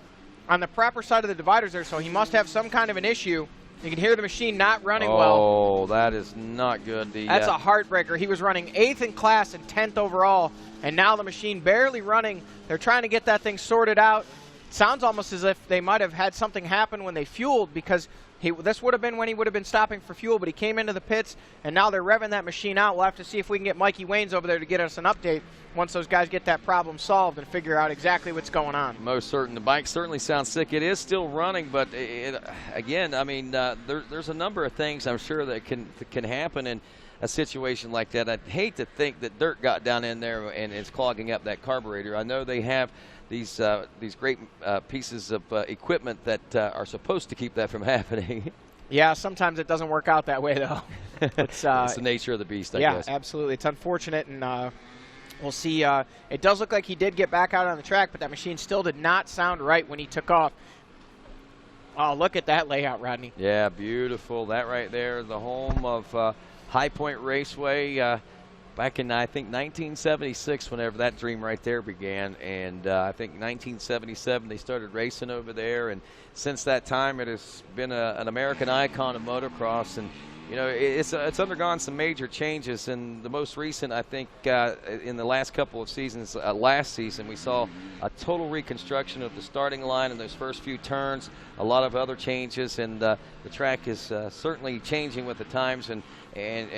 proper side of the dividers there, so he must have some kind of an issue. You can hear the machine not running well. Oh, that is not good. That's a heartbreaker. He was running 8th in class and 10th overall, and now the machine barely running. They're trying to get that thing sorted out. It sounds almost as if they might have had something happen when they fueled, because this would have been when he would have been stopping for fuel, but he came into the pits, and now they're revving that machine out. We'll have to see if we can get Mikey Waynes over there to get us an update once those guys get that problem solved and figure out exactly what's going on. Most certain. The bike certainly sounds sick. It is still running, but again, I mean, there's a number of things I'm sure that can happen in a situation like that. I'd hate to think that dirt got down in there and it's clogging up that carburetor. I know they have these great pieces of equipment that are supposed to keep that from happening. Yeah, sometimes it doesn't work out that way, though. It's the nature of the beast, I guess. Yeah, absolutely. It's unfortunate, and we'll see. It does look like he did get back out on the track, but that machine still did not sound right when he took off. Oh, look at that layout, Rodney. Yeah, beautiful. That right there, the home of High Point Raceway. Back in, I think, 1976, whenever that dream right there began. And I think 1977 they started racing over there. And since that time, it has been an American icon of motocross. And, you know, it's undergone some major changes. And the most recent, I think, in the last couple of seasons, last season, we saw a total reconstruction of the starting line in those first few turns, a lot of other changes. And the track is certainly changing with the times and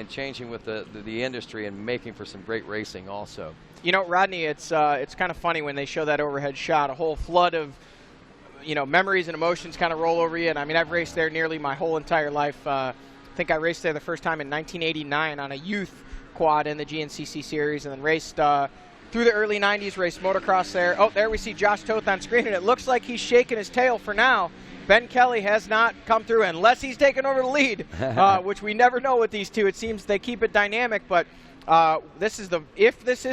changing with the industry and making for some great racing also. You know, Rodney, it's kind of funny when they show that overhead shot. A whole flood of, you know, memories and emotions kind of roll over you. And, I mean, I've raced there nearly my whole entire life. I think I raced there the first time in 1989 on a youth quad in the GNCC series, and then raced through the early 90s, raced motocross there. Oh, there we see Josh Toth on screen, and it looks like he's shaking his tail for now. Ben Kelly has not come through unless he's taken over the lead, which we never know with these two. It seems they keep it dynamic, but if this is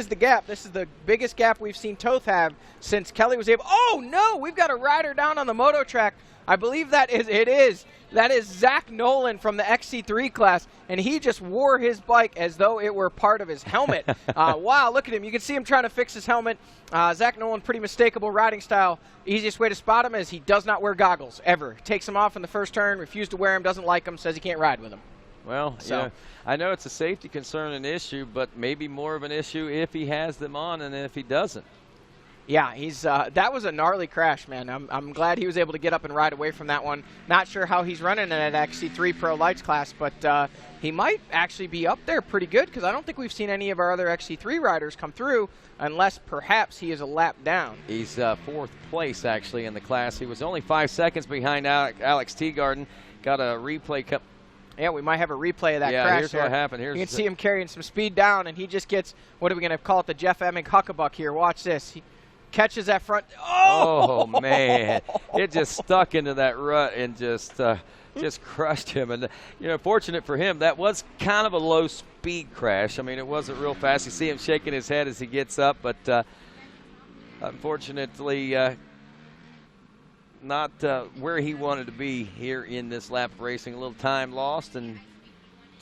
the gap, this is the biggest gap we've seen Toth have since Kelly was able. Oh no, we've got a rider down on the moto track. I believe that is Zach Nolan from the XC3 class, and he just wore his bike as though it were part of his helmet. Wow, look at him. You can see him trying to fix his helmet. Zach Nolan, pretty mistakable riding style. Easiest way to spot him is he does not wear goggles, ever. Takes them off in the first turn, refused to wear them, doesn't like them, says he can't ride with them. Well, yeah, I know it's a safety concern and issue, but maybe more of an issue if he has them on and if he doesn't. Yeah, he's that was a gnarly crash, man. I'm glad he was able to get up and ride away from that one. Not sure how he's running in that XC3 Pro Lights class, but he might actually be up there pretty good, because I don't think we've seen any of our other XC3 riders come through, unless perhaps he is a lap down. He's 4th place, actually, in the class. He was only 5 seconds behind Alex Teagarden. Got a replay. Yeah, we might have a replay of that crash. Yeah, here's what happened. You can see him carrying some speed down, and he just gets, what are we going to call it, the Jeff Emig huckabuck here. Watch this. He catches that front. Oh, man. It just stuck into that rut and just crushed him. And, you know, fortunate for him, that was kind of a low-speed crash. I mean, it wasn't real fast. You see him shaking his head as he gets up, but unfortunately not where he wanted to be here in this lap of racing. A little time lost and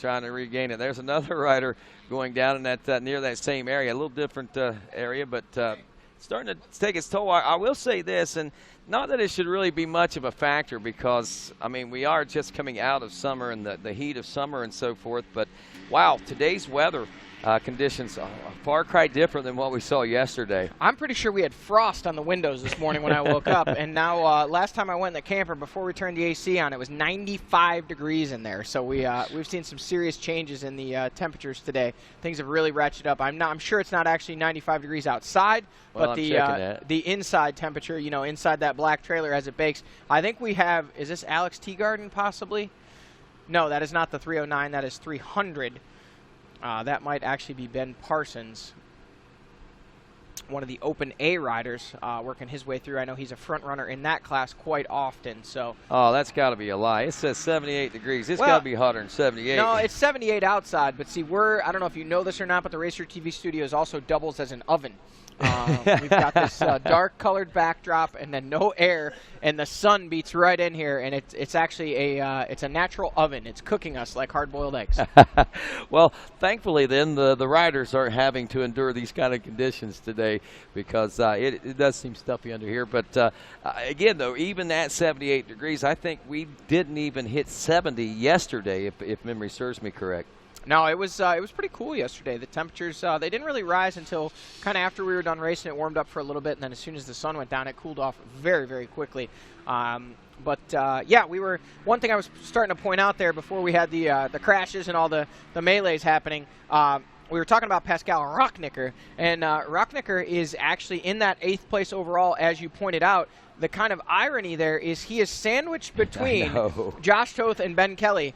trying to regain it. There's another rider going down in that near that same area, a little different area, but starting to take its toll. I will say this, and not that it should really be much of a factor, because, I mean, we are just coming out of summer and the heat of summer and so forth, but, wow, today's weather conditions are a far cry different than what we saw yesterday. I'm pretty sure we had frost on the windows this morning when I woke up, and now last time I went in the camper before we turned the AC on, it was 95 degrees in there. So we've seen some serious changes in the temperatures today. Things have really ratcheted up. I'm sure it's not actually 95 degrees outside, but the inside temperature, you know, inside that black trailer as it bakes. I think we have, is this Alex Teagarden possibly? No, that is not the 309. That is 300. That might actually be Ben Parsons, one of the Open A riders, working his way through. I know he's a front runner in that class quite often. So. Oh, that's got to be a lie. It says 78 degrees. It's got to be hotter than 78. No, it's 78 outside. But see, I don't know if you know this or not, but the RacerTV studios also doubles as an oven. We've got this dark-colored backdrop and then no air, and the sun beats right in here, and it's actually it's a natural oven. It's cooking us like hard-boiled eggs. Well, thankfully, then the riders aren't having to endure these kind of conditions today because it does seem stuffy under here. But again, though, even at 78 degrees, I think we didn't even hit 70 yesterday, if memory serves me correct. No, it was pretty cool yesterday. The temperatures, they didn't really rise until kind of after we were done racing. It warmed up for a little bit, and then as soon as the sun went down, it cooled off very, very quickly. Yeah, one thing I was starting to point out there before we had the crashes and all the melees happening, we were talking about Pascal Rocknicker, and Rocknicker is actually in that 8th place overall, as you pointed out. The kind of irony there is he is sandwiched between Josh Toth and Ben Kelly,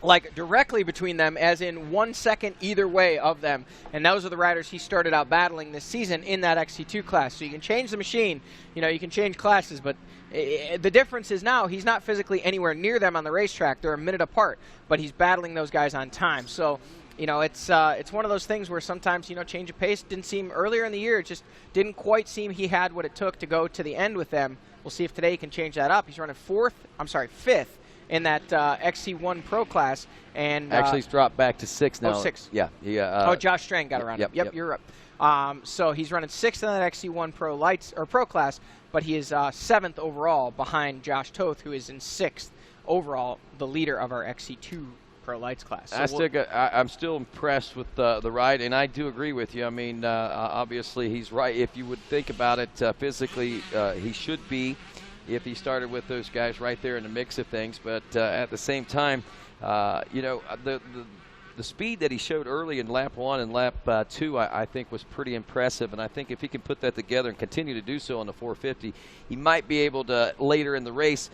like directly between them, as in 1 second either way of them. And those are the riders he started out battling this season in that XC2 class. So you can change the machine, you can change classes, but the difference is now he's not physically anywhere near them on the racetrack. They're a minute apart, but he's battling those guys on time. So, it's one of those things where sometimes, change of pace didn't seem earlier in the year. It just didn't quite seem he had what it took to go to the end with them. We'll see if today he can change that up. He's running 5th in that XC1 Pro class, and actually he's dropped back to 6th now. 6. Yeah. Josh Strang got around. Yep, you're up. So he's running 6th in that XC1 Pro class, but he is 7th overall behind Josh Toth, who is in 6th overall, the leader of our XC2 Pro Lights class. So I'm still impressed with the ride, and I do agree with you. I mean, obviously he's right. If you would think about it physically, he should be, if he started with those guys right there in the mix of things. But at the same time, the speed that he showed early in lap 1 and lap 2, I think was pretty impressive. And I think if he can put that together and continue to do so on the 450, he might be able to, later in the race,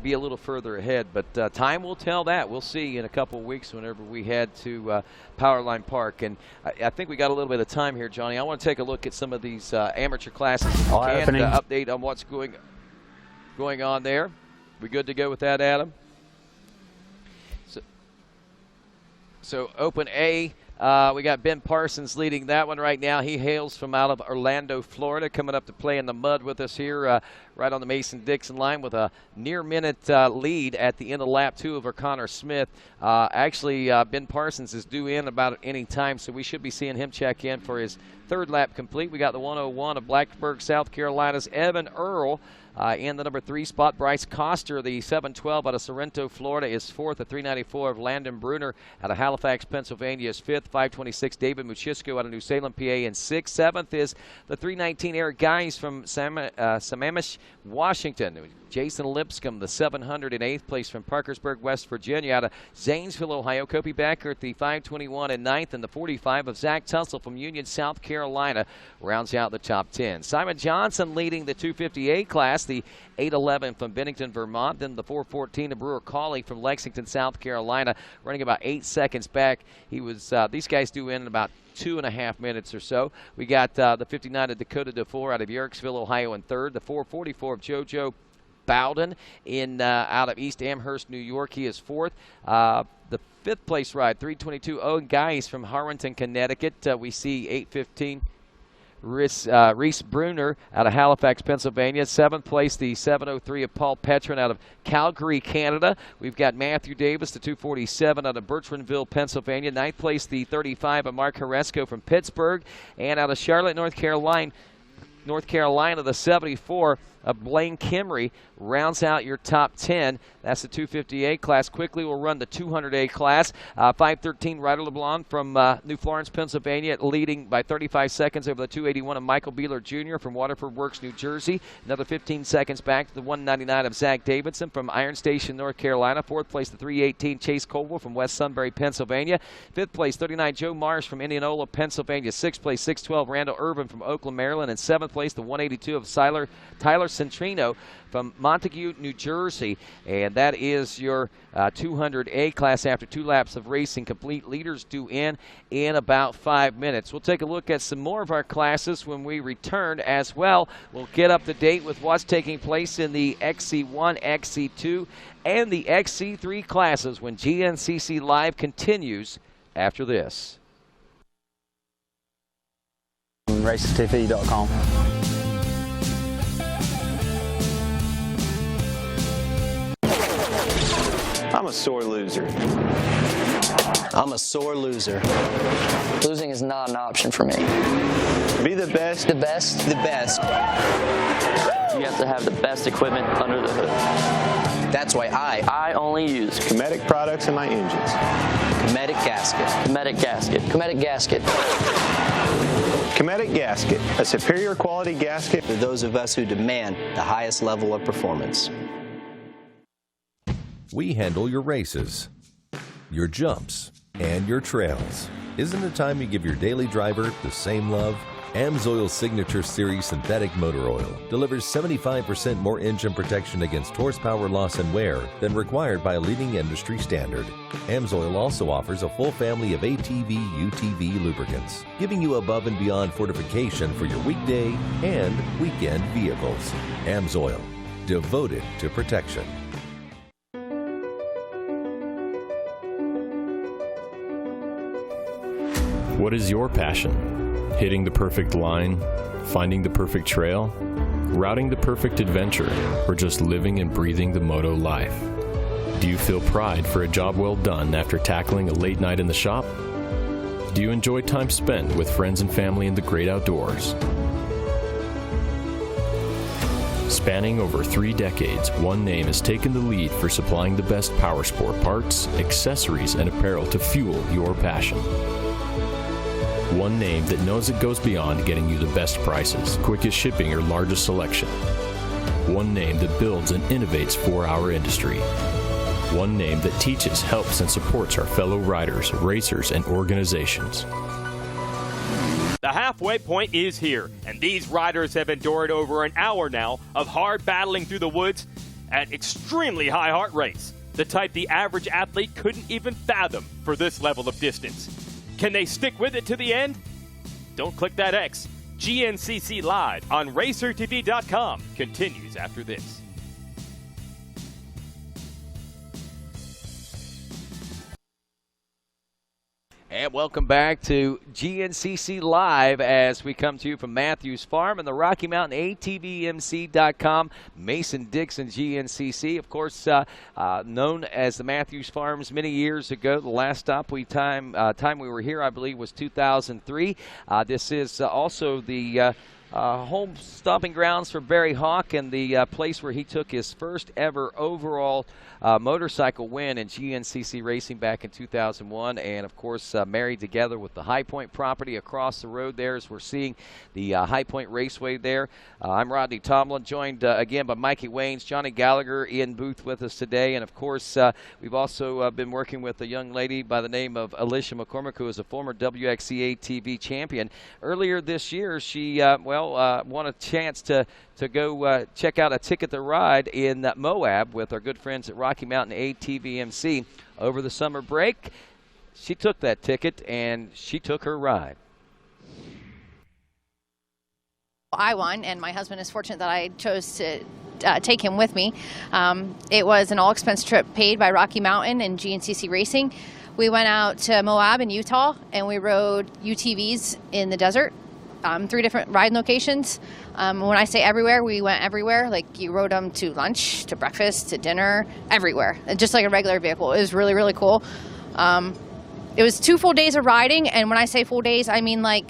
be a little further ahead. But time will tell that. We'll see in a couple of weeks whenever we head to Powerline Park. And I think we got a little bit of time here, Johnny. I want to take a look at some of these amateur classes. And update on what's going on there. We good to go with that, Adam? So Open A, we got Ben Parsons leading that one right now. He hails from out of Orlando, Florida, coming up to play in the mud with us here right on the Mason-Dixon line with a near-minute lead at the end of lap 2 over Connor Smith. Ben Parsons is due in about any time, so we should be seeing him check in for his 3rd lap complete. We got the 101 of Blacksburg, South Carolina's Evan Earl. In the number 3 spot, Bryce Coster, the 712 out of Sorrento, Florida, is 4th. The 394 of Landon Bruner out of Halifax, Pennsylvania, is 5th. 526, David Muchisco out of New Salem, PA, in 6th. 7th is the 319 Eric Guys from Sammamish, Washington. Jason Lipscomb, the 700, in 8th place from Parkersburg, West Virginia, out of Zanesville, Ohio. Kobe Backer at the 521 in 9th, and the 45 of Zach Tussle from Union, South Carolina, rounds out the top 10. Simon Johnson leading the 258 class, the 811 from Bennington, Vermont, then the 414 of Brewer Cawley from Lexington, South Carolina, running about 8 seconds back. He was these guys do in about 2.5 minutes or so. We got the 59 of Dakota DeFore out of Yerkesville, Ohio, in 3rd. The 444 of JoJo Bowden out of East Amherst, New York. He is 4th. The 5th place ride, 322 Owen Guys from Harrington, Connecticut. We see 815 Reese Bruner out of Halifax, Pennsylvania. 7th place, the 703 of Paul Petrin out of Calgary, Canada. We've got Matthew Davis, the 247 out of Bertrandville, Pennsylvania. 9th place, the 35 of Mark Haresco from Pittsburgh. And out of Charlotte, North Carolina, the 74 of Blaine Kimry rounds out your top 10. That's the 258 class. Quickly we'll run the 200A class. 513 Ryder LeBlanc from New Florence, Pennsylvania, leading by 35 seconds over the 281 of Michael Beeler Jr. from Waterford Works, New Jersey. Another 15 seconds back to the 199 of Zach Davidson from Iron Station, North Carolina. 4th place, the 318 Chase Colville from West Sunbury, Pennsylvania. 5th place, 39 Joe Marsh from Indianola, Pennsylvania. 6th place, 612 Randall Irvin from Oakland, Maryland. And 7th place, the 182 of Tyler Centrino from Montague, New Jersey. And that is your 200A class after 2 laps of racing complete. Leaders due in about 5 minutes. We'll take a look at some more of our classes when we return as well. We'll get up to date with what's taking place in the XC1, XC2, and the XC3 classes when GNCC Live continues after this. RacerTV.com. I'm a sore loser. I'm a sore loser. Losing is not an option for me. Be the best. The best? The best. You have to have the best equipment under the hood. That's why I only use Cometic products in my engines. Cometic gasket. Cometic gasket. Cometic gasket. Cometic gasket, a superior quality gasket for those of us who demand the highest level of performance. We handle your races, your jumps, and your trails. Isn't it time you give your daily driver the same love? Amsoil Signature Series Synthetic Motor Oil delivers 75% more engine protection against horsepower loss and wear than required by a leading industry standard. Amsoil also offers a full family of ATV, UTV lubricants, giving you above and beyond fortification for your weekday and weekend vehicles. Amsoil, devoted to protection. What is your passion? Hitting the perfect line, finding the perfect trail, routing the perfect adventure, or just living and breathing the moto life? Do you feel pride for a job well done after tackling a late night in the shop? Do you enjoy time spent with friends and family in the great outdoors? Spanning over 3 decades, one name has taken the lead for supplying the best powersport parts, accessories, and apparel to fuel your passion. One name that knows it goes beyond getting you the best prices, quickest shipping, or largest selection. One name that builds and innovates for our industry. One name that teaches, helps, and supports our fellow riders, racers, and organizations. The halfway point is here, and these riders have endured over an hour now of hard battling through the woods at extremely high heart rates, the type the average athlete couldn't even fathom for this level of distance. Can they stick with it to the end? Don't click that X. GNCC Live on RacerTV.com continues after this. And welcome back to GNCC Live as we come to you from Matthews Farm and the Rocky Mountain ATVMC.com, Mason-Dixon GNCC. Of course, known as the Matthews Farms many years ago. The last time we were here, I believe, was 2003. This is also the home stomping grounds for Barry Hawk and the place where he took his first ever overall motorcycle win in GNCC racing back in 2001, and of course married together with the High Point property across the road there as we're seeing the High Point Raceway there. I'm Rodney Tomlin, joined again by Mikey Waynes, Johnny Gallagher in booth with us today, and of course we've also been working with a young lady by the name of Alicia McCormick, who is a former WXCA TV champion. Earlier this year, she won a chance to go check out A Ticket to Ride in Moab with our good friends at Rocky Mountain ATVMC over the summer break. She took that ticket and she took her ride. I won, and my husband is fortunate that I chose to take him with me. It was an all-expense trip paid by Rocky Mountain and GNCC Racing. We went out to Moab in Utah, and we rode UTVs in the desert. 3 different ride locations. When I say everywhere, we went everywhere. Like, you rode them to lunch, to breakfast, to dinner, everywhere. Just like a regular vehicle. It was really, really cool. It was 2 full days of riding, and when I say full days, I mean like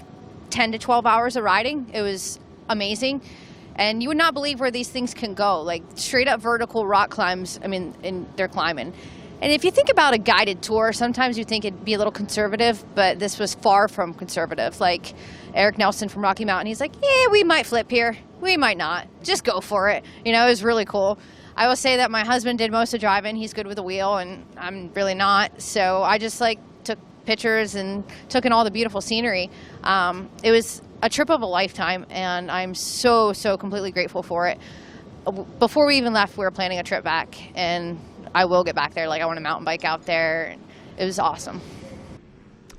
10 to 12 hours of riding. It was amazing. And you would not believe where these things can go. Like, straight up vertical rock climbs, and they're climbing. And if you think about a guided tour, sometimes you think it'd be a little conservative, but this was far from conservative. Like Eric Nelson from Rocky Mountain, he's like, yeah, we might flip here. We might not. Just go for it. You know, it was really cool. I will say that my husband did most of driving. He's good with the wheel, and I'm really not. So I just took pictures and took in all the beautiful scenery. It was a trip of a lifetime, and I'm so completely grateful for it. before we even left, we were planning a trip back, and I will get back there. Like, I want to mountain bike out there. It was awesome.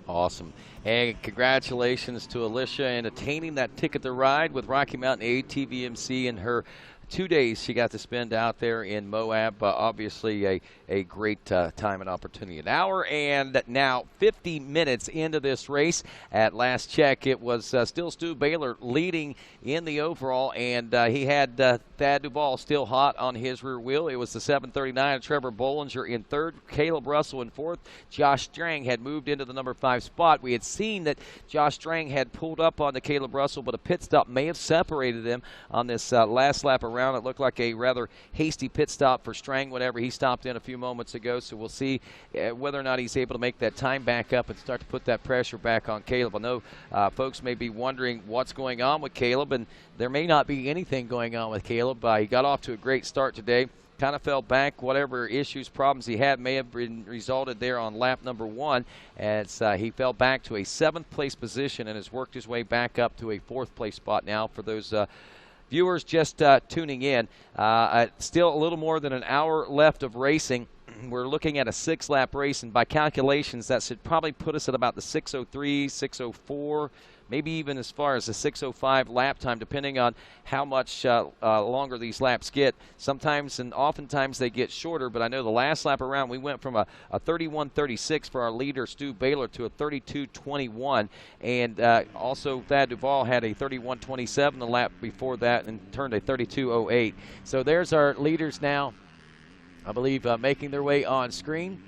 Awesome. And congratulations to Alicia in attaining that Ticket to Ride with Rocky Mountain ATVMC in her 2 days she got to spend out there in Moab. Obviously a great time and opportunity. An hour and now 50 minutes into this race. At last check, it was still Stu Baylor leading in the overall, and he had Thad Duvall still hot on his rear wheel. It was the 739 of Trevor Bollinger in third, Caleb Russell in fourth. Josh Strang had moved into the number 5 spot. We had seen that Josh Strang had pulled up on the Caleb Russell, but a pit stop may have separated them on this last lap around. It looked like a rather hasty pit stop for Strang whenever he stopped in a few moments ago, so we'll see whether or not he's able to make that time back up and start to put that pressure back on Caleb. I know folks may be wondering what's going on with Caleb, and there may not be anything going on with Caleb. He got off to a great start today. Kind of fell back. Whatever issues, problems he had may have been resulted there on lap number 1 as he fell back to a 7th place position and has worked his way back up to a 4th place spot now for those viewers just tuning in. Still a little more than an hour left of racing. We're looking at a 6-lap race, and by calculations, that should probably put us at about the 6:03, 6:04, maybe even as far as the 6:05 lap time, depending on how much longer these laps get. Sometimes and oftentimes they get shorter, but I know the last lap around we went from a 31:36 for our leader, Stu Baylor, to a 32:21, and also Thad Duvall had a 31:27 the lap before that and turned a 32:08. So there's our leaders now, I believe, making their way on screen.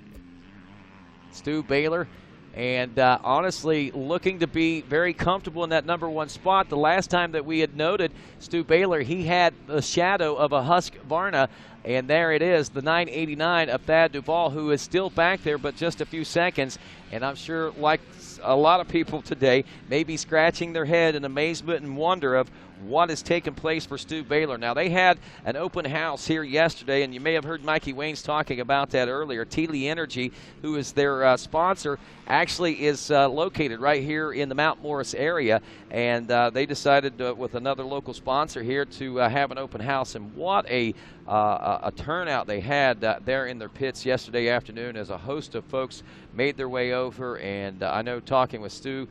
Stu Baylor, and honestly looking to be very comfortable in that number 1 spot. The last time that we had noted Stu Baylor, he had the shadow of a Husqvarna, and there it is, the 989 of Thad Duvall, who is still back there but just a few seconds. And I'm sure, like a lot of people today, may be scratching their head in amazement and wonder of what has taken place for Stu Baylor. Now, they had an open house here yesterday, and you may have heard Mikey Waynes talking about that earlier. Teely Energy, who is their sponsor, actually is located right here in the Mount Morris area, and they decided with another local sponsor here to have an open house. And what a turnout they had there in their pits yesterday afternoon as a host of folks made their way over. And I know, talking with Stu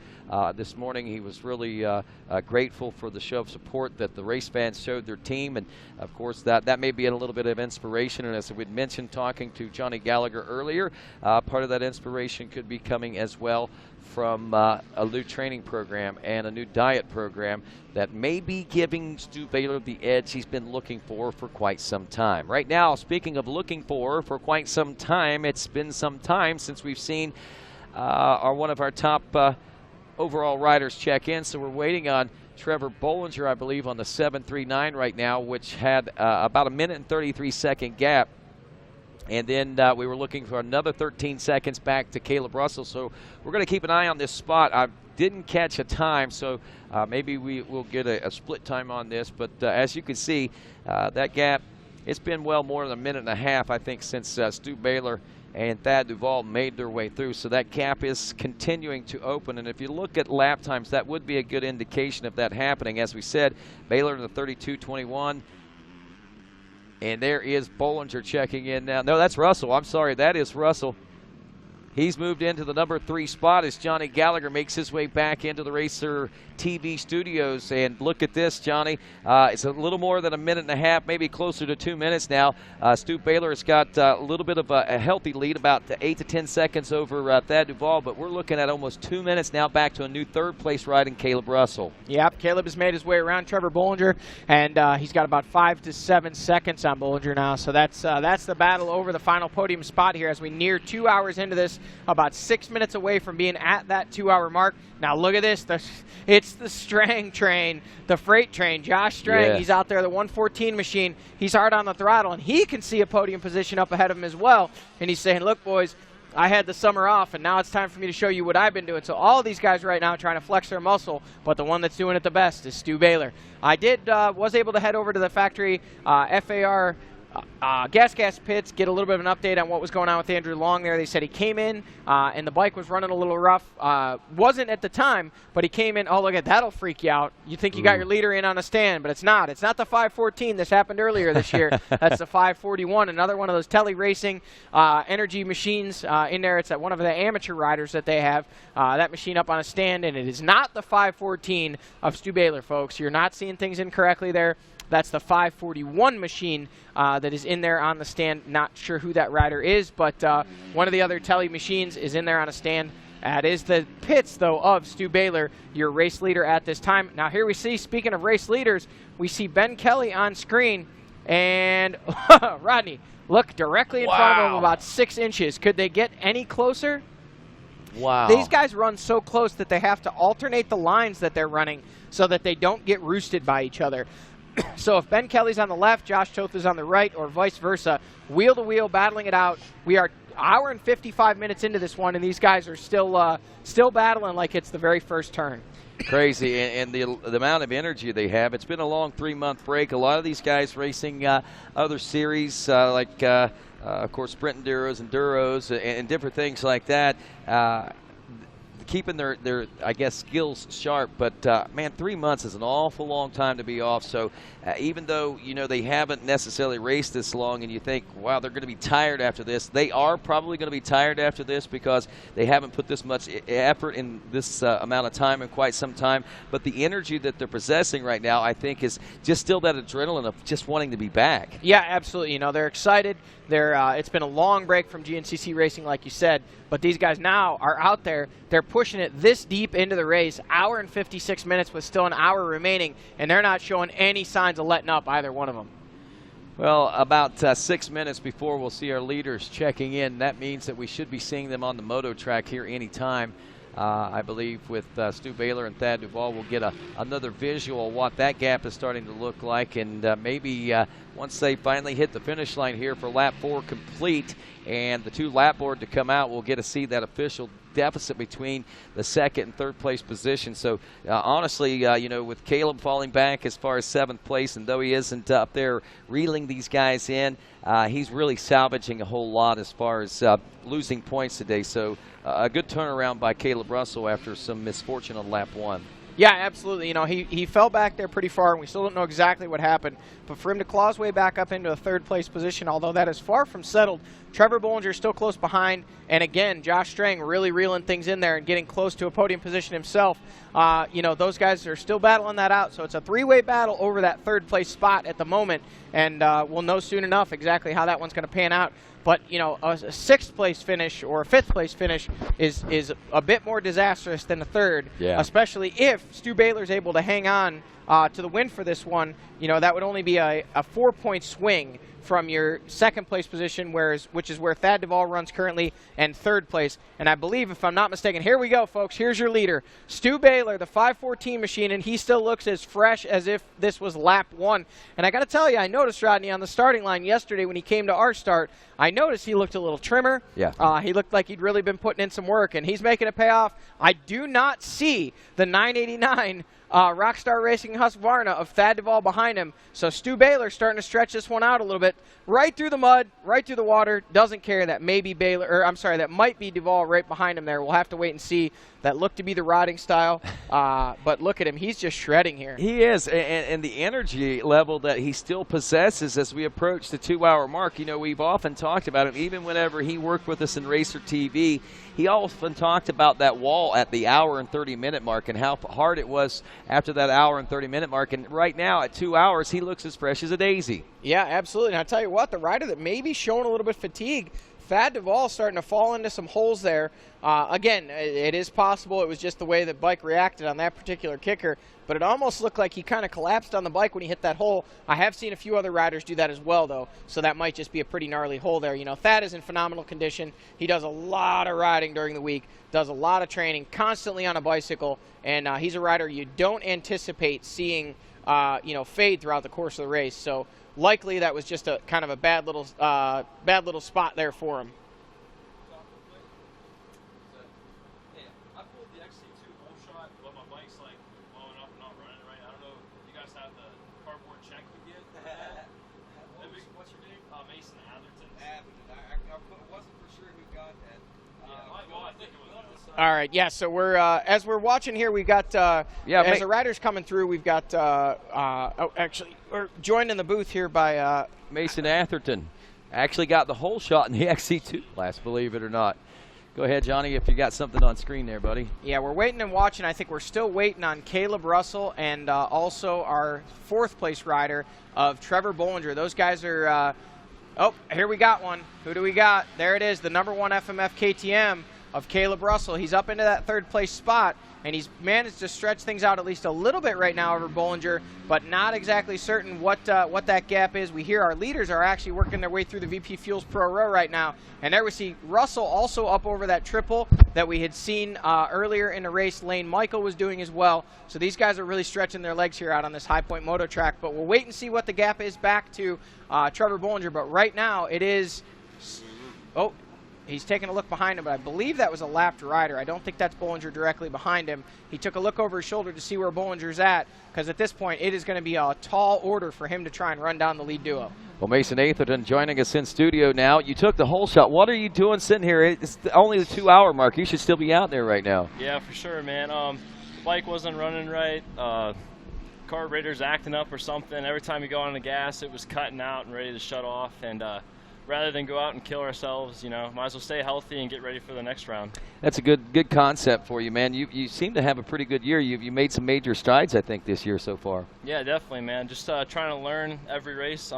this morning, he was really grateful for the show of support that the race fans showed their team, and of course that may be a little bit of inspiration. And as we'd mentioned talking to Johnny Gallagher earlier, part of that inspiration could be coming as well from a new training program and a new diet program that may be giving Stu Baylor the edge he's been looking for quite some time. Right now, speaking of looking for quite some time, it's been some time since we've seen one of our top overall riders check in, so we're waiting on Trevor Bollinger, I believe, on the 739 right now, which had about a minute and 33-second gap. And then we were looking for another 13 seconds back to Caleb Russell. So we're going to keep an eye on this spot. I didn't catch a time, so maybe we'll get a split time on this. But as you can see, that gap, it's been well more than a minute and a half, I think, since Stu Baylor and Thad Duvall made their way through. So that gap is continuing to open. And if you look at lap times, that would be a good indication of that happening. As we said, Baylor in the 32:21. And there is Bollinger checking in now. No, that's Russell. I'm sorry, that is Russell. He's moved into the number 3 spot as Johnny Gallagher makes his way back into the RacerTV studios. And look at this, Johnny. It's a little more than a minute and a half, maybe closer to 2 minutes now. Stu Baylor has got a little bit of a healthy lead, about 8 to 10 seconds over Thad Duvall, but we're looking at almost 2 minutes now back to a new 3rd place ride in Caleb Russell. Yep, Caleb has made his way around Trevor Bollinger, and he's got about 5 to 7 seconds on Bollinger now. So that's the battle over the final podium spot here as we near 2 hours into this. About 6 minutes away from being at that 2-hour mark. Now look at this. It's the Strang train, the freight train. Josh Strang, yes. He's out there, the 114 machine. He's hard on the throttle, and he can see a podium position up ahead of him as well. And he's saying, look, boys, I had the summer off, and now it's time for me to show you what I've been doing. So all these guys right now are trying to flex their muscle, but the one that's doing it the best is Stu Baylor. I was able to head over to the factory FAR Gas Pits get a little bit of an update on what was going on with Andrew Long there. They said he came in and the bike was running a little rough. Wasn't at the time, but he came in. Oh, look at that'll freak you out. You think you got your leader in on a stand, but it's not. It's not the 514. This happened earlier this year. That's the 541, another one of those Tele Racing energy machines in there. It's at one of the amateur riders that they have. That machine up on a stand, and it is not the 514 of Stu Baylor, folks. You're not seeing things incorrectly there. That's the 541 machine that is in there on the stand. Not sure who that rider is, but one of the other Tele machines is in there on a stand. That is the pits, though, of Stu Baylor, your race leader at this time. Now here we see, speaking of race leaders, we see Ben Kelly on screen. And Rodney, look directly in front of him about 6 inches. Could they get any closer? Wow. These guys run so close that they have to alternate the lines that they're running so that they don't get roosted by each other. So if Ben Kelly's on the left, Josh Toth is on the right, or vice versa, wheel to wheel, battling it out. We are hour and 55 minutes into this one, and these guys are still battling like it's the very first turn. Crazy, and the amount of energy they have. It's been a long 3-month break. A lot of these guys racing other series like, of course, sprint enduros, and different things like that. Keeping their I guess, skills sharp, but man, 3 months is an awful long time to be off. So even though they haven't necessarily raced this long, and you think, wow, they're going to be tired after this, they are probably going to be tired after this because they haven't put this much effort in this amount of time in quite some time. But the energy that they're possessing right now, I think, is just still that adrenaline of just wanting to be back. Yeah, absolutely. They're excited. It's been a long break from GNCC racing, like you said, but these guys now are out there. They're pushing it this deep into the race, hour and 56 minutes with still an hour remaining, and they're not showing any signs of letting up, either one of them. Well, about 6 minutes before we'll see our leaders checking in. That means that we should be seeing them on the Moto track here anytime. I believe with Stu Baylor and Thad Duvall, we'll get another visual of what that gap is starting to look like, and maybe once they finally hit the finish line here for lap 4 complete and the 2 lap board to come out, we'll get to see that official deficit between the second and third place position. So honestly, with Caleb falling back as far as 7th place, and though he isn't up there reeling these guys in, he's really salvaging a whole lot as far as losing points today. So a good turnaround by Caleb Russell after some misfortune on lap 1. Yeah, absolutely. He fell back there pretty far, and we still don't know exactly what happened. But for him to claw his way back up into a 3rd place position, although that is far from settled, Trevor Bollinger still close behind. And again, Josh Strang really reeling things in there and getting close to a podium position himself. Those guys are still battling that out. So it's a 3-way battle over that 3rd place spot at the moment. And we'll know soon enough exactly how that one's going to pan out. But, a 6th place finish or a 5th place finish is a bit more disastrous than a 3rd, especially if Stu Baylor's able to hang on to the win for this one. That would only be a 4-point swing from your 2nd place position, which is where Thad Duvall runs currently, and 3rd place. And I believe, if I'm not mistaken, here we go, folks. Here's your leader, Stu Baylor, the 514 machine, and he still looks as fresh as if this was lap 1. And I got to tell you, I noticed, Rodney, on the starting line yesterday when he came to our start, I noticed he looked a little trimmer. Yeah. He looked like he'd really been putting in some work, and he's making it pay off. I do not see the 989 Rockstar Racing Husqvarna of Thad Duvall behind him. So Stu Baylor starting to stretch this one out a little bit. Right through the mud, right through the water. Doesn't care. That may be that might be Duvall right behind him there. We'll have to wait and see. That looked to be the riding style. But look at him. He's just shredding here. He is. And the energy level that he still possesses as we approach the 2-hour mark. We've often talked about him. Even whenever he worked with us in RacerTV, he often talked about that wall at the hour and 30-minute mark and how hard it was after that hour and 30-minute mark. And right now at 2 hours, he looks as fresh as a daisy. Yeah, absolutely. And I'll tell you what, the rider that may be showing a little bit of fatigue, Thad Duvall, starting to fall into some holes there. Again, it is possible it was just the way the bike reacted on that particular kicker, but it almost looked like he kind of collapsed on the bike when he hit that hole. I have seen a few other riders do that as well, though, so that might just be a pretty gnarly hole there. Thad is in phenomenal condition. He does a lot of riding during the week, does a lot of training, constantly on a bicycle, and he's a rider you don't anticipate seeing fade throughout the course of the race. So likely that was just a kind of a bad little spot there for him. I pulled the XC2 whole shot, but my bike's like blowing up and not running right. I don't know if you guys have the cardboard check we get. What's your name? All right, yeah. So we're as we're watching here, we've got as the riders coming through, we've got actually we're joined in the booth here by Mason Atherton. Actually got the whole shot in the XC2 class, believe it or not. Go ahead, Johnny, if you got something on screen there, buddy. Yeah, we're waiting and watching. I think we're still waiting on Caleb Russell and also our 4th place rider of Trevor Bollinger. Those guys are. Oh, here we got one. Who do we got? There it is, the #1 FMF KTM of Caleb Russell. He's up into that 3rd place spot, and he's managed to stretch things out at least a little bit right now over Bollinger, but not exactly certain what that gap is. We hear our leaders are actually working their way through the VP Fuels Pro Row right now, and there we see Russell also up over that triple that we had seen earlier in the race. Lane Michael was doing as well, so these guys are really stretching their legs here out on this High Point Moto track, but we'll wait and see what the gap is back to Trevor Bollinger, but right now it is, oh, he's taking a look behind him, but I believe that was a lapped rider. I don't think that's Bollinger directly behind him. He took a look over his shoulder to see where Bollinger's at, because at this point it is going to be a tall order for him to try and run down the lead duo. Well, Mason Atherton joining us in studio now. You took the whole shot. What are you doing sitting here? It's only the 2-hour mark. You should still be out there right now. Yeah, for sure, man. The bike wasn't running right. Carburetor's acting up or something. Every time you go on the gas, it was cutting out and ready to shut off. And rather than go out and kill ourselves, might as well stay healthy and get ready for the next round. That's a good concept for you, man. You seem to have a pretty good year. You made some major strides, I think, this year so far. Yeah, definitely, man. Just trying to learn every race.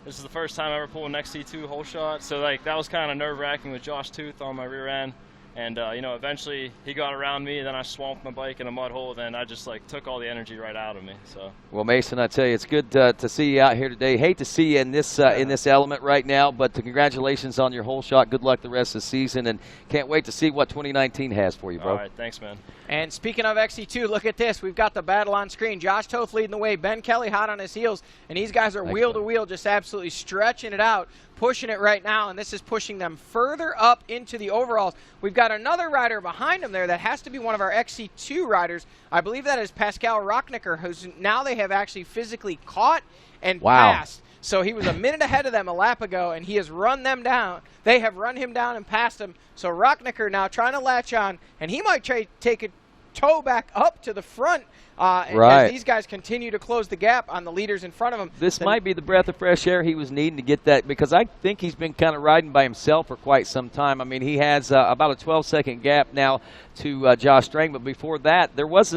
This is the first time I ever pulled an XC2 whole shot, so that was kind of nerve-wracking with Josh Tooth on my rear end. And, eventually he got around me, then I swamped my bike in a mud hole, then I just, took all the energy right out of me. So. Well, Mason, I tell you, it's good to see you out here today. Hate to see you in this element right now, but congratulations on your whole shot. Good luck the rest of the season, and can't wait to see what 2019 has for you, bro. All right, thanks, man. And speaking of XC2, look at this. We've got the battle on screen. Josh Toth leading the way. Ben Kelly hot on his heels, and these guys are wheel to wheel, just absolutely stretching it out, pushing it right now, and this is pushing them further up into the overalls. We've got another rider behind him there that has to be one of our XC2 riders. I believe that is Pascal Rocknicker, who's now they have actually physically caught and passed. So he was a minute ahead of them a lap ago, and he has run them down. They have run him down and passed him. So Rocknicker now trying to latch on, and he might take a toe back up to the front as these guys continue to close the gap on the leaders in front of him. This might be the breath of fresh air he was needing to get that, because I think he's been kind of riding by himself for quite some time. I mean, he has about a 12-second gap now to Josh Strang, but before that, there was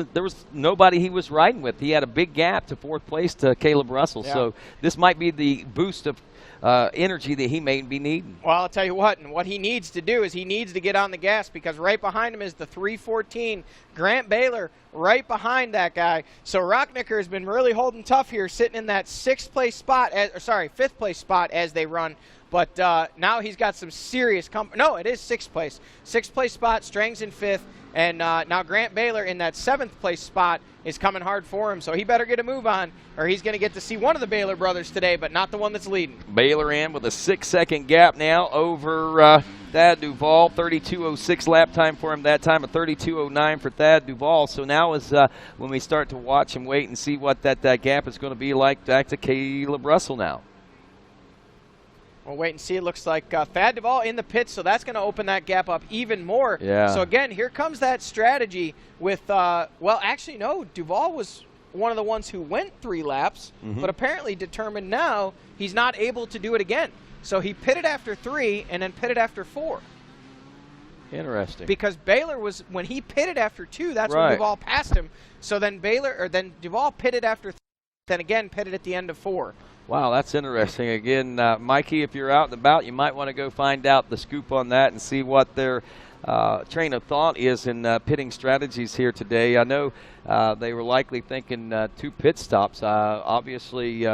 nobody he was riding with. He had a big gap to 4th place to Caleb Russell. Yeah. So this might be the boost of energy that he may be needing. Well, I'll tell you what, and what he needs to do is he needs to get on the gas, because right behind him is the 314 Grant Baylor right behind that guy. So Rocknicker has been really holding tough here, sitting in that 5th place spot as they run. But now he's got some serious no, it is 6th place. 6th place spot, Strang's in 5th, and now Grant Baylor in that 7th place spot is coming hard for him. So he better get a move on, or he's going to get to see one of the Baylor brothers today, but not the one that's leading. Baylor in with a 6-second gap now over Thad Duvall. 32.06 lap time for him that time, a 32.09 for Thad Duvall. So now is when we start to watch and wait and see what that gap is going to be like back to Caleb Russell now. We'll wait and see. It looks like Thad Duvall in the pits, so that's going to open that gap up even more. Yeah. So, again, here comes that strategy with, well, actually, no, Duvall was one of the ones who went 3 laps, but apparently determined now he's not able to do it again. So he pitted after 3 and then pitted after 4. Interesting. Because Baylor was, when he pitted after 2, that's when Duvall passed him. So then Duvall pitted after 3, then again pitted at the end of 4. Wow, that's interesting. Again, Mikey, if you're out and about, you might want to go find out the scoop on that and see what their train of thought is in pitting strategies here today. I know they were likely thinking 2 pit stops. Obviously,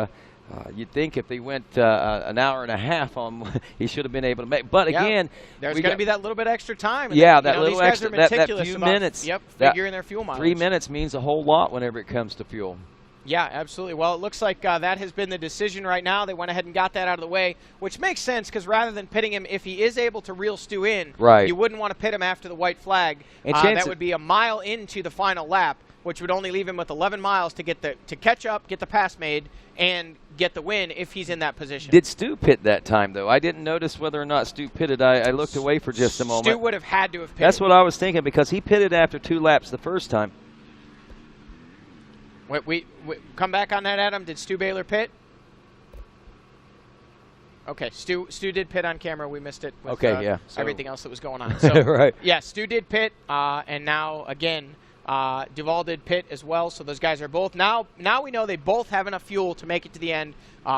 you'd think if they went an hour and a half on, he should have been able to make. But again, there's going to be that little bit extra time. Yeah, that little extra, that few minutes. Yep, figuring their fuel mileage. 3 minutes means a whole lot whenever it comes to fuel. Yeah, absolutely. Well, it looks like that has been the decision right now. They went ahead and got that out of the way, which makes sense, because rather than pitting him, if he is able to reel Stu in, you wouldn't want to pit him after the white flag. And that would be a mile into the final lap. which would only leave him with 11 miles to get to catch up, get the pass made, and get the win if he's in that position. Did Stu pit that time, though? I didn't notice whether or not Stu pitted. I looked away for just a moment. Stu would have had to have pitted. That's what I was thinking, because he pitted after 2 laps the first time. We come back on that, Adam. Did Stu Baylor pit? Okay, Stu did pit on camera. We missed it with everything else that was going on. So, right. Yeah, Stu did pit, and now, again, Duval did pit as well, so those guys are both. Now we know they both have enough fuel to make it to the end.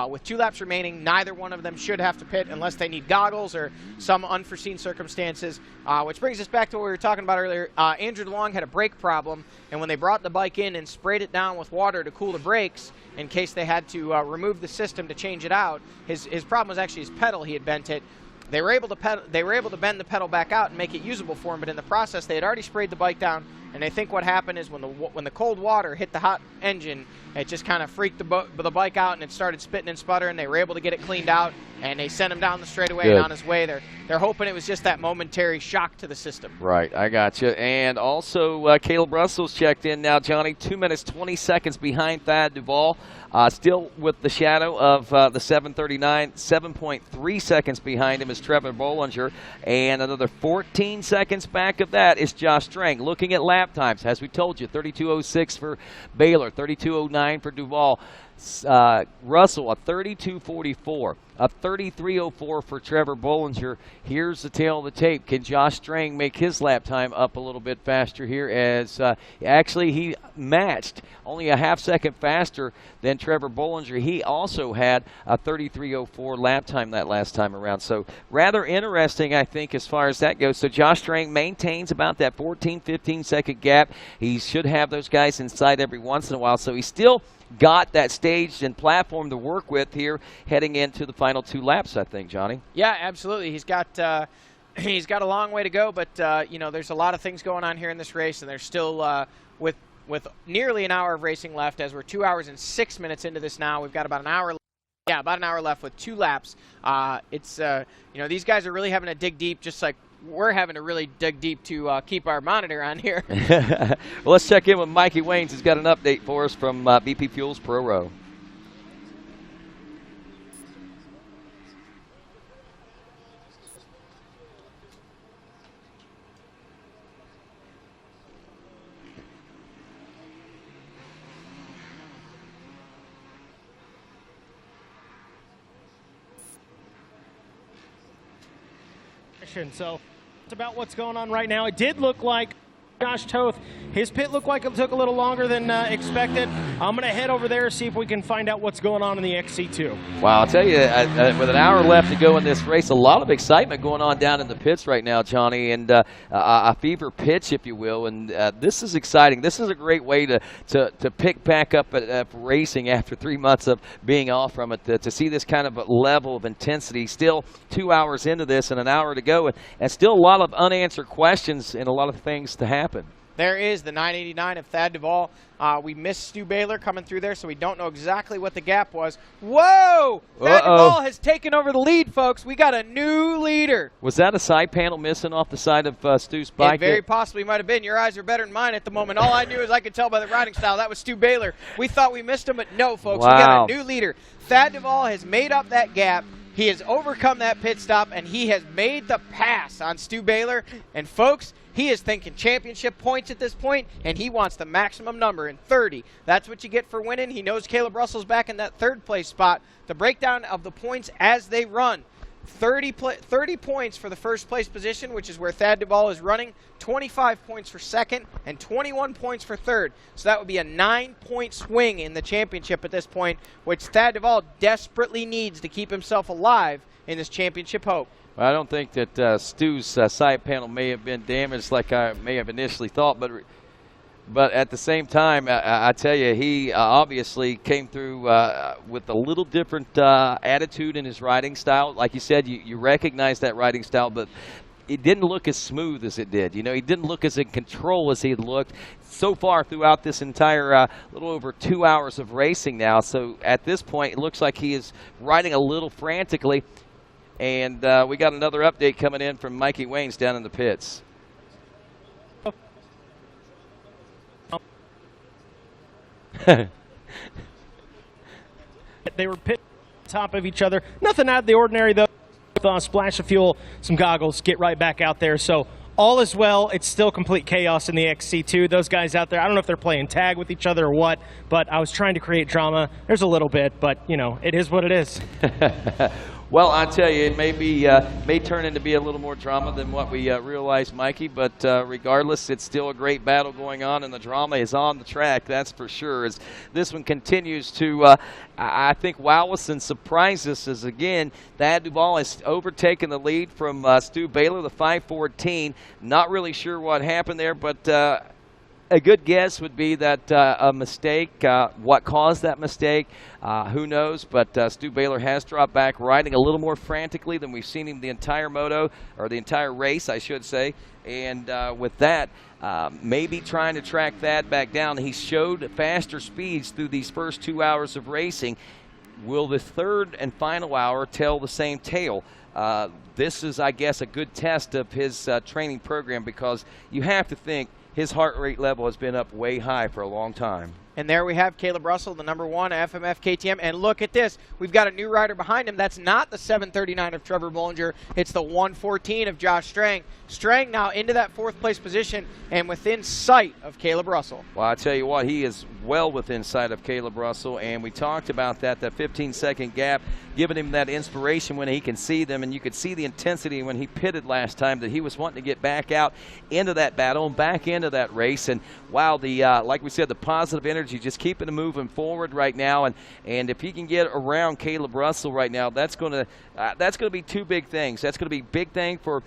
With 2 laps remaining, neither one of them should have to pit unless they need goggles or some unforeseen circumstances, which brings us back to what we were talking about earlier. Andrew DeLong had a brake problem, and when they brought the bike in and sprayed it down with water to cool the brakes in case they had to remove the system to change it out, his problem was actually his pedal. He had bent it. They were able to bend the pedal back out and make it usable for him, but in the process they had already sprayed the bike down, and I think what happened is when the cold water hit the hot engine, it just kind of freaked the bike out, and it started spitting and sputtering. They were able to get it cleaned out, and they sent him down the straightaway. Good. And on his way, they're hoping it was just that momentary shock to the system. Right, I got you. And also, Caleb Russell's checked in now, Johnny. 2 minutes, 20 seconds behind Thad Duvall. Still with the shadow of the 7:39, 7.3 seconds behind him is Trevor Bollinger, and another 14 seconds back of that is Josh Strang. Looking at lap times, as we told you, 32:06 for Baylor, 32:09 for Duvall. Russell, a 32:44, a 33:04 for Trevor Bollinger. Here's the tail of the tape. Can Josh Strang make his lap time up a little bit faster here? As actually he matched only a half second faster than Trevor Bollinger. He also had a 33:04 lap time that last time around. So rather interesting, I think, as far as that goes. So Josh Strang maintains about that 14, 15 second gap. He should have those guys inside every once in a while. So he still got that stage and platform to work with here heading into the final 2 laps, I think, Johnny. Yeah, absolutely. He's got a long way to go, but there's a lot of things going on here in this race, and there's still with nearly an hour of racing left, as we're 2 hours and 6 minutes into this now. We've got about an hour. Yeah, about an hour left with 2 laps. These guys are really having to dig deep, just like we're having to really dig deep to keep our monitor on here. Well, let's check in with Mikey Waynes. He's got an update for us from BP Fuels Pro Row. So it's about what's going on right now. It did look like Josh Toth, his pit looked like it took a little longer than expected. I'm going to head over there, see if we can find out what's going on in the XC2. Wow, I'll tell you, with an hour left to go in this race, a lot of excitement going on down in the pits right now, Johnny, and a fever pitch, if you will. And this is exciting. This is a great way to pick back up at racing after 3 months of being off from it, to see this kind of a level of intensity. Still 2 hours into this and an hour to go, and still a lot of unanswered questions and a lot of things to happen. There is the 989 of Thad Duvall. We missed Stu Baylor coming through there, so we don't know exactly what the gap was. Whoa! Thad Duvall has taken over the lead, folks. We got a new leader. Was that a side panel missing off the side of Stu's bike? It very possibly might have been. Your eyes are better than mine at the moment. All I knew is I could tell by the riding style that was Stu Baylor. We thought we missed him, but no, folks. Wow. We got a new leader. Thad Duvall has made up that gap. He has overcome that pit stop, and he has made the pass on Stu Baylor. And, folks, he is thinking championship points at this point, and he wants the maximum number in 30. That's what you get for winning. He knows Caleb Russell's back in that third-place spot. The breakdown of the points as they run. 30 points for the first-place position, which is where Thad Duvall is running, 25 points for second, and 21 points for third. So that would be a 9-point swing in the championship at this point, which Thad Duvall desperately needs to keep himself alive in this championship hope. Well, I don't think that Stu's side panel may have been damaged like I may have initially thought, but at the same time, I tell you, he obviously came through with a little different attitude in his riding style. Like you said, you recognize that riding style, but it didn't look as smooth as it did. You know, he didn't look as in control as he had looked so far throughout this entire little over 2 hours of racing now. So at this point, it looks like he is riding a little frantically. And we got another update coming in from Mikey Waynes down in the pits. They were pit on top of each other. Nothing out of the ordinary, though. Splash of fuel, some goggles, get right back out there. So all is well. It's still complete chaos in the XC2. Those guys out there, I don't know if they're playing tag with each other or what, but I was trying to create drama. There's a little bit, but, you know, it is what it is. Well, I tell you, it may turn into be a little more drama than what we realized, Mikey, but regardless, it's still a great battle going on, and the drama is on the track, that's for sure. As this one continues to, I think, wow us and surprise us, as again, Thad Duvall has overtaken the lead from Stu Baylor, the 514. Not really sure what happened there, but a good guess would be that a mistake. What caused that mistake, who knows? But Stu Baylor has dropped back, riding a little more frantically than we've seen him the entire moto, or the entire race, I should say. And with that, maybe trying to track that back down. He showed faster speeds through these first 2 hours of racing. Will the third and final hour tell the same tale? This is, I guess, a good test of his training program, because you have to think his heart rate level has been up way high for a long time. And there we have Caleb Russell, the #1 FMF KTM. And look at this. We've got a new rider behind him. That's not the 739 of Trevor Bollinger. It's the 114 of Josh Strang. Strang now into that 4th place position and within sight of Caleb Russell. Well, I tell you what, he is well within sight of Caleb Russell, and we talked about that 15-second gap, giving him that inspiration when he can see them, and you could see the intensity when he pitted last time, that he was wanting to get back out into that battle and back into that race. And wow, the like we said, the positive energy, just keeping him moving forward right now, and if he can get around Caleb Russell right now, that's going to be two big things. That's going to be a big thing for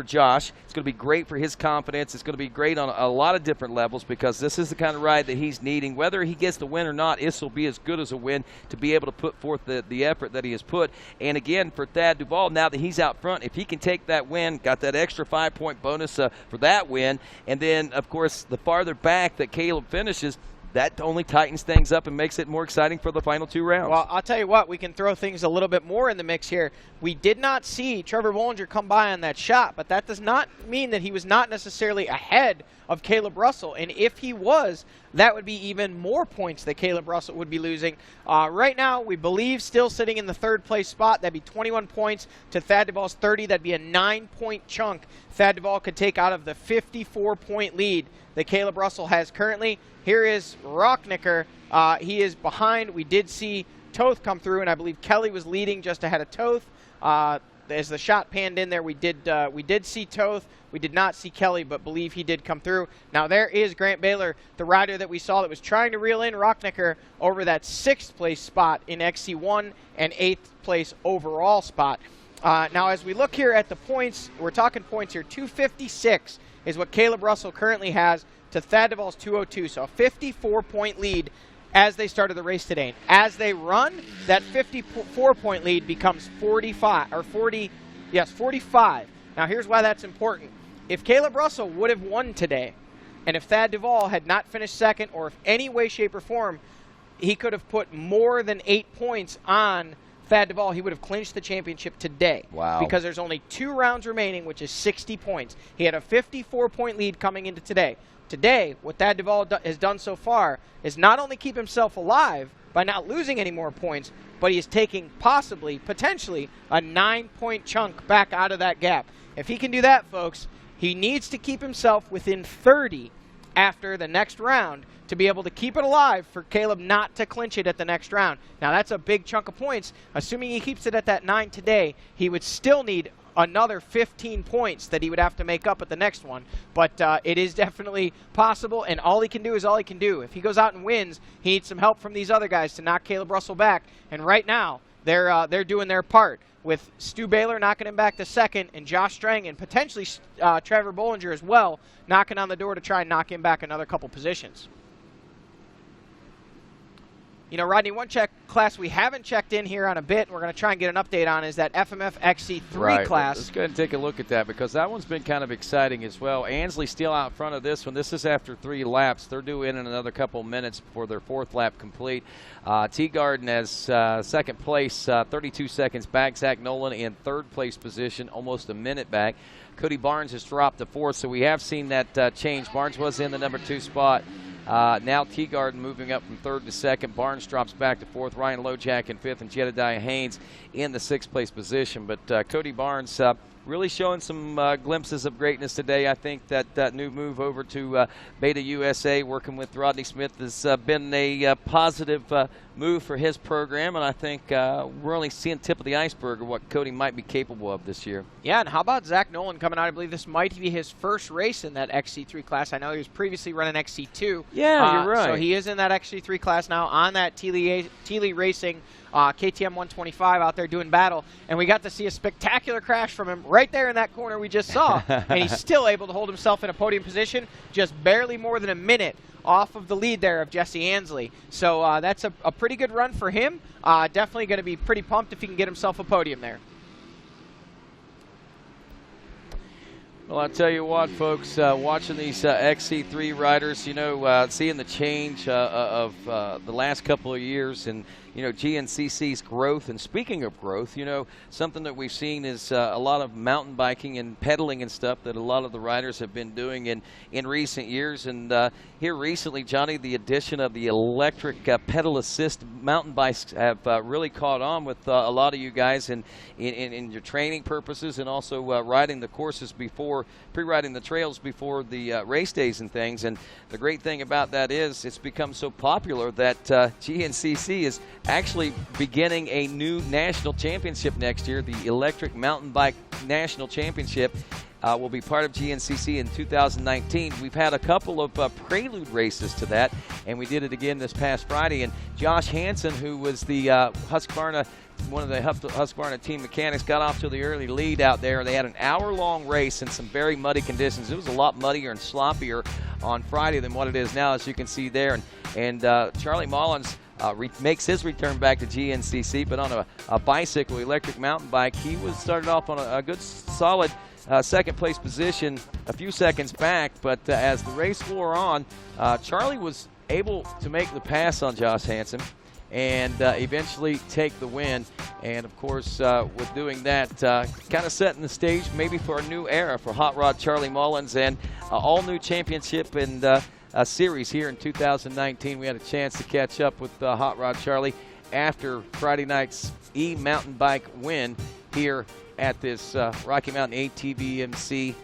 Josh. It's going to be great for his confidence. It's going to be great on a lot of different levels, because this is the kind of ride that he's needing. Whether he gets the win or not, this will be as good as a win to be able to put forth the effort that he has put. And again, for Thad Duvall, now that he's out front, if he can take that win, got that extra 5-point bonus for that win, and then, of course, the farther back that Caleb finishes, that only tightens things up and makes it more exciting for the final 2 rounds. Well, I'll tell you what, we can throw things a little bit more in the mix here. We did not see Trevor Bollinger come by on that shot, but that does not mean that he was not necessarily ahead of Caleb Russell. And if he was, that would be even more points that Caleb Russell would be losing. Right now, we believe still sitting in the 3rd place spot. That'd be 21 points to Thad Duvall's 30. That'd be a 9-point chunk Thad Duvall could take out of the 54-point lead that Caleb Russell has currently. Here is Rocknicker. He is behind. We did see Toth come through, and I believe Kelly was leading just ahead of Toth. As the shot panned in there, we did see Toth. We did not see Kelly, but believe he did come through. Now there is Grant Baylor, the rider that we saw that was trying to reel in Rocknicker over that 6th place spot in XC1 and 8th place overall spot. Now as we look here at the points, we're talking points here. 256 is what Caleb Russell currently has to Thad Duvall's 202. So a 54-point lead as they started the race today. As they run, that 54-point lead becomes 45. Now here's why that's important. If Caleb Russell would have won today, and if Thad Duvall had not finished second, or if any way, shape, or form, he could have put more than 8 points on Thad Duvall, he would have clinched the championship today. Wow. Because there's only 2 rounds remaining, which is 60 points. He had a 54-point lead coming into today. Today, what Thad Duvall has done so far is not only keep himself alive by not losing any more points, but he is taking potentially, a 9-point chunk back out of that gap. If he can do that, folks, he needs to keep himself within 30 after the next round to be able to keep it alive for Caleb not to clinch it at the next round. Now, that's a big chunk of points. Assuming he keeps it at that 9 today, he would still need another 15 points that he would have to make up at the next one. But it is definitely possible, and all he can do is all he can do. If he goes out and wins, he needs some help from these other guys to knock Caleb Russell back. And right now, they're doing their part, with Stu Baylor knocking him back to second, and Josh Strang and potentially Trevor Bollinger as well knocking on the door to try and knock him back another couple positions. You know, Rodney, one class we haven't checked in here on a bit, and we're going to try and get an update on, is that FMF XC3 class. Let's go ahead and take a look at that, because that one's been kind of exciting as well. Ansley still out front of this one. This is after 3 laps. They're due in another couple minutes before their 4th lap complete. T-Garden has 2nd place, 32 seconds back. Zach Nolan in 3rd place position, almost a minute back. Cody Barnes has dropped to 4th, so we have seen that change. Barnes was in the number 2 spot. Now Teagarden moving up from 3rd to 2nd. Barnes drops back to 4th. Ryan Lojak in 5th, and Jedediah Haynes in the 6th place position. But Cody Barnes really showing some glimpses of greatness today. I think that new move over to Beta USA, working with Rodney Smith, has been a positive move for his program, and I think we're only seeing tip of the iceberg of what Cody might be capable of this year. Yeah, and how about Zach Nolan coming out? I believe this might be his first race in that XC3 class. I know he was previously running XC2. Yeah, you're right. So he is in that XC3 class now on that Teely Racing KTM 125 out there doing battle, and we got to see a spectacular crash from him right there in that corner we just saw, and he's still able to hold himself in a podium position, just barely more than a minute off of the lead there of Jesse Ansley. So that's a pretty good run for him. Definitely going to be pretty pumped if he can get himself a podium there. Well, I'll tell you what, folks, watching these XC3 riders, you know, seeing the change of the last couple of years and, you know, GNCC's growth. And speaking of growth, you know, something that we've seen is a lot of mountain biking and pedaling and stuff that a lot of the riders have been doing in recent years. And here recently, Johnny, the addition of the electric pedal assist mountain bikes have really caught on with a lot of you guys in your training purposes, and also riding the courses before, pre-riding the trails before the race days and things. And the great thing about that is it's become so popular that GNCC is actually beginning a new national championship next year. The Electric Mountain Bike National Championship will be part of GNCC in 2019. We've had a couple of prelude races to that, and we did it again this past Friday. And Josh Hansen, who was the Husqvarna, one of the Husqvarna team mechanics, got off to the early lead out there. They had an hour-long race in some very muddy conditions. It was a lot muddier and sloppier on Friday than what it is now, as you can see there. And Charlie Mullins makes his return back to GNCC, but on a bicycle, electric mountain bike. He started off on a good, solid second place position a few seconds back, but as the race wore on, Charlie was able to make the pass on Josh Hansen and eventually take the win. And of course, with doing that, kind of setting the stage maybe for a new era for Hot Rod Charlie Mullins and all new championship and a series here in 2019. We had a chance to catch up with Hot Rod Charlie after Friday night's mountain bike win here at this Rocky Mountain ATVMC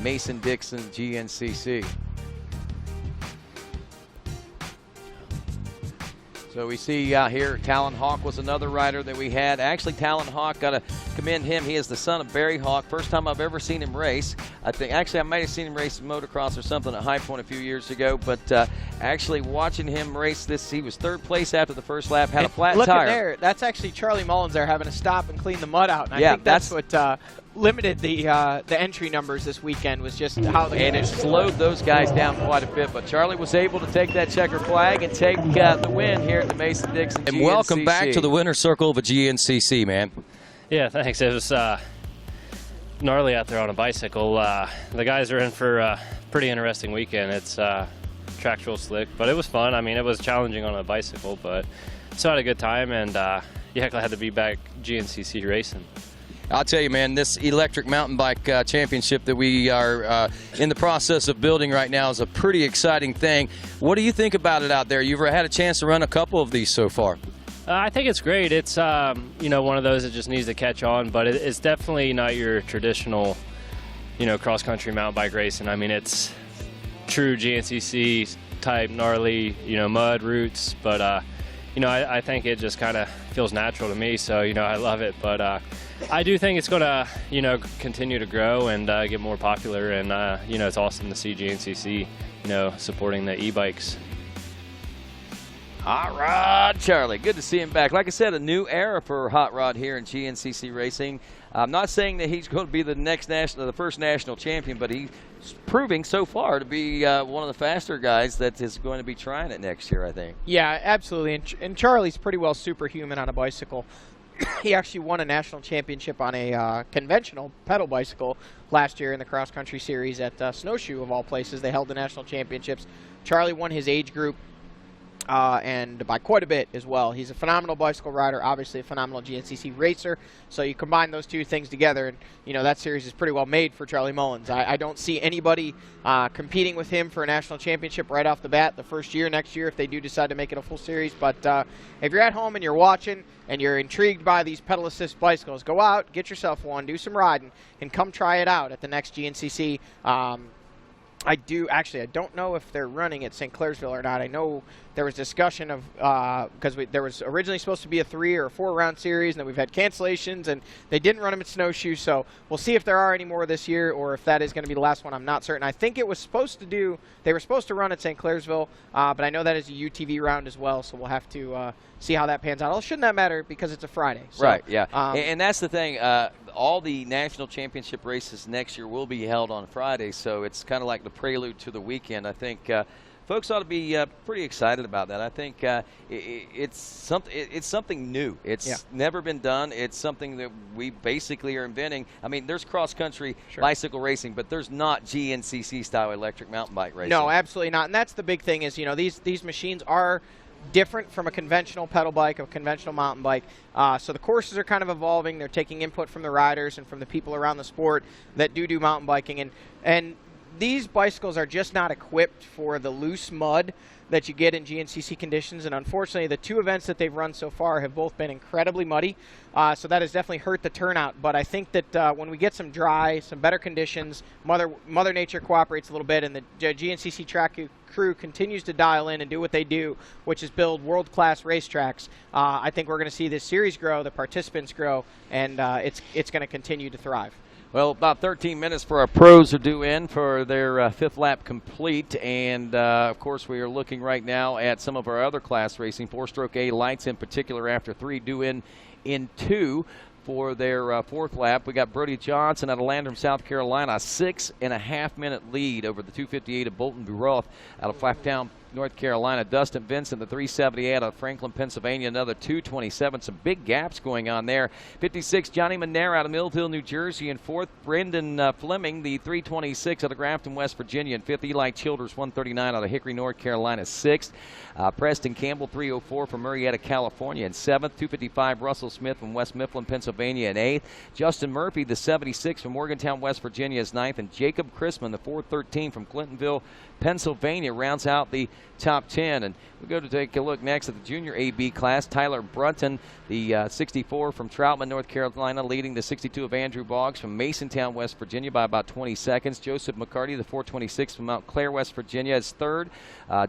Mason-Dixon GNCC. So we see here Talon Hawk was another rider that we had. Actually, Talon Hawk, got to commend him. He is the son of Barry Hawk. First time I've ever seen him race. I think actually I might have seen him race motocross or something at High Point a few years ago. But actually watching him race this, he was 3rd place after the first lap. Had a flat Look tire. At there, that's actually Charlie Mullins there having to stop and clean the mud out. And I think that's what limited the entry numbers this weekend, was just how the and it slowed those guys down quite a bit. But Charlie was able to take that checker flag and take the win here at the Mason-Dixon GNCC. And welcome back to the winner's circle of a GNCC, man. Yeah, thanks. It was gnarly out there on a bicycle. The guys are in for a pretty interesting weekend. It's tractual slick, but it was fun. I mean, it was challenging on a bicycle, but still had a good time, and yeah, glad to be back GNCC racing. I'll tell you, man, this electric mountain bike championship that we are in the process of building right now is a pretty exciting thing. What do you think about it out there? You've had a chance to run a couple of these so far. I think it's great. It's you know, one of those that just needs to catch on, but it's definitely not your traditional, you know, cross-country mountain bike racing. I mean, it's true GNCC type gnarly, you know, mud roots, but you know, I think it just kind of feels natural to me, so you know, I love it. But I do think it's going to, you know, continue to grow and get more popular, and you know, it's awesome to see GNCC, you know, supporting the e-bikes. Hot Rod Charlie, good to see him back. Like I said, a new era for Hot Rod here in GNCC racing. I'm not saying that he's going to be the first national champion, but he's proving so far to be one of the faster guys that is going to be trying it next year, I think. Yeah, absolutely. And Charlie's pretty well superhuman on a bicycle. He actually won a national championship on a conventional pedal bicycle last year in the cross-country series at Snowshoe, of all places. They held the national championships. Charlie won his age group. and by quite a bit as well. He's a phenomenal bicycle rider, obviously a phenomenal GNCC racer. So you combine those two things together, and that series is pretty well made for Charlie Mullins. I don't see anybody competing with him for a national championship right off the bat the first year, next year, if they do decide to make it a full series. But if you're at home and you're watching and you're intrigued by these pedal assist bicycles, go out, get yourself one, do some riding, and come try it out at the next GNCC. I don't know if they're running at St. Clairsville or not. I know there was discussion of, because there was originally supposed to be a 3 or 4 round series, and then we've had cancellations, and they didn't run them at Snowshoe, so we'll see if there are any more this year, or if that is going to be the last one. I'm not certain. I think they were supposed to run at St. Clairsville, but I know that is a UTV round as well, so we'll have to see how that pans out. It shouldn't that matter because it's a Friday. So, right, yeah. And that's the thing. All the national championship races next year will be held on Friday, so it's kind of like the prelude to the weekend. I think folks ought to be pretty excited about that. I think it's something new. It's never been done. It's something that we basically are inventing. I mean, there's cross-country bicycle racing, but there's not GNCC-style electric mountain bike racing. No, absolutely not. And that's the big thing is, these machines are different from a conventional pedal bike, a conventional mountain bike. So the courses are kind of evolving. They're taking input from the riders and from the people around the sport that do mountain biking. And these bicycles are just not equipped for the loose mud that you get in GNCC conditions. And unfortunately, the 2 events that they've run so far have both been incredibly muddy. So that has definitely hurt the turnout. But I think that when we get some dry, some better conditions, Mother Nature cooperates a little bit, and the GNCC track crew continues to dial in and do what they do, which is build world-class racetracks. I think we're going to see this series grow, the participants grow, and it's going to continue to thrive. Well, about 13 minutes for our pros are due in for their 5th lap complete, and of course we are looking right now at some of our other class racing, 4-stroke A lights in particular after 3 due in 2 for their 4th lap. We got Brody Johnson out of Landrum, South Carolina, a 6.5-minute lead over the 258 of Bolton Buroth out of Blacktown, North Carolina. Dustin Vincent, the 378 out of Franklin, Pennsylvania, another 227. Some big gaps going on there. 56, Johnny Monera out of Millville, New Jersey in 4th. Brendan Fleming, the 326 out of Grafton, West Virginia in 5th. Eli Childers, 139 out of Hickory, North Carolina, 6th. Preston Campbell, 304 from Marietta, California in 7th. 255, Russell Smith from West Mifflin, Pennsylvania in 8th. Justin Murphy, the 76 from Morgantown, West Virginia is 9th. And Jacob Chrisman, the 413 from Clintonville, Pennsylvania, rounds out the top 10. And we go to take a look next at the junior AB class. Tyler Brunton, the 64 from Troutman, North Carolina, leading the 62 of Andrew Boggs from Masontown, West Virginia by about 20 seconds. Joseph McCarty, the 426 from Mount Clair, West Virginia, is 3rd.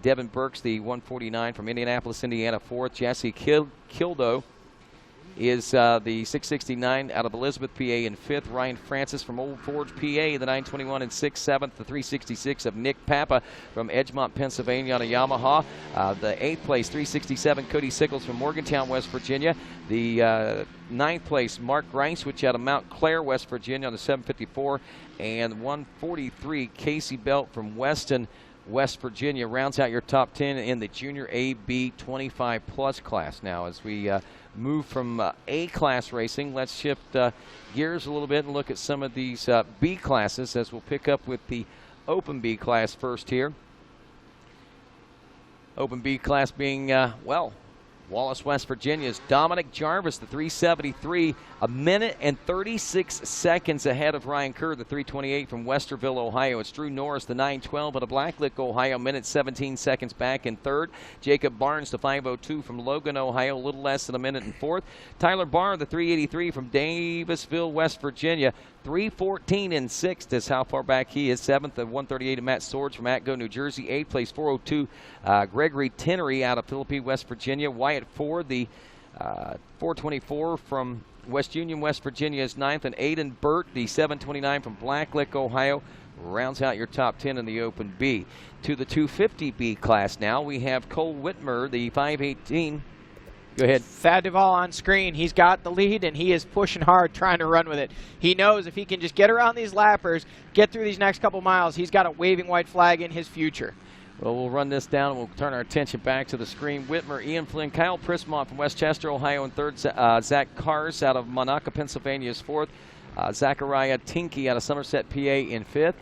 Devin Burks, the 149 from Indianapolis, Indiana, 4th. Jesse Kildo is the 669 out of Elizabeth, PA in 5th. Ryan Francis from Old Forge, PA, the 921 in 6th. 7th, the 366 of Nick Papa from Edgemont, Pennsylvania on a Yamaha. The 8th place, 367, Cody Sickles from Morgantown, West Virginia. The 9th place, Mark Reinswich out of Mount Clair, West Virginia on the 754. And 143, Casey Belt from Weston, West Virginia, rounds out your top 10 in the junior AB 25 plus class. Now, as we move from A class racing, let's shift gears a little bit and look at some of these B classes, as we'll pick up with the Open B class first here. Open B class being, Wallace, West Virginia's Dominic Jarvis, the 373, a minute and 36 seconds ahead of Ryan Kerr, the 328 from Westerville, Ohio. It's Drew Norris, the 912 out of Blacklick, Ohio, minute 17 seconds back in 3rd. Jacob Barnes, the 502 from Logan, Ohio, a little less than a minute in 4th. Tyler Barr, the 383 from Davisville, West Virginia, 314 in 6th is how far back he is. 7th at 138 of Matt Swords from Atco, New Jersey. 8th place 402 Gregory Tinnery out of Philippi, West Virginia. Wyatt Ford, the 424 from West Union, West Virginia is 9th. And Aiden Burt, the 729 from Blacklick, Ohio, rounds out your top 10 in the Open B. To the 250B class now, we have Cole Whitmer, the 518. Go ahead. Thad Duvall on screen. He's got the lead, and he is pushing hard, trying to run with it. He knows if he can just get around these lappers, get through these next couple miles, he's got a waving white flag in his future. Well, we'll run this down, and we'll turn our attention back to the screen. Whitmer, Ian Flynn, Kyle Prismont from Westchester, Ohio in 3rd. Zach Kars out of Monaca, Pennsylvania is 4th. Zachariah Tinky out of Somerset, PA in 5th.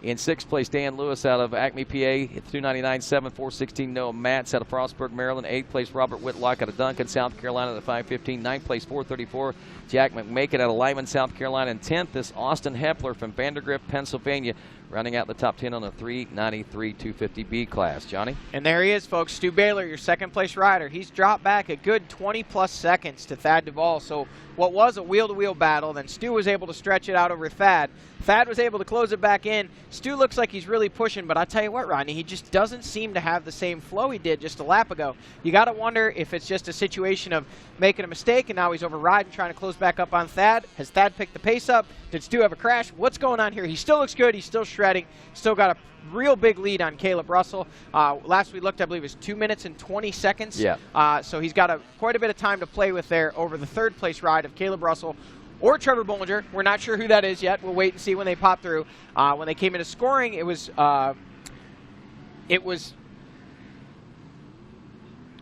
In 6th place, Dan Lewis out of Acme, PA, 299.7, 416. Noah Matz out of Frostburg, Maryland. 8th place, Robert Whitlock out of Duncan, South Carolina at 5:15. 9th place, 434. Jack McMakin out of Lyman, South Carolina. And 10th is Austin Hepler from Vandergrift, Pennsylvania, rounding out the top 10 on a 393 250B class. Johnny? And there he is, folks. Stu Baylor, your second-place rider. He's dropped back a good 20-plus seconds to Thad Duvall. So what was a wheel-to-wheel battle, then Stu was able to stretch it out over Thad. Thad was able to close it back in. Stu looks like he's really pushing, but I'll tell you what, Rodney, he just doesn't seem to have the same flow he did just a lap ago. You got to wonder if it's just a situation of making a mistake, and now he's overriding, trying to close back up on Thad. Has Thad picked the pace up? Did Stu have a crash? What's going on here? He still looks good. He's still shredding. Still got a real big lead on Caleb Russell. Last we looked, I believe it was 2 minutes and 20 seconds. Yeah. So he's got quite a bit of time to play with there over the third-place ride of Caleb Russell or Trevor Bollinger. We're not sure who that is yet. We'll wait and see when they pop through. When they came into scoring, it was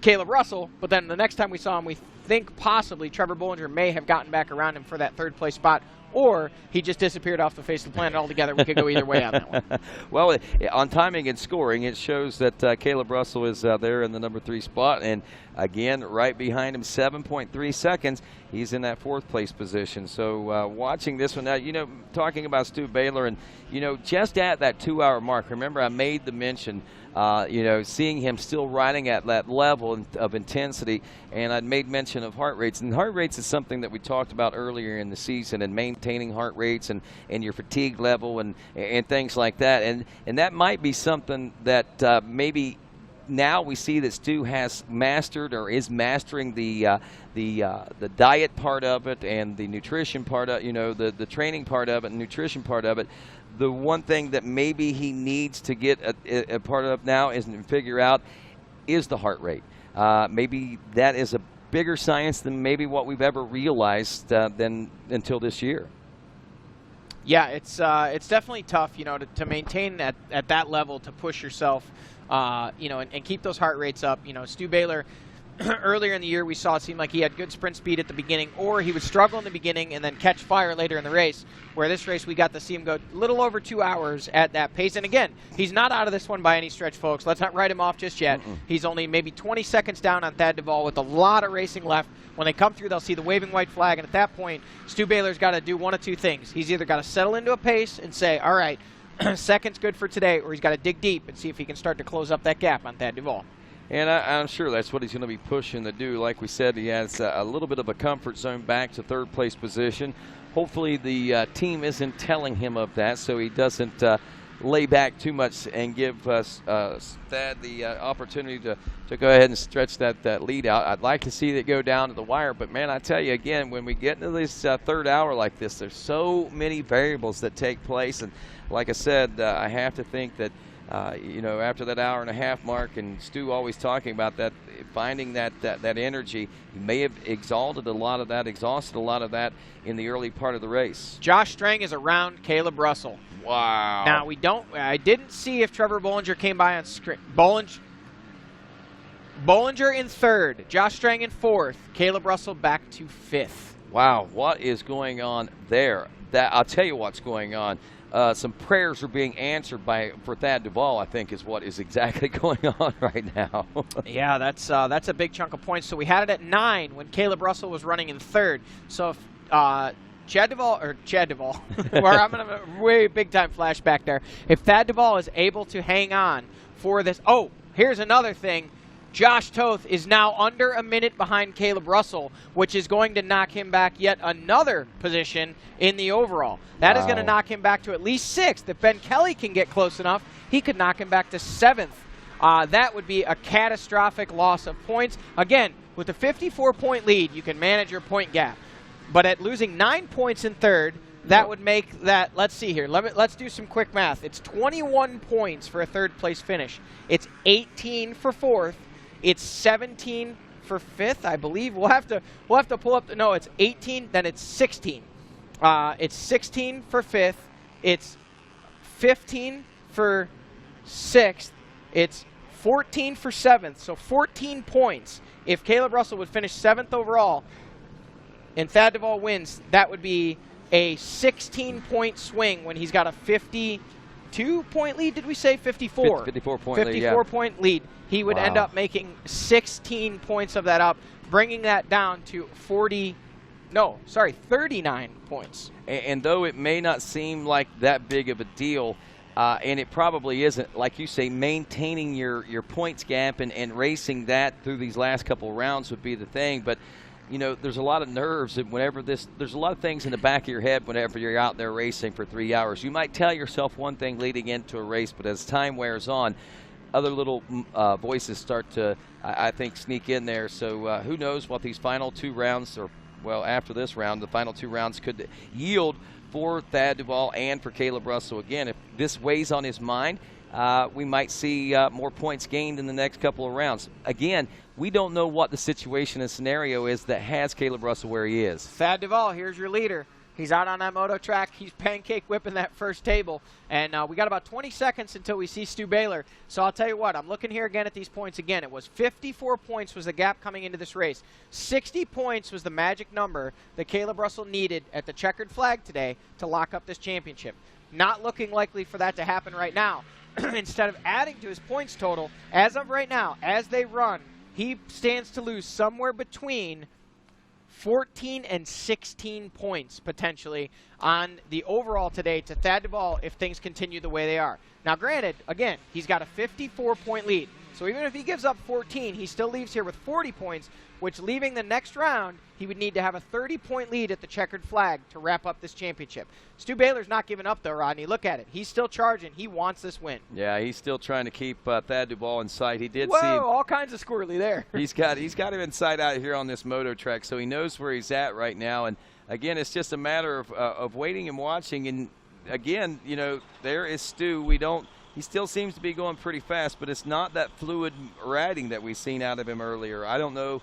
Caleb Russell, but then the next time we saw him, we think possibly Trevor Bollinger may have gotten back around him for that third-place spot, or he just disappeared off the face of the planet altogether. We could go either way on that one. Well, on timing and scoring, it shows that Caleb Russell is there in the number 3 spot, and again, right behind him, 7.3 seconds. He's in that 4th place position. So watching this one now, talking about Stu Baylor, and just at that 2-hour mark. Remember, I made the mention. Seeing him still riding at that level of intensity, and I'd made mention of heart rates. And heart rates is something that we talked about earlier in the season, and maintaining heart rates and your fatigue level and things like that. And that might be something that maybe now we see that Stu has mastered or is mastering the diet part of it and the nutrition part of the training part of it and nutrition part of it. The one thing that maybe he needs to get a part of now is to figure out is the heart rate. Maybe that is a bigger science than maybe what we've ever realized until this year. Yeah, it's definitely tough, to maintain at that level, to push yourself, and keep those heart rates up. Stu Baylor, earlier in the year, we saw it seem like he had good sprint speed at the beginning, or he would struggle in the beginning and then catch fire later in the race, where this race we got to see him go a little over 2 hours at that pace. And again, he's not out of this one by any stretch, folks. Let's not write him off just yet. He's only maybe 20 seconds down on Thad Duvall with a lot of racing left. When they come through, they'll see the waving white flag, and at that point, Stu Baylor's got to do one of two things. He's either got to settle into a pace and say, all right, second's good for today, or he's got to dig deep and see if he can start to close up that gap on Thad Duvall. And I'm sure that's what he's going to be pushing to do. Like we said, he has a little bit of a comfort zone back to 3rd place position. Hopefully the team isn't telling him of that, so he doesn't lay back too much and give Thad the opportunity to go ahead and stretch that lead out. I'd like to see it go down to the wire, but man, I tell you again, when we get into this 3rd hour like this, there's so many variables that take place. And like I said, I have to think that after that hour and a half mark, and Stu always talking about that, finding that energy, he may have exhausted a lot of that in the early part of the race. Josh Strang is around Caleb Russell. Wow. Now I didn't see if Trevor Bollinger came by on screen. Bollinger in 3rd, Josh Strang in 4th, Caleb Russell back to 5th. Wow, what is going on there? I'll tell you what's going on. Some prayers are being answered for Thad Duvall, I think, is what is exactly going on right now. Yeah, that's a big chunk of points. So we had it at 9 when Caleb Russell was running in 3rd. So if Chad Duvall, where I'm going to have a way big-time flashback there. If Thad Duvall is able to hang on for this. Oh, here's another thing. Josh Toth is now under a minute behind Caleb Russell, which is going to knock him back yet another position in the overall. That is going to knock him back to at least 6th. If Ben Kelly can get close enough, he could knock him back to 7th. That would be a catastrophic loss of points. Again, with a 54-point lead, you can manage your point gap. But at losing 9 points in 3rd, that would make that, let's see here, let's do some quick math. It's 21 points for a 3rd place finish. It's 18 for 4th. It's 17 for 5th, I believe. We'll have to pull up. No, it's 18. Then it's 16. It's 16 for 5th. It's 15 for 6th. It's 14 for 7th. So 14 points. If Caleb Russell would finish 7th overall, and Thad Duvall wins, that would be a 16-point swing when he's got a 52-point lead, did we say? 54. 54-point lead, 54-point lead. He would end up making 16 points of that up, bringing that down to 39 points. And though it may not seem like that big of a deal, and it probably isn't, like you say, maintaining your points gap and racing that through these last couple of rounds would be the thing. But, you know, there's a lot of nerves, and there's a lot of things in the back of your head whenever you're out there racing for 3 hours. You might tell yourself one thing leading into a race, but as time wears on, other little voices start to, I think, sneak in there. So who knows what these final 2 rounds, or, well, after this round, the final 2 rounds could yield for Thad Duvall and for Caleb Russell. Again, if this weighs on his mind, we might see more points gained in the next couple of rounds. Again, we don't know what the situation and scenario is that has Caleb Russell where he is. Thad Duvall, here's your leader. He's out on that moto track. He's pancake whipping that first table. And we got about 20 seconds until we see Stu Baylor. So I'll tell you what, I'm looking here again at these points again. It was 54 points was the gap coming into this race. 60 points was the magic number that Caleb Russell needed at the checkered flag today to lock up this championship. Not looking likely for that to happen right now. Instead of adding to his points total, as of right now, as they run, he stands to lose somewhere between 14 and 16 points potentially on the overall today to Thad Duvall if things continue the way they are. Now, granted, again, he's got a 54-point lead. So even if he gives up 14, he still leaves here with 40 points, which leaving the next round, he would need to have a 30-point lead at the checkered flag to wrap up this championship. Stu Baylor's not giving up, though, Rodney. Look at it. He's still charging. He wants this win. Yeah, he's still trying to keep Thad Duvall in sight. He did Whoa, see him. All kinds of squirrely there. He's got him in sight out here on this moto track, so he knows where he's at right now. And, again, it's just a matter of waiting and watching. And, again, you know, there is Stu. He still seems to be going pretty fast, but it's not that fluid riding that we've seen out of him earlier. I don't know.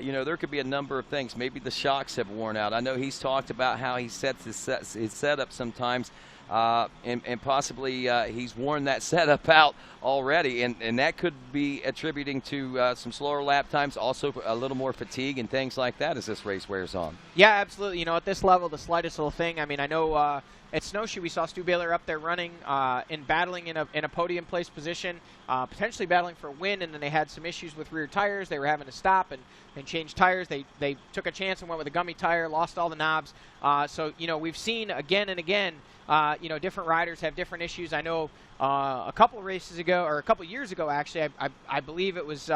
You know, there could be a number of things. Maybe the shocks have worn out. I know he's talked about how he sets his setup sometimes, and possibly he's worn that setup out already, and that could be attributing to some slower lap times, also a little more fatigue and things like that as this race wears on. Yeah, absolutely. You know, at this level, the slightest little thing. I mean, I know at Snowshoe we saw Stu Baylor up there running and battling in a podium place position, potentially battling for a win, and then they had some issues with rear tires. They were having to stop and change tires. They took a chance and went with a gummy tire, lost all the knobs. So, you know, we've seen again and again, you know, different riders have different issues. I know a couple of races ago, or a couple of years ago, actually, I believe it was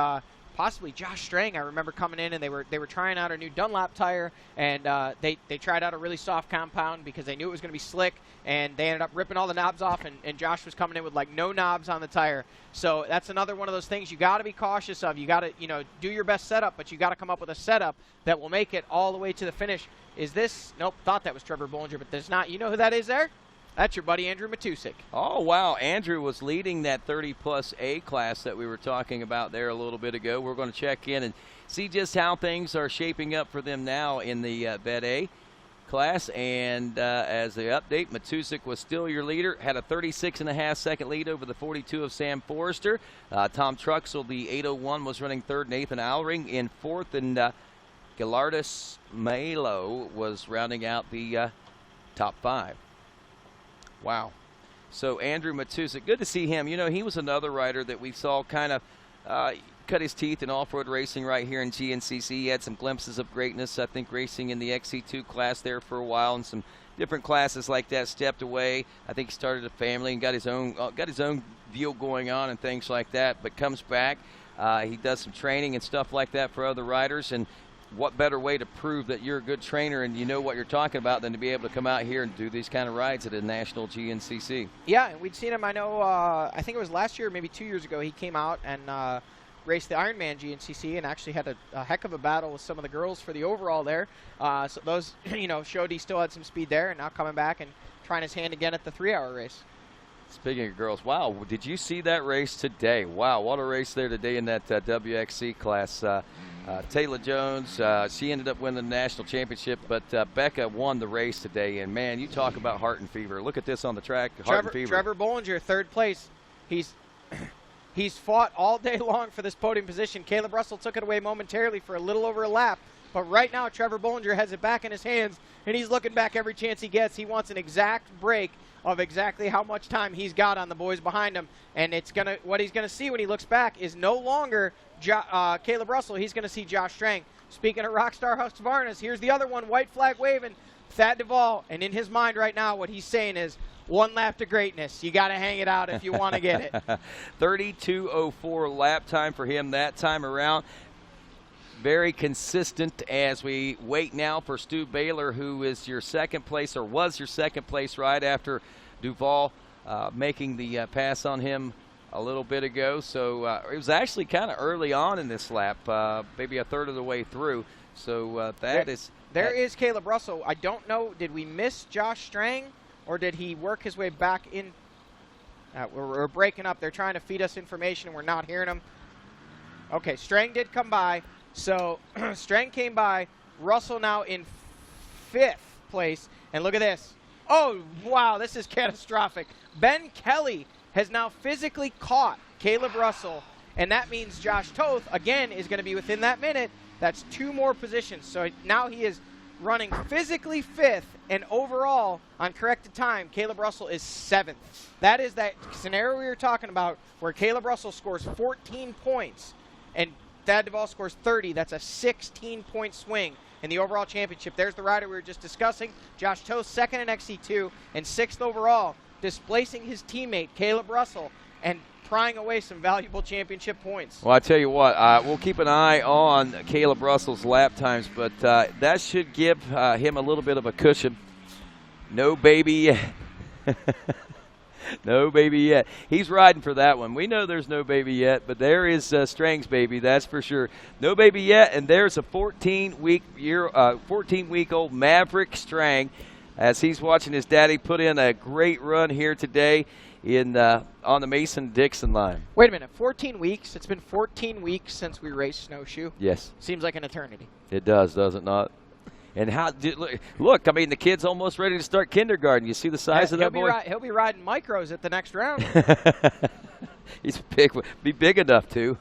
possibly Josh Strang. I remember coming in and they were trying out a new Dunlop tire, and they tried out a really soft compound because they knew it was going to be slick, and they ended up ripping all the knobs off, and Josh was coming in with like no knobs on the tire. So that's another one of those things you got to be cautious of. You got to, you know, do your best setup, but you got to come up with a setup that will make it all the way to the finish. Is this? Nope, thought that was Trevor Bollinger, but there's not. You know who that is there? That's your buddy Andrew Matusik. Oh, wow. Andrew was leading that 30-plus A class that we were talking about there a little bit ago. We're going to check in and see just how things are shaping up for them now in the Vet A class. And as the update, Matusik was still your leader, had a 36.5-second lead over the 42 of Sam Forrester. Tom Truxell, the 801, was running third, Nathan Alring in fourth, and Gilardus Malo was rounding out the top 5. Wow. So Andrew Matusik, good to see him. You know, he was another rider that we saw kind of cut his teeth in off-road racing right here in GNCC. He had some glimpses of greatness, I think, racing in the XC2 class there for a while, and some different classes like that. Stepped away. I think he started a family and got his own deal going on and things like that, but comes back. He does some training and stuff like that for other riders, and what better way to prove that you're a good trainer and you know what you're talking about than to be able to come out here and do these kind of rides at a national GNCC? Yeah, and we'd seen him, I know, I think it was last year, maybe 2 years ago, he came out and raced the Ironman GNCC and actually had a heck of a battle with some of the girls for the overall there. So those, you know, showed he still had some speed there, and now coming back and trying his hand again at the 3-hour race. Speaking of girls, wow, did you see that race today? Wow, what a race there today in that WXC class. Taylor Jones, she ended up winning the national championship, but Becca won the race today. And, man, you talk about heart and fever. Look at this on the track, heart and fever. Trevor Bollinger, third place. He's fought all day long for this podium position. Caleb Russell took it away momentarily for a little over a lap, But right now, Trevor Bollinger has it back in his hands, and he's looking back every chance he gets. He wants an exact break of exactly how much time he's got on the boys behind him. And what he's going to see when he looks back is no longer Caleb Russell. He's going to see Josh Strang. Speaking of Rockstar Husqvarna, here's the other one, white flag waving, Thad Duvall. And in his mind right now, what he's saying is, one lap to greatness. You got to hang it out if you want to get it. 32:04 lap time for him that time around. Very consistent as we wait now for Stu Baylor, who is your second place, or was your second place right after Duvall making the pass on him a little bit ago. So it was actually kind of early on in this lap, maybe a third of the way through. So There is Caleb Russell. I don't know, did we miss Josh Strang, or did he work his way back in? We're breaking up. They're trying to feed us information, and we're not hearing them. Okay, Strang did come by. So Strang came by. Russell now in 5th place. And look at this. Oh, wow, this is catastrophic. Ben Kelly has now physically caught Caleb Russell, and that means Josh Toth, again, is going to be within that minute. That's 2 more positions. So now he is running physically 5th, and overall, on corrected time, Caleb Russell is 7th. That is that scenario we were talking about where Caleb Russell scores 14 points, and Thad Duvall scores 30. That's a 16-point swing in the overall championship. There's the rider we were just discussing. Josh Toth, 2nd in XC2 and 6th overall, displacing his teammate, Caleb Russell, and prying away some valuable championship points. Well, I tell you what, we'll keep an eye on Caleb Russell's lap times, but that should give him a little bit of a cushion. No baby yet. No baby yet. He's riding for that one. We know there's no baby yet, but there is Strang's baby, that's for sure. No baby yet, and there's a 14-week-old Maverick Strang as he's watching his daddy put in a great run here today on the Mason-Dixon line. Wait a minute, 14 weeks? It's been 14 weeks since we raced Snowshoe? Yes. Seems like an eternity. It does it not? And look, I mean, the kid's almost ready to start kindergarten. You see the size of that boy? He'll be riding micros at the next round. He's be big enough to.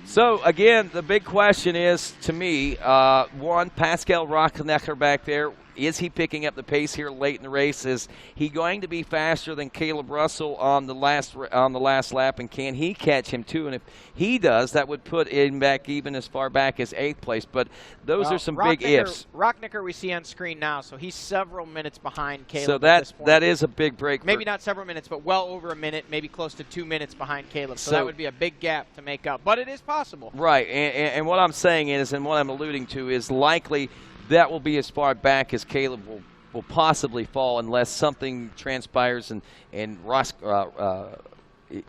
So, again, the big question is, to me, one, Pascal Rocknecker back there. Is he picking up the pace here late in the race? Is he going to be faster than Caleb Russell on the last lap, and can he catch him too? And if he does, that would put him back even as far back as 8th place. But those are some big ifs. Rocknecker we see on screen now, so he's several minutes behind Caleb. So at this point. that is a big break. Maybe not several minutes, but well over a minute, maybe close to 2 minutes behind Caleb. So that would be a big gap to make up. But it is possible. Right, and what I'm saying is, and what I'm alluding to is likely that will be as far back as Caleb will possibly fall unless something transpires and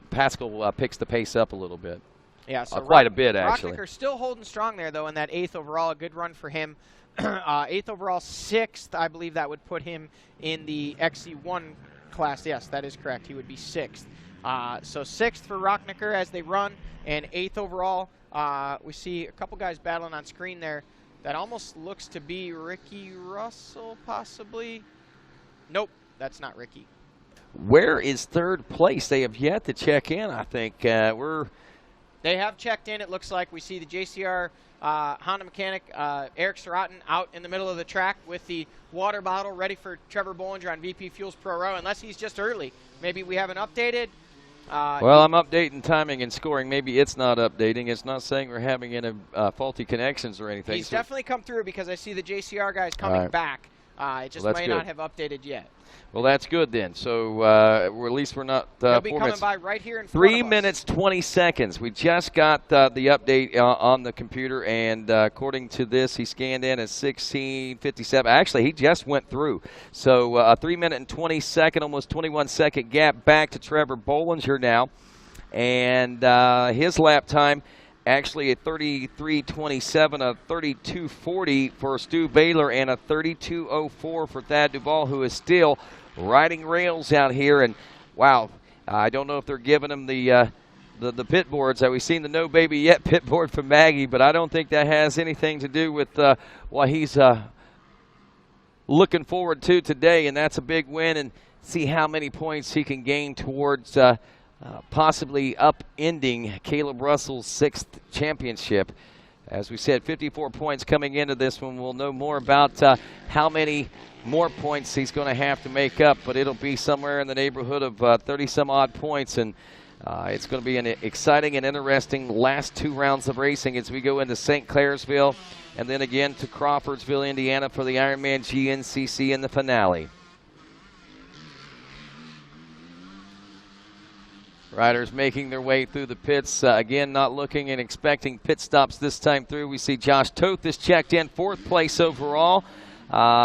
Pascal picks the pace up a little bit. Yeah, so quite a bit, actually. Rocknecker still holding strong there, though, in that 8th overall. A good run for him. 8th overall, 6th. I believe that would put him in the XC1 class. Yes, that is correct. He would be 6th. So 6th for Rocknecker as they run, and 8th overall. We see a couple guys battling on screen there. That almost looks to be Ricky Russell, possibly. Nope, that's not Ricky. Where is 3rd place? They have yet to check in, I think. They have checked in, it looks like. We see the JCR Honda mechanic, Eric Sorotin, out in the middle of the track with the water bottle ready for Trevor Bollinger on VP Fuels Pro Row, unless he's just early. Maybe we haven't updated. Well, I'm updating timing and scoring. Maybe it's not updating. It's not saying we're having any faulty connections or anything. He's definitely come through because I see the JCR guys coming back. It just may not have updated yet. Well, that's good then. So at least we're not He'll be coming by right here in front of us. 3 minutes, 20 seconds. We just got the update on the computer, and according to this, he scanned in at 16:57. Actually, he just went through. So a 3 minute and 20 second, almost 21 second gap back to Trevor Bollinger now. And his lap time actually at 33:27, a 32:40 for Stu Baylor, and a 32:04 for Thad Duvall, who is still riding rails out here. And wow, I don't know if they're giving him the pit boards. We've seen the no baby yet pit board from Maggie, but I don't think that has anything to do with what he's looking forward to today, and that's a big win, and see how many points he can gain towards possibly upending Caleb Russell's 6th championship. As we said, 54 points coming into this one. We'll know more about how many more points he's going to have to make up, but it'll be somewhere in the neighborhood of 30-some-odd points, and it's going to be an exciting and interesting last 2 rounds of racing as we go into St. Clairsville and then again to Crawfordsville, Indiana for the Ironman GNCC in the finale. Riders making their way through the pits. Again, not looking and expecting pit stops this time through. We see Josh Toth is checked in, 4th place overall.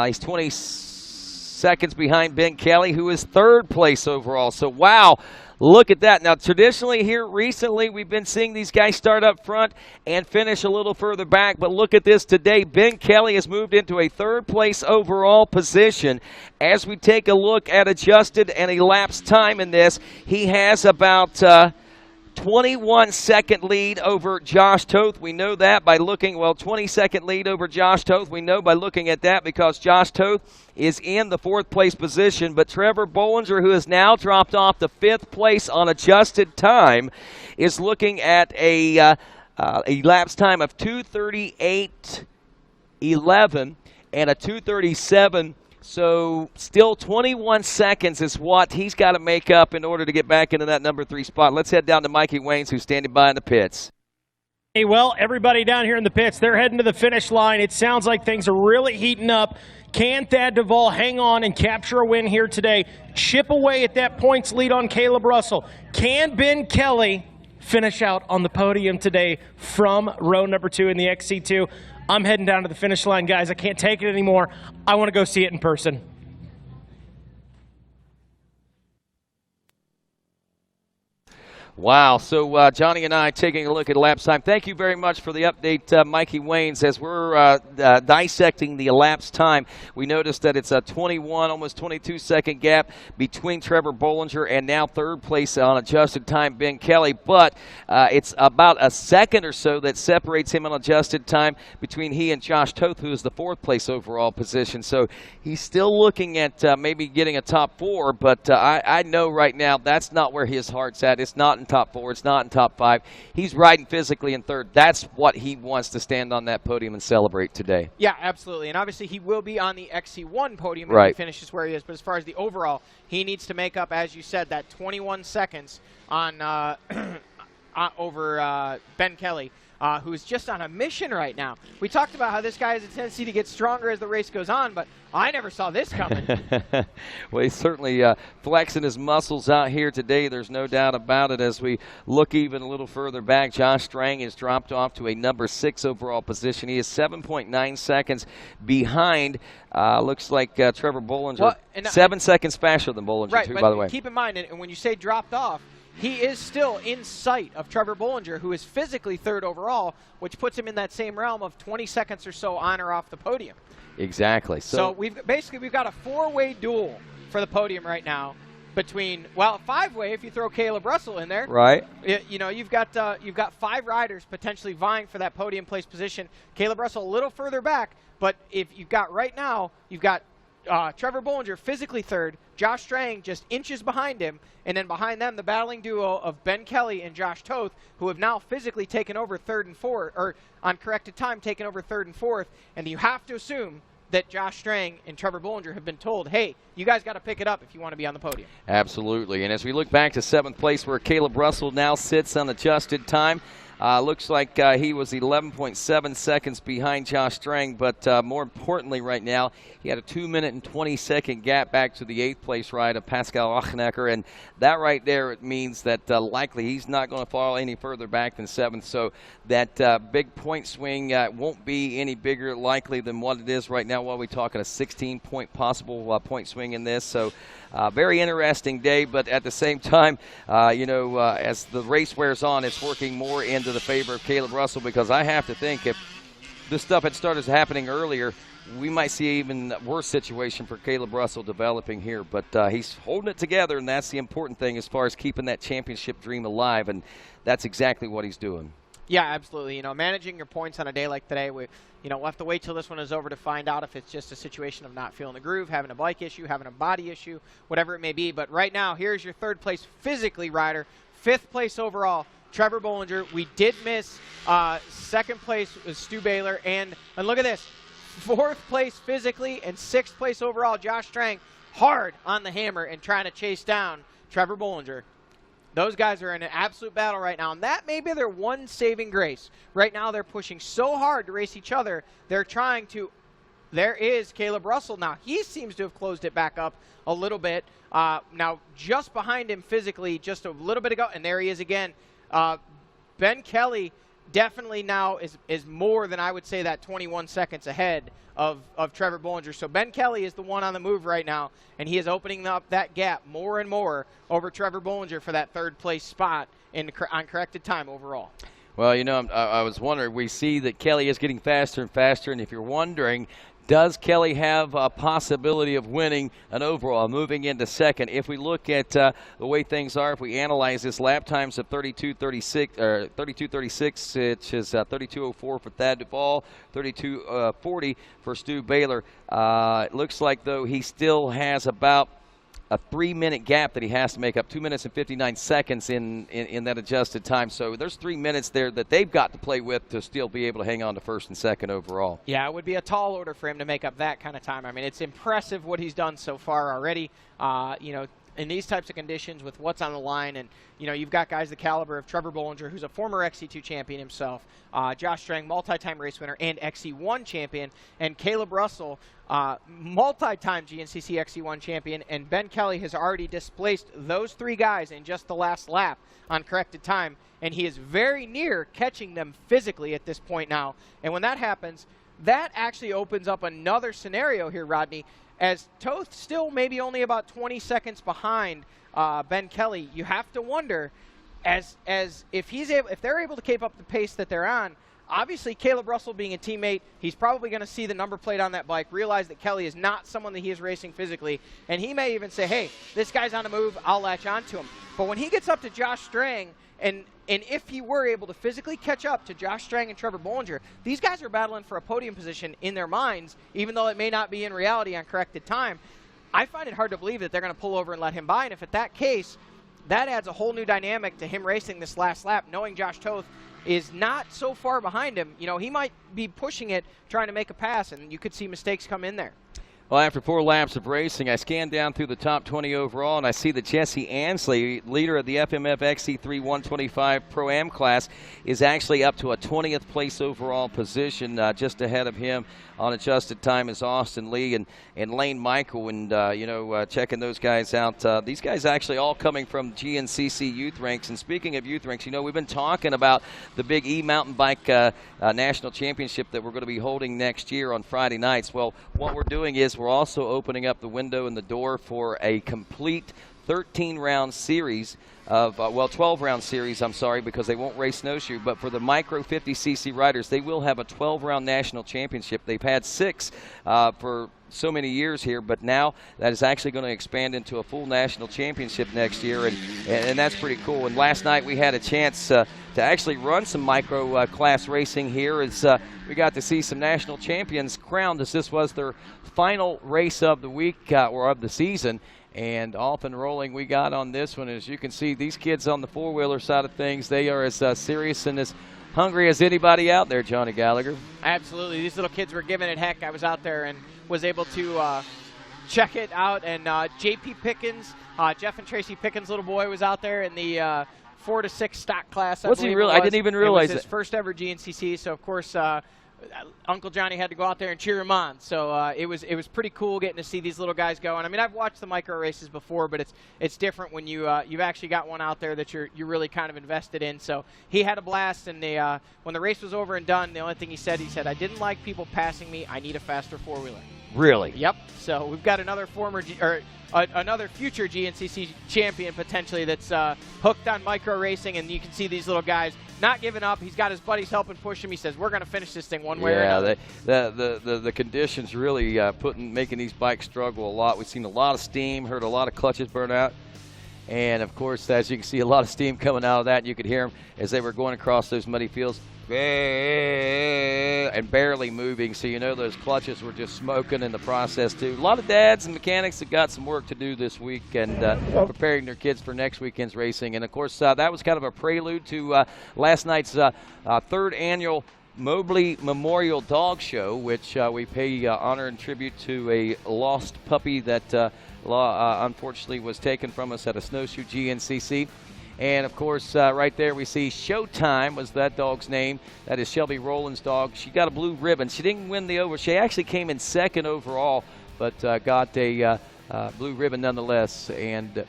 He's 20 seconds behind Ben Kelly, who is 3rd place overall. So, wow, look at that. Now, traditionally here recently, we've been seeing these guys start up front and finish a little further back. But look at this today. Ben Kelly has moved into a 3rd place overall position. As we take a look at adjusted and elapsed time in this, he has about 21-second lead over Josh Toth. We know that by looking, 20-second lead over Josh Toth. We know by looking at that because Josh Toth is in the 4th place position. But Trevor Bollinger, who has now dropped off to 5th place on adjusted time, is looking at a elapsed time of 2:38.11 and a 2:37. So still 21 seconds is what he's got to make up in order to get back into that number 3 spot. Let's head down to Mikey Waynes, who's standing by in the pits. Hey, well, everybody down here in the pits, they're heading to the finish line. It sounds like things are really heating up. Can Thad Duvall hang on and capture a win here today? Chip away at that points lead on Caleb Russell. Can Ben Kelly finish out on the podium today from row number 2 in the XC2? I'm heading down to the finish line, guys. I can't take it anymore. I want to go see it in person. Wow. So Johnny and I taking a look at elapsed time. Thank you very much for the update, Mikey Waynes. As we're dissecting the elapsed time, we noticed that it's a 21, almost 22-second gap between Trevor Bollinger and now 3rd place on adjusted time, Ben Kelly. But it's about a second or so that separates him on adjusted time between he and Josh Toth, who is the 4th place overall position. So he's still looking at maybe getting a top 4, but I know right now that's not where his heart's at. It's not in top 4. It's not in top 5. He's riding physically in 3rd. That's what he wants to stand on that podium and celebrate today. Yeah, absolutely. And obviously he will be on the XC1 podium if right. he finishes where he is. But as far as the overall, he needs to make up, as you said, that 21 seconds on over Ben Kelly, who's just on a mission right now. We talked about how this guy has a tendency to get stronger as the race goes on, but I never saw this coming. Well, he's certainly flexing his muscles out here today. There's no doubt about it. As we look even a little further back, Josh Strang has dropped off to a number 6 overall position. He is 7.9 seconds behind. Looks like Trevor Bollinger. Well, 7 seconds faster than Bollinger, right, too, but by the way. Keep in mind, and when you say dropped off, he is still in sight of Trevor Bollinger, who is physically 3rd overall, which puts him in that same realm of 20 seconds or so on or off the podium. Exactly. So we've got a 4-way duel for the podium right now between, well, a 5-way if you throw Caleb Russell in there. Right. You've got 5 riders potentially vying for that podium place position. Caleb Russell a little further back, but if you've got right now, you've got Trevor Bollinger physically 3rd, Josh Strang just inches behind him, and then behind them the battling duo of Ben Kelly and Josh Toth, who have now physically taken over 3rd and 4th, or on corrected time taken over 3rd and 4th, and you have to assume that Josh Strang and Trevor Bollinger have been told, hey, you guys got to pick it up if you want to be on the podium. Absolutely. And as we look back to 7th place, where Caleb Russell now sits on adjusted time, looks like he was 11.7 seconds behind Josh Strang, but more importantly right now, he had a 2-minute and 20-second gap back to the 8th place ride of Pascal Ochnecker, and that right there it means that likely he's not going to fall any further back than 7th, so that big point swing won't be any bigger likely than what it is right now while we talking a 16-point possible point swing in this. So very interesting day, but at the same time, as the race wears on, it's working more into the favor of Caleb Russell, because I have to think if this stuff had started happening earlier, we might see an even worse situation for Caleb Russell developing here. But he's holding it together, and that's the important thing as far as keeping that championship dream alive, and that's exactly what he's doing. Yeah, absolutely. Managing your points on a day like today, we'll have to wait till this one is over to find out if it's just a situation of not feeling the groove, having a bike issue, having a body issue, whatever it may be. But right now, here's your 3rd place physically rider, 5th place overall, Trevor Bollinger. We did miss second place with Stu Baylor. And look at this. 4th place physically and 6th place overall, Josh Strang, hard on the hammer and trying to chase down Trevor Bollinger. Those guys are in an absolute battle right now, and that may be their one saving grace. Right now they're pushing so hard to race each other, they're trying to. There is Caleb Russell now. He seems to have closed it back up a little bit. Now just behind him physically, just a little bit ago, and there he is again. Ben Kelly definitely now is more than, I would say, that 21 seconds ahead of Trevor Bollinger. So Ben Kelly is the one on the move right now, and he is opening up that gap more and more over Trevor Bollinger for that 3rd place spot on corrected time overall. Well, you know, I was wondering, we see that Kelly is getting faster and faster, and if you're wondering, does Kelly have a possibility of winning an overall, moving into second? If we look at the way things are, if we analyze this, lap times of 32:36, which is 32:04 for Thad Duvall, 32:40 for Stu Baylor. It looks like, though, he still has about a 3-minute gap that he has to make up, 2 minutes and 59 seconds in that adjusted time. So there's 3 minutes there that they've got to play with to still be able to hang on to first and second overall. Yeah, it would be a tall order for him to make up that kind of time. I mean, it's impressive what he's done so far already. You know, in these types of conditions with what's on the line, and you know, you've got guys the caliber of Trevor Bollinger, who's a former XC2 champion himself, Josh Strang, multi-time race winner and XC1 champion, and Caleb Russell, multi-time GNCC XC1 champion, and Ben Kelly has already displaced those 3 guys in just the last lap on corrected time, and he is very near catching them physically at this point now. And when that happens, that actually opens up another scenario here, Rodney. As Toth still maybe only about 20 seconds behind Ben Kelly, you have to wonder, as if they're able to keep up the pace that they're on. Obviously, Caleb Russell being a teammate, he's probably going to see the number plate on that bike, realize that Kelly is not someone that he is racing physically, and he may even say, hey, this guy's on the move, I'll latch onto him. But when he gets up to Josh Strang, and if he were able to physically catch up to Josh Strang and Trevor Bollinger, these guys are battling for a podium position in their minds, even though it may not be in reality on corrected time. I find it hard to believe that they're going to pull over and let him by, and if at that case, that adds a whole new dynamic to him racing this last lap, knowing Josh Toth is not so far behind him. You know, he might be pushing it, trying to make a pass, and you could see mistakes come in there. Well, after 4 laps of racing, I scanned down through the top 20 overall, and I see that Jesse Ansley, leader of the FMF XC3 125 Pro-Am class, is actually up to a 20th place overall position. Just ahead of him on adjusted time is Austin Lee and Lane Michael. And, checking those guys out. These guys actually all coming from GNCC youth ranks. And speaking of youth ranks, you know, we've been talking about the big E-Mountain Bike National Championship that we're going to be holding next year on Friday nights. Well, what we're doing is we're also opening up the window and the door for a complete 13-round series of, 12-round series, I'm sorry, because they won't race snowshoe. But for the micro 50cc riders, they will have a 12-round national championship. They've had 6 for so many years here, but now that is actually going to expand into a full national championship next year, and that's pretty cool. And last night we had a chance to actually run some micro class racing here as we got to see some national champions crowned, as this was their final race of the week or of the season. And off and rolling we got on this one. As you can see, these kids on the four-wheeler side of things, they are as serious and as hungry as anybody out there, Johnny Gallagher. Absolutely. These little kids were giving it heck. I was out there and was able to check it out. And J.P. Pickens, Jeff and Tracy Pickens' little boy, was out there in the 4 to 6 stock class. What's he really? I didn't even realize it was his first ever GNCC. So, of course, Uncle Johnny had to go out there and cheer him on. So it was pretty cool getting to see these little guys go. And I mean, I've watched the micro races before, but it's different when you've actually got one out there that you're really kind of invested in. So he had a blast, and when the race was over and done, the only thing he said, I didn't like people passing me. I need a faster four-wheeler. Really? Yep. So we've got another another future GNCC champion potentially that's hooked on micro racing, and you can see these little guys not giving up. He's got his buddies helping push him. He says, we're going to finish this thing one way or another. Yeah, the conditions really making these bikes struggle a lot. We've seen a lot of steam, heard a lot of clutches burn out. And, of course, as you can see, a lot of steam coming out of that. You could hear them as they were going across those muddy fields. and barely moving, so you know those clutches were just smoking in the process too. A lot of dads and mechanics have got some work to do this week and preparing their kids for next weekend's racing. And of course, that was kind of a prelude to last night's third annual Mobley Memorial Dog Show, which we pay honor and tribute to a lost puppy that unfortunately was taken from us at a snowshoe GNCC. And, of course, right there we see Showtime was that dog's name. That is Shelby Rowland's dog. She got a blue ribbon. She didn't win the over. She actually came in second overall, but got a blue ribbon nonetheless. And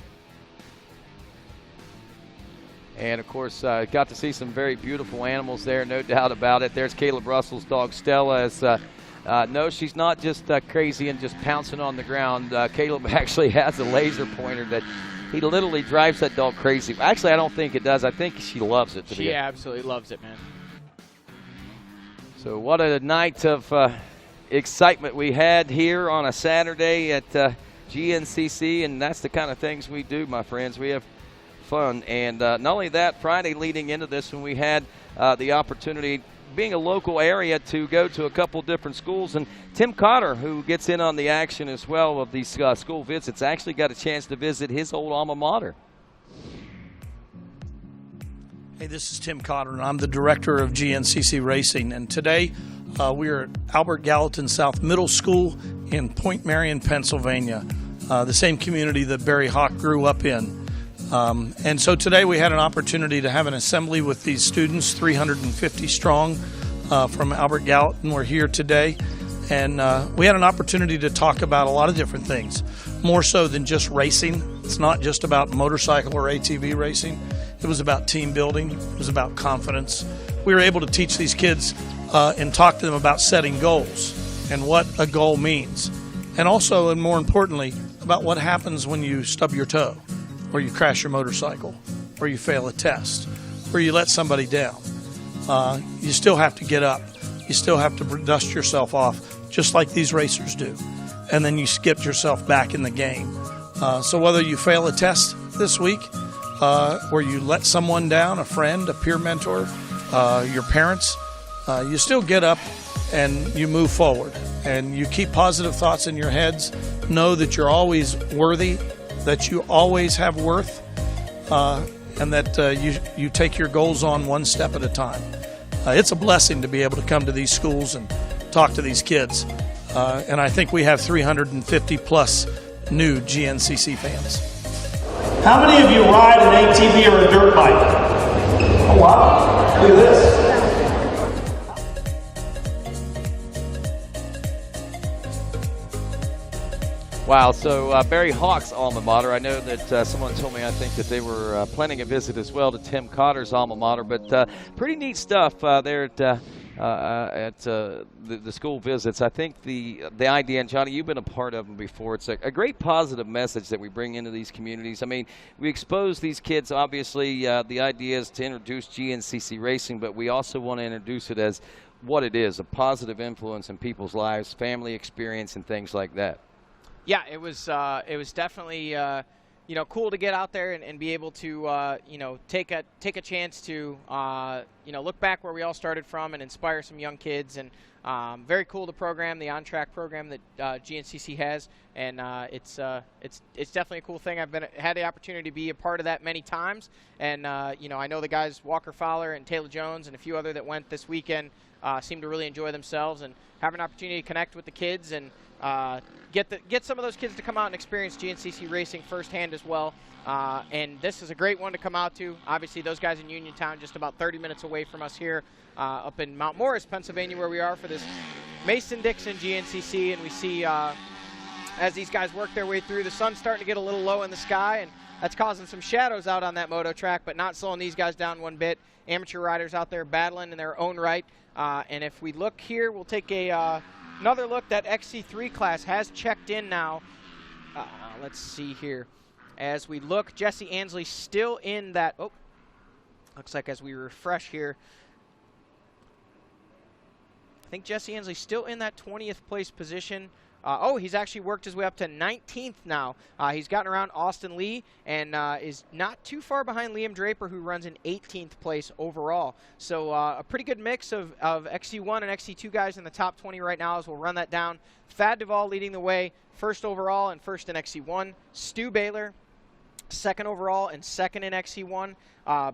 of course, got to see some very beautiful animals there, no doubt about it. There's Caleb Russell's dog, Stella. No, she's not just crazy and just pouncing on the ground. Caleb actually has a laser pointer that he literally drives that dog crazy. Actually, I don't think it does. I think she loves it. She absolutely loves it, man. So what a night of excitement we had here on a Saturday at GNCC, and that's the kind of things we do, my friends. We have fun. And not only that, Friday leading into this, when we had the opportunity, being a local area, to go to a couple different schools, and Tim Cotter, who gets in on the action as well of these school visits, actually got a chance to visit his old alma mater. Hey, this is Tim Cotter, and I'm the director of GNCC Racing, and today we are at Albert Gallatin South Middle School in Point Marion, Pennsylvania, the same community that Barry Hawk grew up in. And so today we had an opportunity to have an assembly with these students, 350 strong from Albert Gallatin. We're here today, and we had an opportunity to talk about a lot of different things, more so than just racing. It's not just about motorcycle or ATV racing. It was about team building. It was about confidence. We were able to teach these kids and talk to them about setting goals and what a goal means, and also, and more importantly, about what happens when you stub your toe, or you crash your motorcycle, or you fail a test, or you let somebody down. You still have to get up. You still have to dust yourself off, just like these racers do. And then you skip yourself back in the game. So whether you fail a test this week, or you let someone down, a friend, a peer mentor, your parents, you still get up and you move forward. And you keep positive thoughts in your heads. Know that you're always worthy, that you always have worth, and that you take your goals on one step at a time. It's a blessing to be able to come to these schools and talk to these kids. And I think we have 350 plus new GNCC fans. How many of you ride an ATV or a dirt bike? Oh wow, look at this. Wow, so Barry Hawk's alma mater. I know that someone told me, I think, that they were planning a visit as well to Tim Cotter's alma mater, but pretty neat stuff there at the school visits. I think the idea, and Johnny, you've been a part of them before, it's a great positive message that we bring into these communities. I mean, we expose these kids, obviously, the idea is to introduce GNCC racing, but we also want to introduce it as what it is, a positive influence in people's lives, family experience, and things like that. Yeah, it was definitely cool to get out there and be able to take a chance to look back where we all started from and inspire some young kids. And very cool to program the on-track program that GNCC has, and it's definitely a cool thing. I've had the opportunity to be a part of that many times, and I know the guys Walker Fowler and Taylor Jones and a few other that went this weekend seem to really enjoy themselves and have an opportunity to connect with the kids and get some of those kids to come out and experience GNCC racing firsthand as well. And this is a great one to come out to. Obviously, those guys in Uniontown, just about 30 minutes away from us here up in Mount Morris, Pennsylvania, where we are for this Mason-Dixon GNCC. And we see as these guys work their way through, the sun's starting to get a little low in the sky, and that's causing some shadows out on that moto track, but not slowing these guys down one bit. Amateur riders out there battling in their own right. And if we look here, we'll take another look. That XC3 class has checked in now. Let's see here. As we look, Jesse Ansley still in that. Oh, looks like as we refresh here, I think Jesse Ansley still in that 20th place position. He's actually worked his way up to 19th now. He's gotten around Austin Lee and is not too far behind Liam Draper, who runs in 18th place overall. So a pretty good mix of XC1 and XC2 guys in the top 20 right now as we'll run that down. Thad Duvall leading the way, first overall and first in XC1. Stu Baylor, second overall and second in XC1.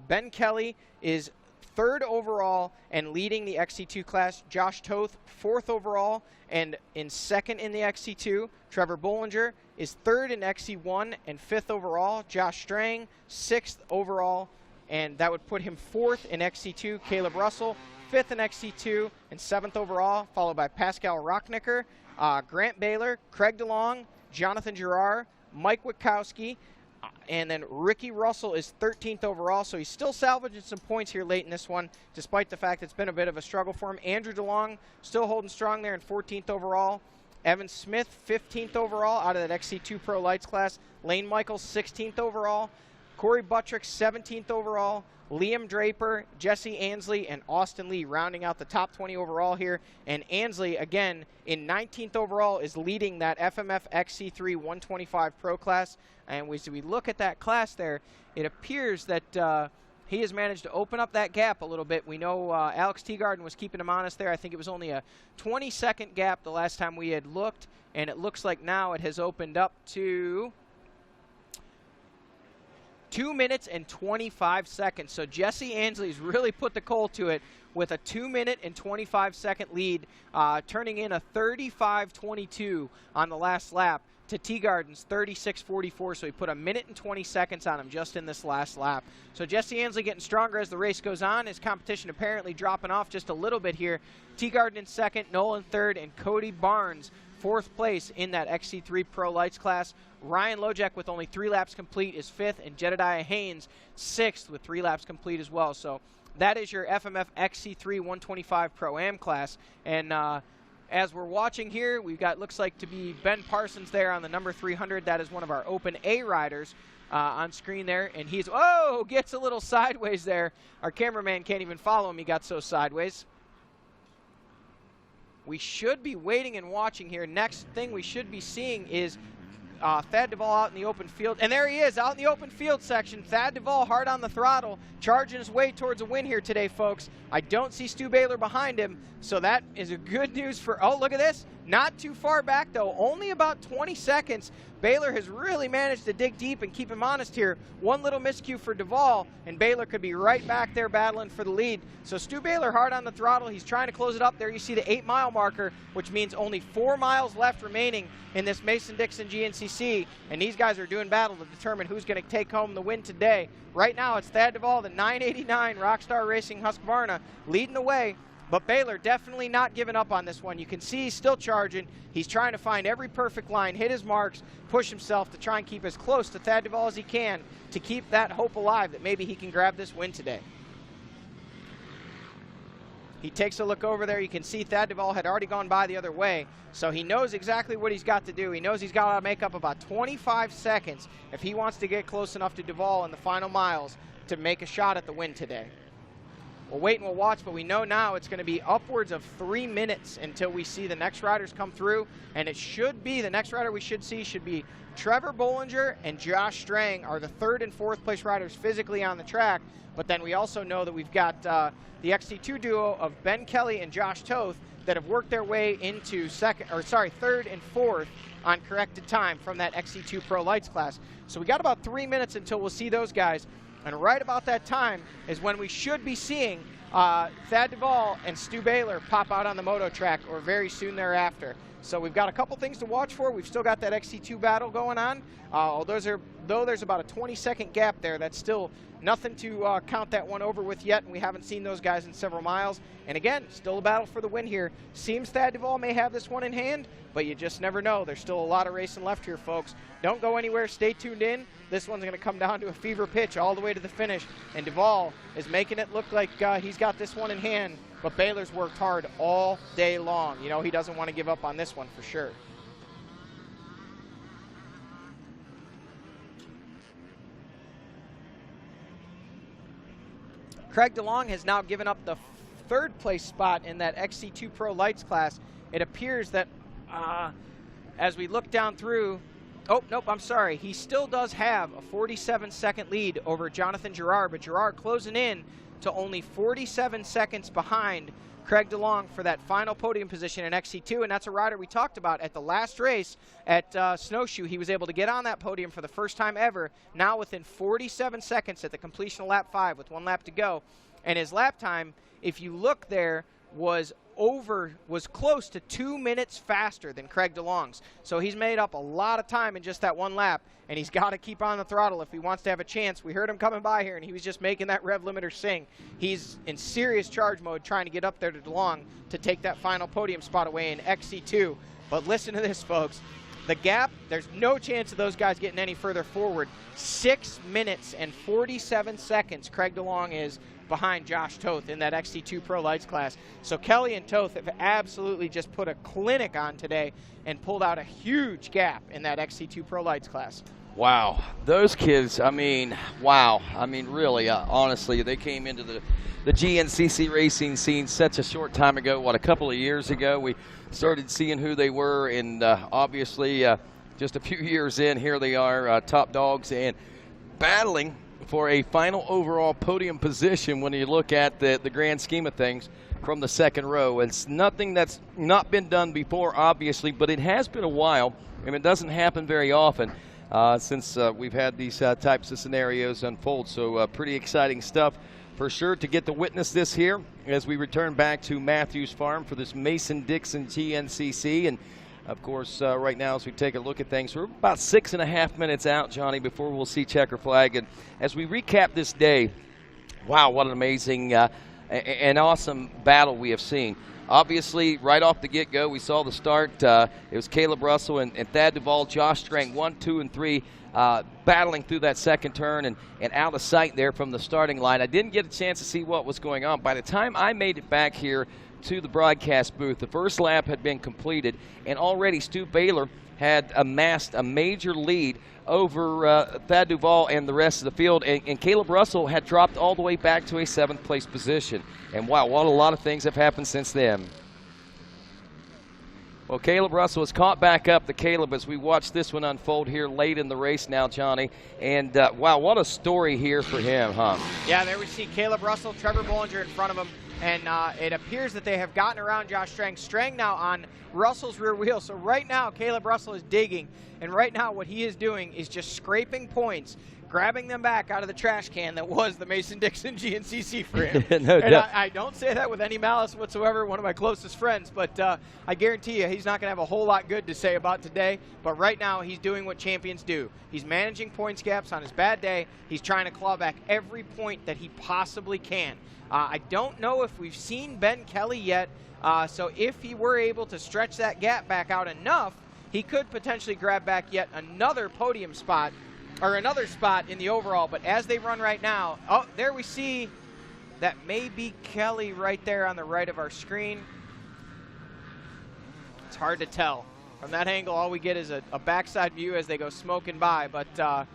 Ben Kelly is third overall and leading the XC2 class. Josh Toth, fourth overall and in second in the XC2. Trevor Bollinger is third in XC1 and fifth overall. Josh Strang, sixth overall, and that would put him fourth in XC2. Caleb Russell, fifth in XC2 and seventh overall, followed by Pascal Rocknicker, Grant Baylor, Craig DeLong, Jonathan Gerard, Mike Witkowski, and then Ricky Russell is 13th overall, so he's still salvaging some points here late in this one, despite the fact it's been a bit of a struggle for him. Andrew DeLong still holding strong there in 14th overall. Evan Smith, 15th overall out of that XC2 Pro Lights class. Lane Michaels, 16th overall. Corey Buttrick, 17th overall. Liam Draper, Jesse Ansley, and Austin Lee rounding out the top 20 overall here. And Ansley, again, in 19th overall, is leading that FMF XC3 125 Pro class. And as we look at that class there, it appears that he has managed to open up that gap a little bit. We know Alex Teagarden was keeping him honest there. I think it was only a 20-second gap the last time we had looked, and it looks like now it has opened up to 2 minutes and 25 seconds. So Jesse Ansley's really put the coal to it with a 2 minute and 25 second lead, turning in a 35-22 on the last lap to Teagarden's 36-44. So he put a minute and 20 seconds on him just in this last lap. So Jesse Ansley getting stronger as the race goes on. His competition apparently dropping off just a little bit here. Teagarden in second, Nolan third, and Cody Barnes fourth place in that XC3 Pro Lights class. Ryan Lojek with only 3 laps complete is fifth, and Jedediah Haynes sixth with 3 laps complete as well. So that is your FMF XC3 125 Pro-Am class. And as we're watching here, we've got, looks like to be Ben Parsons there on the number 300. That is one of our Open A riders on screen there. And he's, gets a little sideways there. Our cameraman can't even follow him. He got so sideways. We should be waiting and watching here. Next thing we should be seeing is Thad Duvall out in the open field. And there he is, out in the open field section. Thad Duvall hard on the throttle, charging his way towards a win here today, folks. I don't see Stu Baylor behind him, so that is a good news for, look at this. Not too far back, though, only about 20 seconds. Baylor has really managed to dig deep and keep him honest here. One little miscue for Duvall, and Baylor could be right back there battling for the lead. So Stu Baylor hard on the throttle. He's trying to close it up. There you see the 8-mile marker, which means only 4 miles left remaining in this Mason-Dixon GNCC, and these guys are doing battle to determine who's going to take home the win today. Right now, it's Thad Duvall, the 989 Rockstar Racing Husqvarna, leading the way. But Baylor definitely not giving up on this one. You can see he's still charging. He's trying to find every perfect line, hit his marks, push himself to try and keep as close to Thad Duvall as he can to keep that hope alive that maybe he can grab this win today. He takes a look over there. You can see Thad Duvall had already gone by the other way, so he knows exactly what he's got to do. He knows he's got to make up about 25 seconds if he wants to get close enough to Duvall in the final miles to make a shot at the win today. We'll wait and we'll watch, but we know now it's going to be upwards of 3 minutes until we see the next riders come through, and it should be, the next rider we should see should be Trevor Bollinger and Josh Strang are the 3rd and 4th place riders physically on the track, but then we also know that we've got the XC2 duo of Ben Kelly and Josh Toth that have worked their way into 3rd and 4th on corrected time from that XC2 Pro Lights class. So we got about 3 minutes until we'll see those guys. And right about that time is when we should be seeing Thad Duvall and Stu Baylor pop out on the Moto track or very soon thereafter. So we've got a couple things to watch for. We've still got that XC2 battle going on. Though there's about a 20-second gap there, that's still nothing to count that one over with yet, and we haven't seen those guys in several miles. And again, still a battle for the win here. Seems Thad Duvall may have this one in hand, but you just never know. There's still a lot of racing left here, folks. Don't go anywhere. Stay tuned in. This one's going to come down to a fever pitch all the way to the finish, and Duvall is making it look like he's got this one in hand, but Baylor's worked hard all day long. You know, he doesn't want to give up on this one for sure. Craig DeLong has now given up the 3rd place spot in that XC2 Pro Lights class. It appears that as we look down through, oh, nope, I'm sorry. He still does have a 47-second lead over Jonathan Girard, but Girard closing in to only 47 seconds behind Craig DeLong for that final podium position in XC2, and that's a rider we talked about at the last race at Snowshoe. He was able to get on that podium for the first time ever, now within 47 seconds at the completion of lap 5 with 1 lap to go. And his lap time, if you look there, was close to 2 minutes faster than Craig DeLong's. So he's made up a lot of time in just that 1 lap, and he's got to keep on the throttle if he wants to have a chance. We heard him coming by here, and he was just making that rev limiter sing. He's in serious charge mode trying to get up there to DeLong to take that final podium spot away in XC2. But listen to this, folks. The gap, there's no chance of those guys getting any further forward. 6 minutes and 47 seconds Craig DeLong is behind Josh Toth in that XC2 Pro Lights class. So Kelly and Toth have absolutely just put a clinic on today and pulled out a huge gap in that XC2 Pro Lights class. Wow, those kids, I mean, wow. I mean, really, honestly, they came into the GNCC racing scene such a short time ago, what, a couple of years ago. We started seeing who they were, and obviously just a few years in, here they are, top dogs, and battling for a final overall podium position when you look at the grand scheme of things from the second row. It's nothing that's not been done before, obviously, but it has been a while, and it doesn't happen very often since we've had these types of scenarios unfold. So pretty exciting stuff for sure to get to witness this here as we return back to Matthews Farm for this Mason-Dixon GNCC. And of course, right now, as we take a look at things, we're about 6.5 minutes out, Johnny, before we'll see checker flag. And as we recap this day, wow, what an amazing and awesome battle we have seen. Obviously, right off the get-go, we saw the start. It was Caleb Russell and Thad Duvall, Josh Strang, 1, 2, and 3, battling through that second turn and out of sight there from the starting line. I didn't get a chance to see what was going on. By the time I made it back here to the broadcast booth, the first lap had been completed, and already Stu Baylor had amassed a major lead over Thad Duvall and the rest of the field, and Caleb Russell had dropped all the way back to a 7th place position. And wow, what a lot of things have happened since then. Well, Caleb Russell has caught back up to Caleb as we watch this one unfold here late in the race now, Johnny. And wow, what a story here for him, huh? Yeah, there we see Caleb Russell, Trevor Bollinger in front of him. And it appears that they have gotten around Josh Strang. Strang now on Russell's rear wheel. So right now, Caleb Russell is digging. And right now, what he is doing is just scraping points, grabbing them back out of the trash can that was the Mason-Dixon GNCC for him. No and doubt. I don't say that with any malice whatsoever, one of my closest friends. But I guarantee you, he's not going to have a whole lot good to say about today. But right now, he's doing what champions do. He's managing points gaps on his bad day. He's trying to claw back every point that he possibly can. I don't know if we've seen Ben Kelly yet, so if he were able to stretch that gap back out enough, he could potentially grab back yet another podium spot, or another spot in the overall. But as they run right now, oh, there we see that may be Kelly right there on the right of our screen. It's hard to tell. From that angle, all we get is a backside view as they go smoking by, but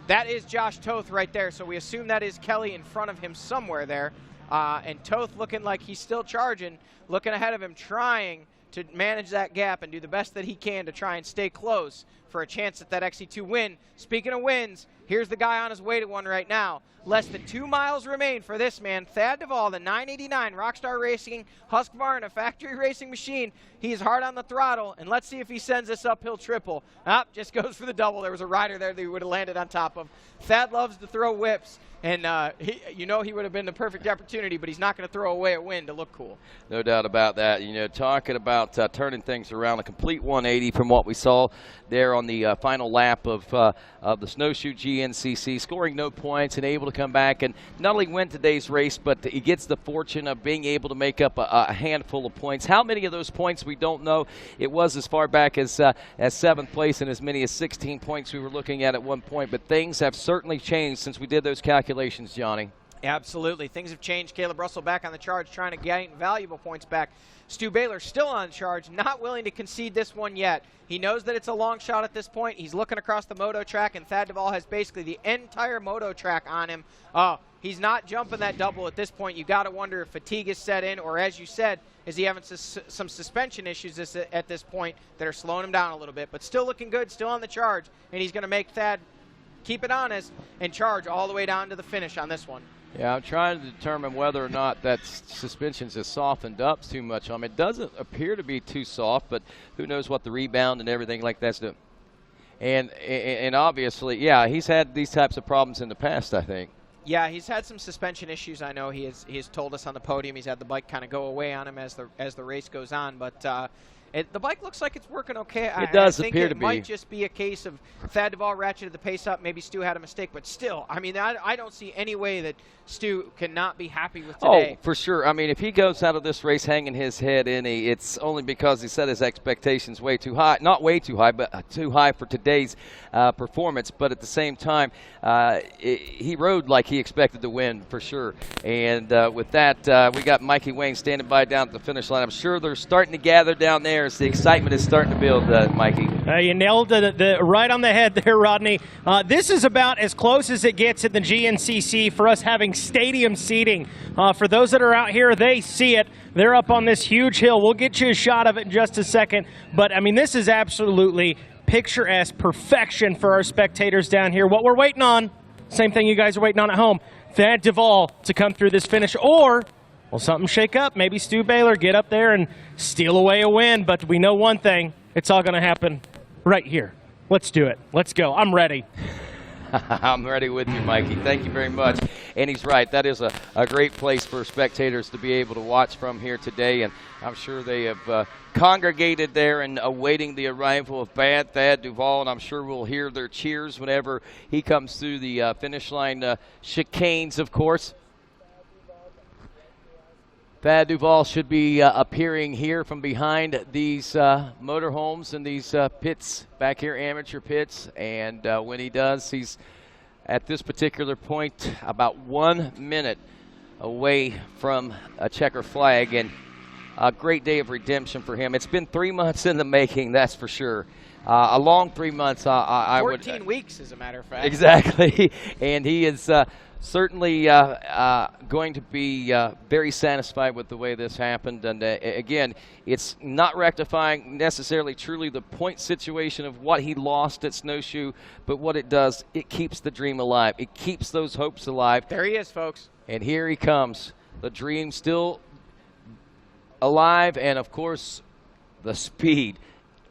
that is Josh Toth right there, so we assume that is Kelly in front of him somewhere there. And Toth looking like he's still charging, looking ahead of him, trying to manage that gap and do the best that he can to try and stay close for a chance at that XC2 win. Speaking of wins, here's the guy on his way to one right now. Less than 2 miles remain for this man, Thad Duvall, the 989 Rockstar Racing Husqvarna factory racing machine. He is hard on the throttle, and let's see if he sends this uphill triple. Just goes for the double. There was a rider there that he would have landed on top of. Thad loves to throw whips, and he would have been the perfect opportunity, but he's not going to throw away a win to look cool. No doubt about that. You know, talking about turning things around, a complete 180 from what we saw there on the final lap of the Snowshoe GNCC, scoring no points and able to come back and not only win today's race, but he gets the fortune of being able to make up a handful of points. How many of those points we don't know. It was as far back as 7th place and as many as 16 points we were looking at one point, but things have certainly changed since we did those calculations, Johnny. Absolutely. Things have changed. Caleb Russell back on the charge, trying to gain valuable points back. Stu Baylor still on charge, not willing to concede this one yet. He knows that it's a long shot at this point. He's looking across the Moto track, and Thad Duvall has basically the entire Moto track on him. He's not jumping that double at this point. You got to wonder if fatigue is set in, or as you said, is he having some suspension issues at this point that are slowing him down a little bit. But still looking good, still on the charge, and he's going to make Thad keep it honest and charge all the way down to the finish on this one. Yeah, I'm trying to determine whether or not that suspension's has softened up too much on him. It doesn't appear to be too soft, but who knows what the rebound and everything like that's doing. And obviously, yeah, he's had these types of problems in the past, I think. Yeah, he's had some suspension issues. I know he has told us on the podium. He's had the bike kind of go away on him as the race goes on, but the bike looks like it's working okay. It does I think appear to be. It might just be a case of Thad Duvall ratcheted the pace up. Maybe Stu had a mistake, but still, I mean, I don't see any way that Stu cannot be happy with today. Oh, for sure. I mean, if he goes out of this race hanging his head in, it's only because he set his expectations way too high. Not way too high, but too high for today's performance. But at the same time, he rode like he expected to win, for sure. And with that, we got Mikey Wayne standing by down at the finish line. I'm sure they're starting to gather down there as the excitement is starting to build, Mikey. You nailed the right on the head there, Rodney. This is about as close as it gets at the GNCC for us having stadium seating. For those that are out here, they see it. They're up on this huge hill. We'll get you a shot of it in just a second. But, I mean, this is absolutely picturesque perfection for our spectators down here. What we're waiting on, same thing you guys are waiting on at home, Thad Duvall to come through this finish, or will something shake up? Maybe Stu Baylor get up there and steal away a win. But we know one thing, it's all going to happen right here. Let's do it. Let's go. I'm ready. I'm ready with you, Mikey. Thank you very much. And he's right. That is a great place for spectators to be able to watch from here today. And I'm sure they have congregated there and awaiting the arrival of Thad Duvall. And I'm sure we'll hear their cheers whenever he comes through the finish line chicanes, of course. Thad Duvall should be appearing here from behind these motorhomes and these pits back here, amateur pits. And when he does, he's at this particular point about 1 minute away from a checker flag. And a great day of redemption for him. It's been 3 months in the making, that's for sure. A long 3 months. 14 weeks, as a matter of fact. Exactly. And he is certainly going to be very satisfied with the way this happened. And again, it's not rectifying necessarily truly the point situation of what he lost at Snowshoe, but what it does, it keeps the dream alive. It keeps those hopes alive. There he is, folks. And here he comes. The dream still alive, and of course, the speed.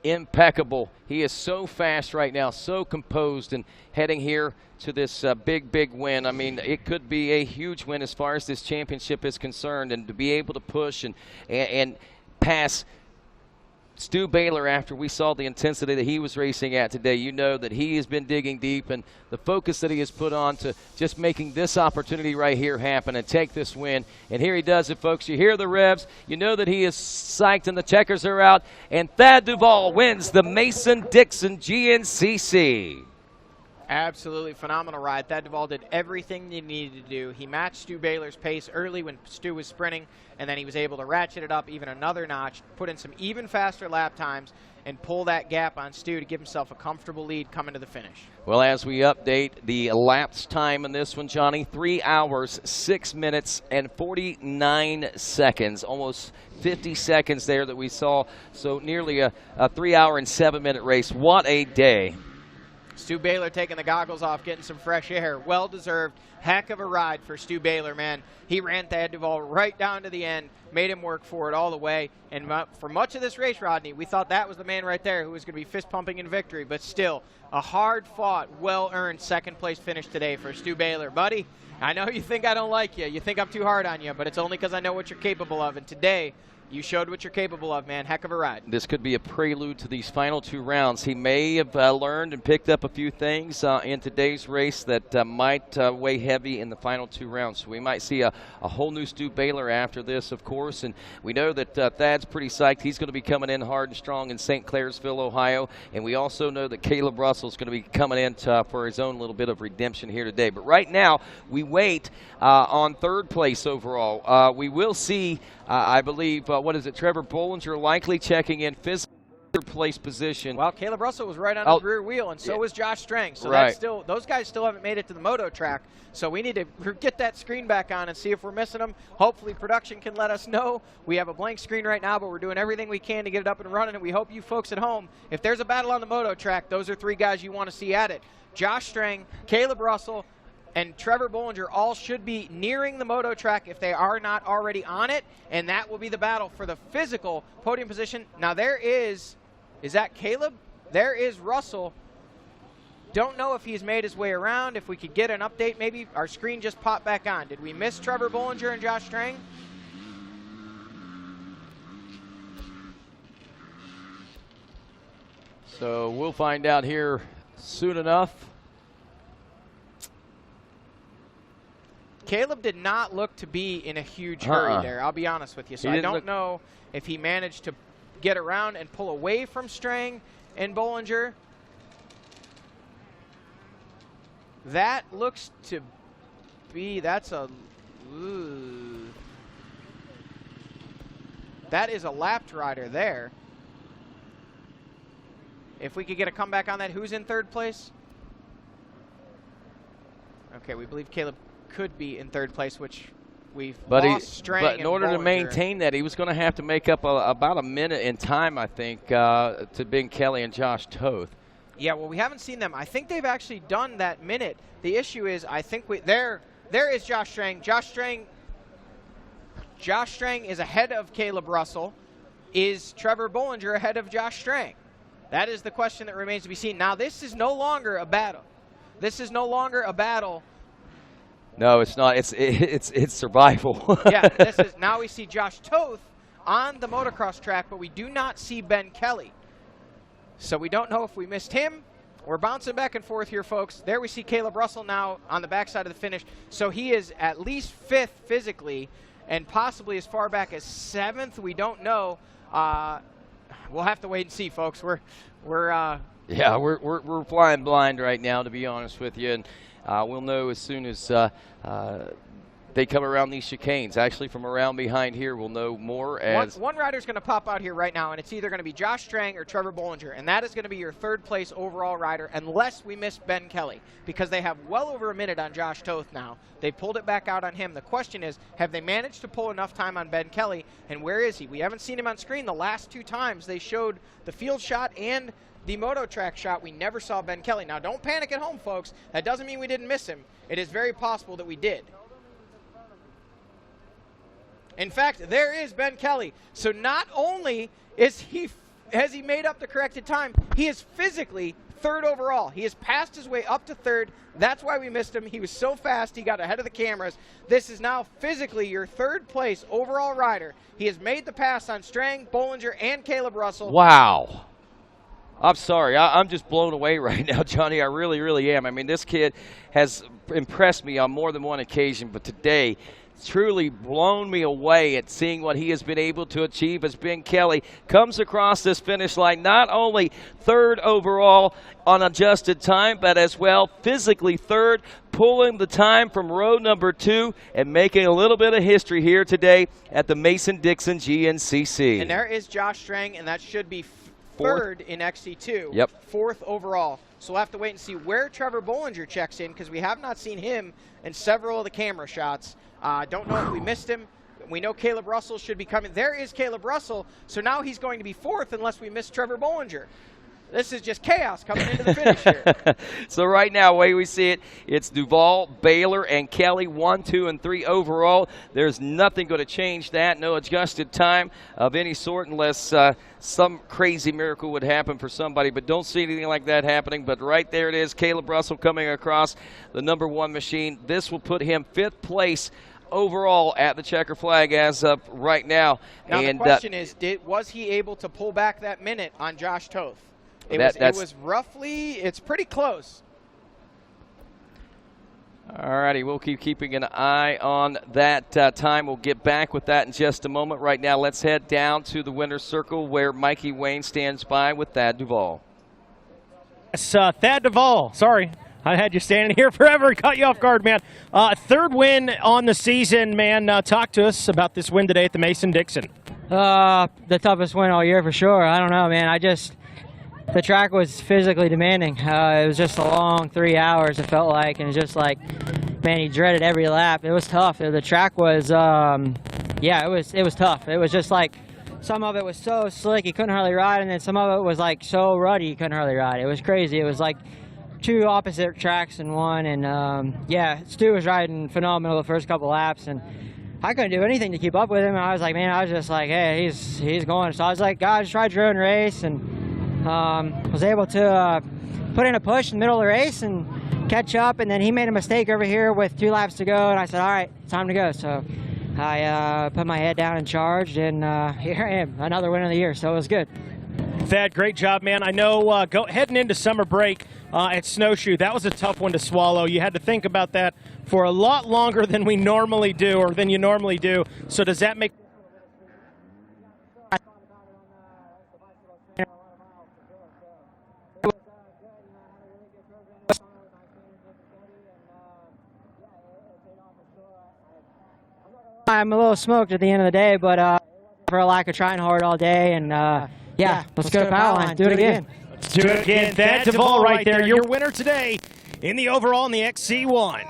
Impeccable. He is so fast right now, so composed, and heading here to this big win. I mean, it could be a huge win as far as this championship is concerned, and to be able to push and pass Stu Baylor after we saw the intensity that he was racing at today. You know that he has been digging deep, and the focus that he has put on to just making this opportunity right here happen and take this win. And here he does it, folks. You hear the revs. You know that he is psyched and the checkers are out. And Thad Duvall wins the Mason-Dixon GNCC. Absolutely phenomenal ride. Thad Duvall did everything he needed to do. He matched Stu Baylor's pace early when Stu was sprinting, and then he was able to ratchet it up even another notch, put in some even faster lap times, and pull that gap on Stu to give himself a comfortable lead coming to the finish. Well, as we update the lapse time in this one, Johnny, 3 hours, 6 minutes, and 49 seconds. Almost 50 seconds there that we saw. So nearly a 3 hour and 7 minute race. What a day. Stu Baylor taking the goggles off, getting some fresh air. Well-deserved. Heck of a ride for Stu Baylor, man. He ran Thad Duvall right down to the end, made him work for it all the way. And for much of this race, Rodney, we thought that was the man right there who was going to be fist-pumping in victory. But still, a hard-fought, well-earned second-place finish today for Stu Baylor. Buddy, I know you think I don't like you. You think I'm too hard on you, but it's only because I know what you're capable of. And today, You showed what you're capable of, man. Heck of a ride. This could be a prelude to these final 2 rounds. He may have learned and picked up a few things in today's race that might weigh heavy in the final 2 rounds. So we might see a whole new Stu Baylor after this, of course. And we know that Thad's pretty psyched. He's going to be coming in hard and strong in St. Clairsville, Ohio. And we also know that Caleb Russell's going to be coming in for his own little bit of redemption here today. But right now, we wait on 3rd place overall. We will see, I believe, what is it, Trevor Bollinger likely checking in physical place position. Well, Caleb Russell was right on his rear wheel, and so was Josh Strang. So that's still, those guys still haven't made it to the Moto track. So we need to get that screen back on and see if we're missing them. Hopefully production can let us know. We have a blank screen right now, but we're doing everything we can to get it up and running, and we hope you folks at home, if there's a battle on the Moto track, those are 3 guys you want to see at it. Josh Strang, Caleb Russell, and Trevor Bollinger all should be nearing the Moto track if they are not already on it, and that will be the battle for the physical podium position. Now there is that Caleb? There is Russell. Don't know if he's made his way around. If we could get an update, maybe our screen just popped back on. Did we miss Trevor Bollinger and Josh Strang? So we'll find out here soon enough. Caleb did not look to be in a huge hurry there, I'll be honest with you. So I don't know if he managed to get around and pull away from Strang and Bollinger. That looks to be, that is a lapped rider there. If we could get a comeback on that, who's in 3rd place? Okay, we believe Caleb could be in 3rd place, which we've lost Strang. But in order Bollinger to maintain that, he was going to have to make up about a minute in time, I think, to Ben Kelly and Josh Toth. Yeah, well, we haven't seen them. I think they've actually done that minute. The issue is, I think there is Josh Strang. Josh Strang is ahead of Caleb Russell. Is Trevor Bollinger ahead of Josh Strang? That is the question that remains to be seen. Now, this is no longer a battle. This is no longer a battle. No, it's not. It's survival. Yeah, this is, now we see Josh Toth on the motocross track, but we do not see Ben Kelly. So we don't know if we missed him. We're bouncing back and forth here, folks. There we see Caleb Russell now on the backside of the finish. So he is at least 5th physically and possibly as far back as 7th. We don't know. We'll have to wait and see, folks. We're flying blind right now, to be honest with you, and we'll know as soon as they come around these chicanes. Actually, from around behind here, we'll know more. As one rider's going to pop out here right now, and it's either going to be Josh Strang or Trevor Bollinger, and that is going to be your 3rd place overall rider, unless we miss Ben Kelly, because they have well over a minute on Josh Toth now. They pulled it back out on him. The question is, have they managed to pull enough time on Ben Kelly, and where is he? We haven't seen him on screen. The last 2 times they showed the field shot and the Moto track shot, we never saw Ben Kelly. Now, don't panic at home, folks. That doesn't mean we didn't miss him. It is very possible that we did. In fact, there is Ben Kelly. So not only has he made up the corrected time, he is physically 3rd overall. He has passed his way up to 3rd. That's why we missed him. He was so fast, he got ahead of the cameras. This is now physically your 3rd place overall rider. He has made the pass on Strang, Bollinger, and Caleb Russell. Wow. I'm sorry. I'm just blown away right now, Johnny. I really, really am. I mean, this kid has impressed me on more than one occasion, but today truly blown me away at seeing what he has been able to achieve as Ben Kelly comes across this finish line, not only 3rd overall on adjusted time, but as well physically 3rd, pulling the time from row number 2 and making a little bit of history here today at the Mason-Dixon GNCC. And there is Josh Strang, and that should be 3rd in XC2, yep. 4th overall. So we'll have to wait and see where Trevor Bollinger checks in, because we have not seen him in several of the camera shots. Don't know if we missed him. We know Caleb Russell should be coming. There is Caleb Russell, so now he's going to be 4th unless we miss Trevor Bollinger. This is just chaos coming into the finish here. So right now, the way we see it, it's Duvall, Baylor, and Kelly, 1, 2, and 3 overall. There's nothing going to change that. No adjusted time of any sort unless some crazy miracle would happen for somebody, but don't see anything like that happening. But right there it is, Caleb Russell coming across the number 1 machine. This will put him 5th place overall at the checker flag as of right now. Now and the question is, was he able to pull back that minute on Josh Toth? It was roughly, it's pretty close. All righty, we'll keep keeping an eye on that time. We'll get back with that in just a moment. Right now, let's head down to the winner's circle where Mikey Wayne stands by with Thad Duvall. It's Thad Duvall. Sorry, I had you standing here forever. Caught you off guard, man. Third win on the season, man. Talk to us about this win today at the Mason-Dixon. The toughest win all year for sure. I don't know, man. The track was physically demanding. It was just a long 3 hours, it felt like, and it was just like, man, you dreaded every lap. It was tough. The track was, yeah, it was tough. It was just like, some of it was so slick you couldn't hardly ride, and then some of it was like so ruddy you couldn't hardly ride. It was crazy. It was like two opposite tracks in one, and yeah, Stu was riding phenomenal the first couple laps, and I couldn't do anything to keep up with him. I was like, man, I was just like, hey, he's going. So I was like, guys, try your own race, and was able to put in a push in the middle of the race and catch up, and then he made a mistake over here with 2 laps to go, and I said, all right, time to go. So I put my head down and charged, and here I am, another win of the year, so it was good. Thad, great job, man. I know heading into summer break at Snowshoe, that was a tough one to swallow. You had to think about that for a lot longer than we normally do, or than you normally do. So does that make... I'm a little smoked at the end of the day, but for a lack of trying hard all day, and yeah, let's go to power line. Do it again. Let's do it again. Thad Duvall right there, your winner today in the overall in the XC1.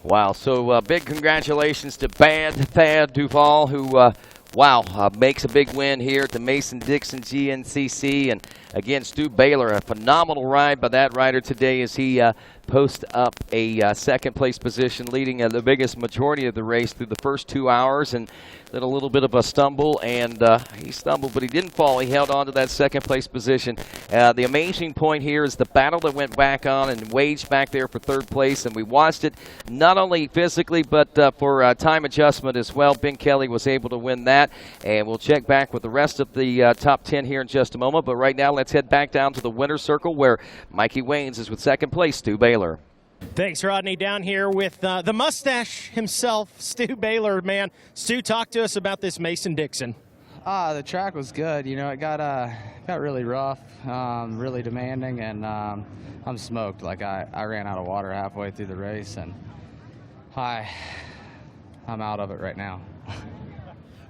Wow, so big congratulations to Thad Duvall, who, makes a big win here at the Mason-Dixon GNCC. And again, Stu Baylor, a phenomenal ride by that rider today as he posts up a second-place position, leading the biggest majority of the race through the first 2 hours, and then a little bit of a stumble, and he stumbled, but he didn't fall. He held on to that second-place position. The amazing point here is the battle that went back on and waged back there for third place, and we watched it not only physically, but for time adjustment as well. Ben Kelly was able to win that, and we'll check back with the rest of the top 10 here in just a moment. But right now, let's head back down to the winner's circle where Mikey Waynes is with second place, Stu Baylor. Thanks, Rodney. Down here with the mustache himself, Stu Baylor, man. Stu, talk to us about this Mason-Dixon. The track was good. You know, it got really rough, really demanding, and I'm smoked. Like, I ran out of water halfway through the race, and I'm out of it right now.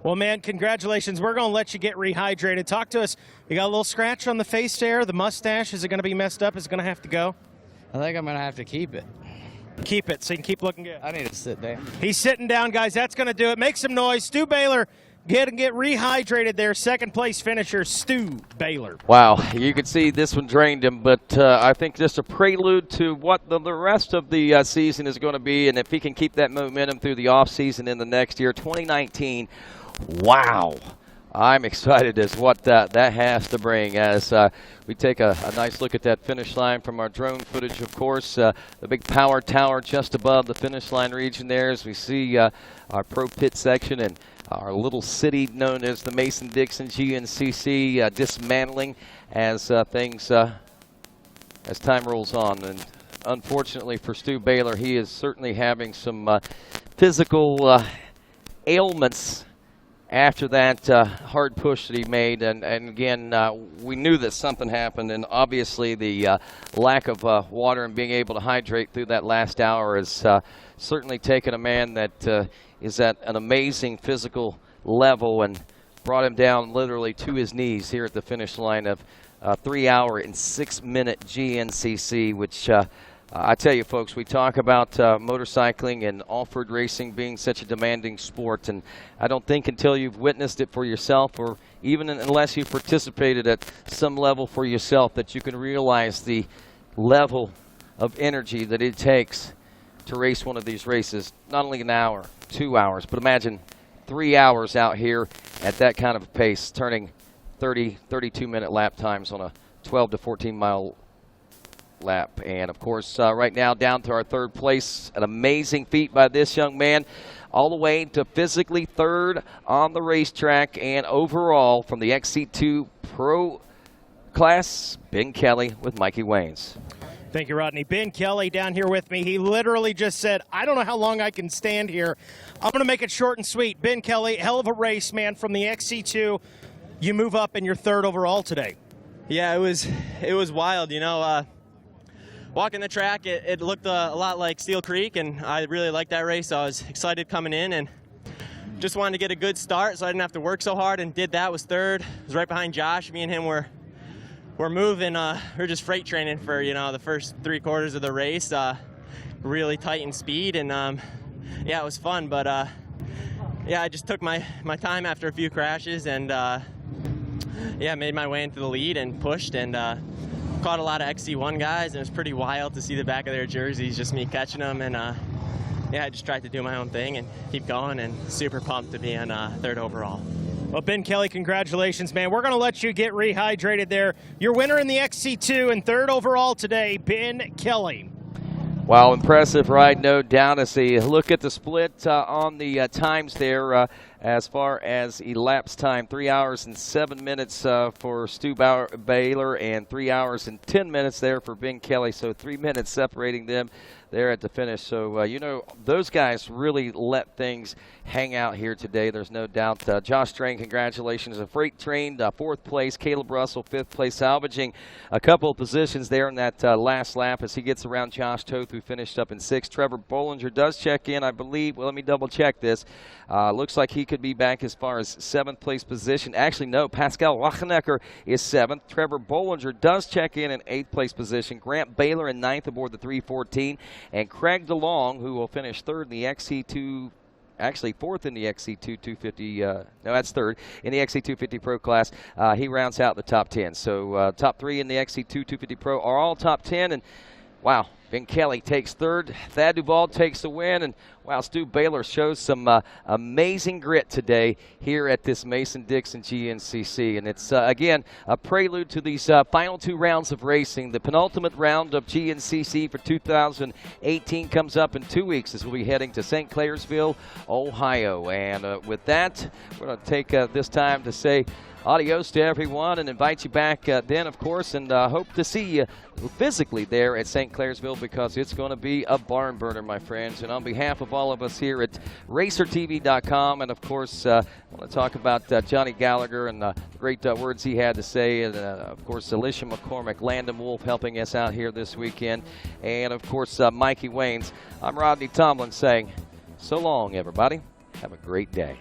Well, man, congratulations. We're going to let you get rehydrated. Talk to us. You got a little scratch on the face there. The mustache, is it going to be messed up? Is it going to have to go? I think I'm going to have to keep it. Keep it so you can keep looking good. I need to sit down. He's sitting down, guys. That's going to do it. Make some noise. Stu Baylor, get rehydrated there. Second place finisher, Stu Baylor. Wow, you could see this one drained him, but I think just a prelude to what the rest of the season is going to be, and if he can keep that momentum through the offseason in the next year, 2019, wow. I'm excited as what that has to bring as we take a nice look at that finish line from our drone footage, of course. The big power tower just above the finish line region there as we see our pro pit section and our little city known as the Mason-Dixon GNCC dismantling as as time rolls on. And unfortunately for Stu Baylor, he is certainly having some physical ailments after that hard push that he made, and again, we knew that something happened, and obviously the lack of water and being able to hydrate through that last hour has certainly taken a man that is at an amazing physical level and brought him down literally to his knees here at the finish line of 3 hour and 6 minute GNCC, which I tell you, folks, we talk about motorcycling and off-road racing being such a demanding sport, and I don't think until you've witnessed it for yourself, or even unless you've participated at some level for yourself, that you can realize the level of energy that it takes to race one of these races. Not only an hour, 2 hours, but imagine 3 hours out here at that kind of a pace, turning 32-minute lap times on a 12 to 14 mile lap. And, of course, right now down to our third place, an amazing feat by this young man, all the way to physically third on the racetrack and overall from the XC2 Pro class, Ben Kelly with Mikey Waynes. Thank you, Rodney. Ben Kelly down here with me. He literally just said, I don't know how long I can stand here. I'm going to make it short and sweet. Ben Kelly, hell of a race, man, from the XC2. You move up in your third overall today. Yeah, it was wild, you know. Walking the track, it looked a lot like Steel Creek, and I really liked that race. So I was excited coming in and just wanted to get a good start so I didn't have to work so hard, and did that, was third. I was right behind Josh. Me and him were moving. We're just freight training for, you know, the first 3 quarters of the race. Really tight in speed, and yeah, it was fun. But yeah, I just took my time after a few crashes, and yeah, made my way into the lead and pushed, and caught a lot of XC1 guys, and it was pretty wild to see the back of their jerseys, just me catching them, and yeah, I just tried to do my own thing and keep going, and super pumped to be in third overall. Well, Ben Kelly, congratulations, man. We're going to let you get rehydrated there. Your winner in the XC2 and third overall today, Ben Kelly. Wow, impressive ride, no doubt. As a look at the split on the times there, as far as elapsed time, 3 hours and 7 minutes for Stu Baylor and 3 hours and 10 minutes there for Ben Kelly. So 3 minutes separating them there at the finish. So, you know, those guys really let things hang out here today. There's no doubt. Josh Strang, congratulations. A freight train, 4th place. Caleb Russell, 5th place, salvaging a couple of positions there in that last lap as he gets around Josh Toth, who finished up in 6th. Trevor Bollinger does check in, I believe. Well, let me double check this. Looks like he could be back as far as 7th place position. Actually, no, Pascal Wagenecker is 7th. Trevor Bollinger does check in 8th place position. Grant Baylor in 9th aboard the 314. And Craig DeLong, who will finish 3rd in the XC2, actually 4th in the XC2 250, no, that's 3rd in the XC250 Pro class. He rounds out the top 10. So top 3 in the XC2 250 Pro are all top 10. And wow, Ben Kelly takes 3rd. Thad Duval takes the win. And wow, Stu Baylor shows some amazing grit today here at this Mason-Dixon GNCC. And it's, again, a prelude to these final 2 rounds of racing. The penultimate round of GNCC for 2018 comes up in 2 weeks as we'll be heading to St. Clairsville, Ohio. And with that, we're going to take this time to say adios to everyone and invite you back then, of course, and hope to see you physically there at St. Clairsville, because it's going to be a barn burner, my friends. And on behalf of all of us here at RacerTV.com, and of course, I want to talk about Johnny Gallagher and the great words he had to say, and of course, Alicia McCormick, Landon Wolf helping us out here this weekend, and of course, Mikey Waynes. I'm Rodney Tomlin saying so long, everybody. Have a great day.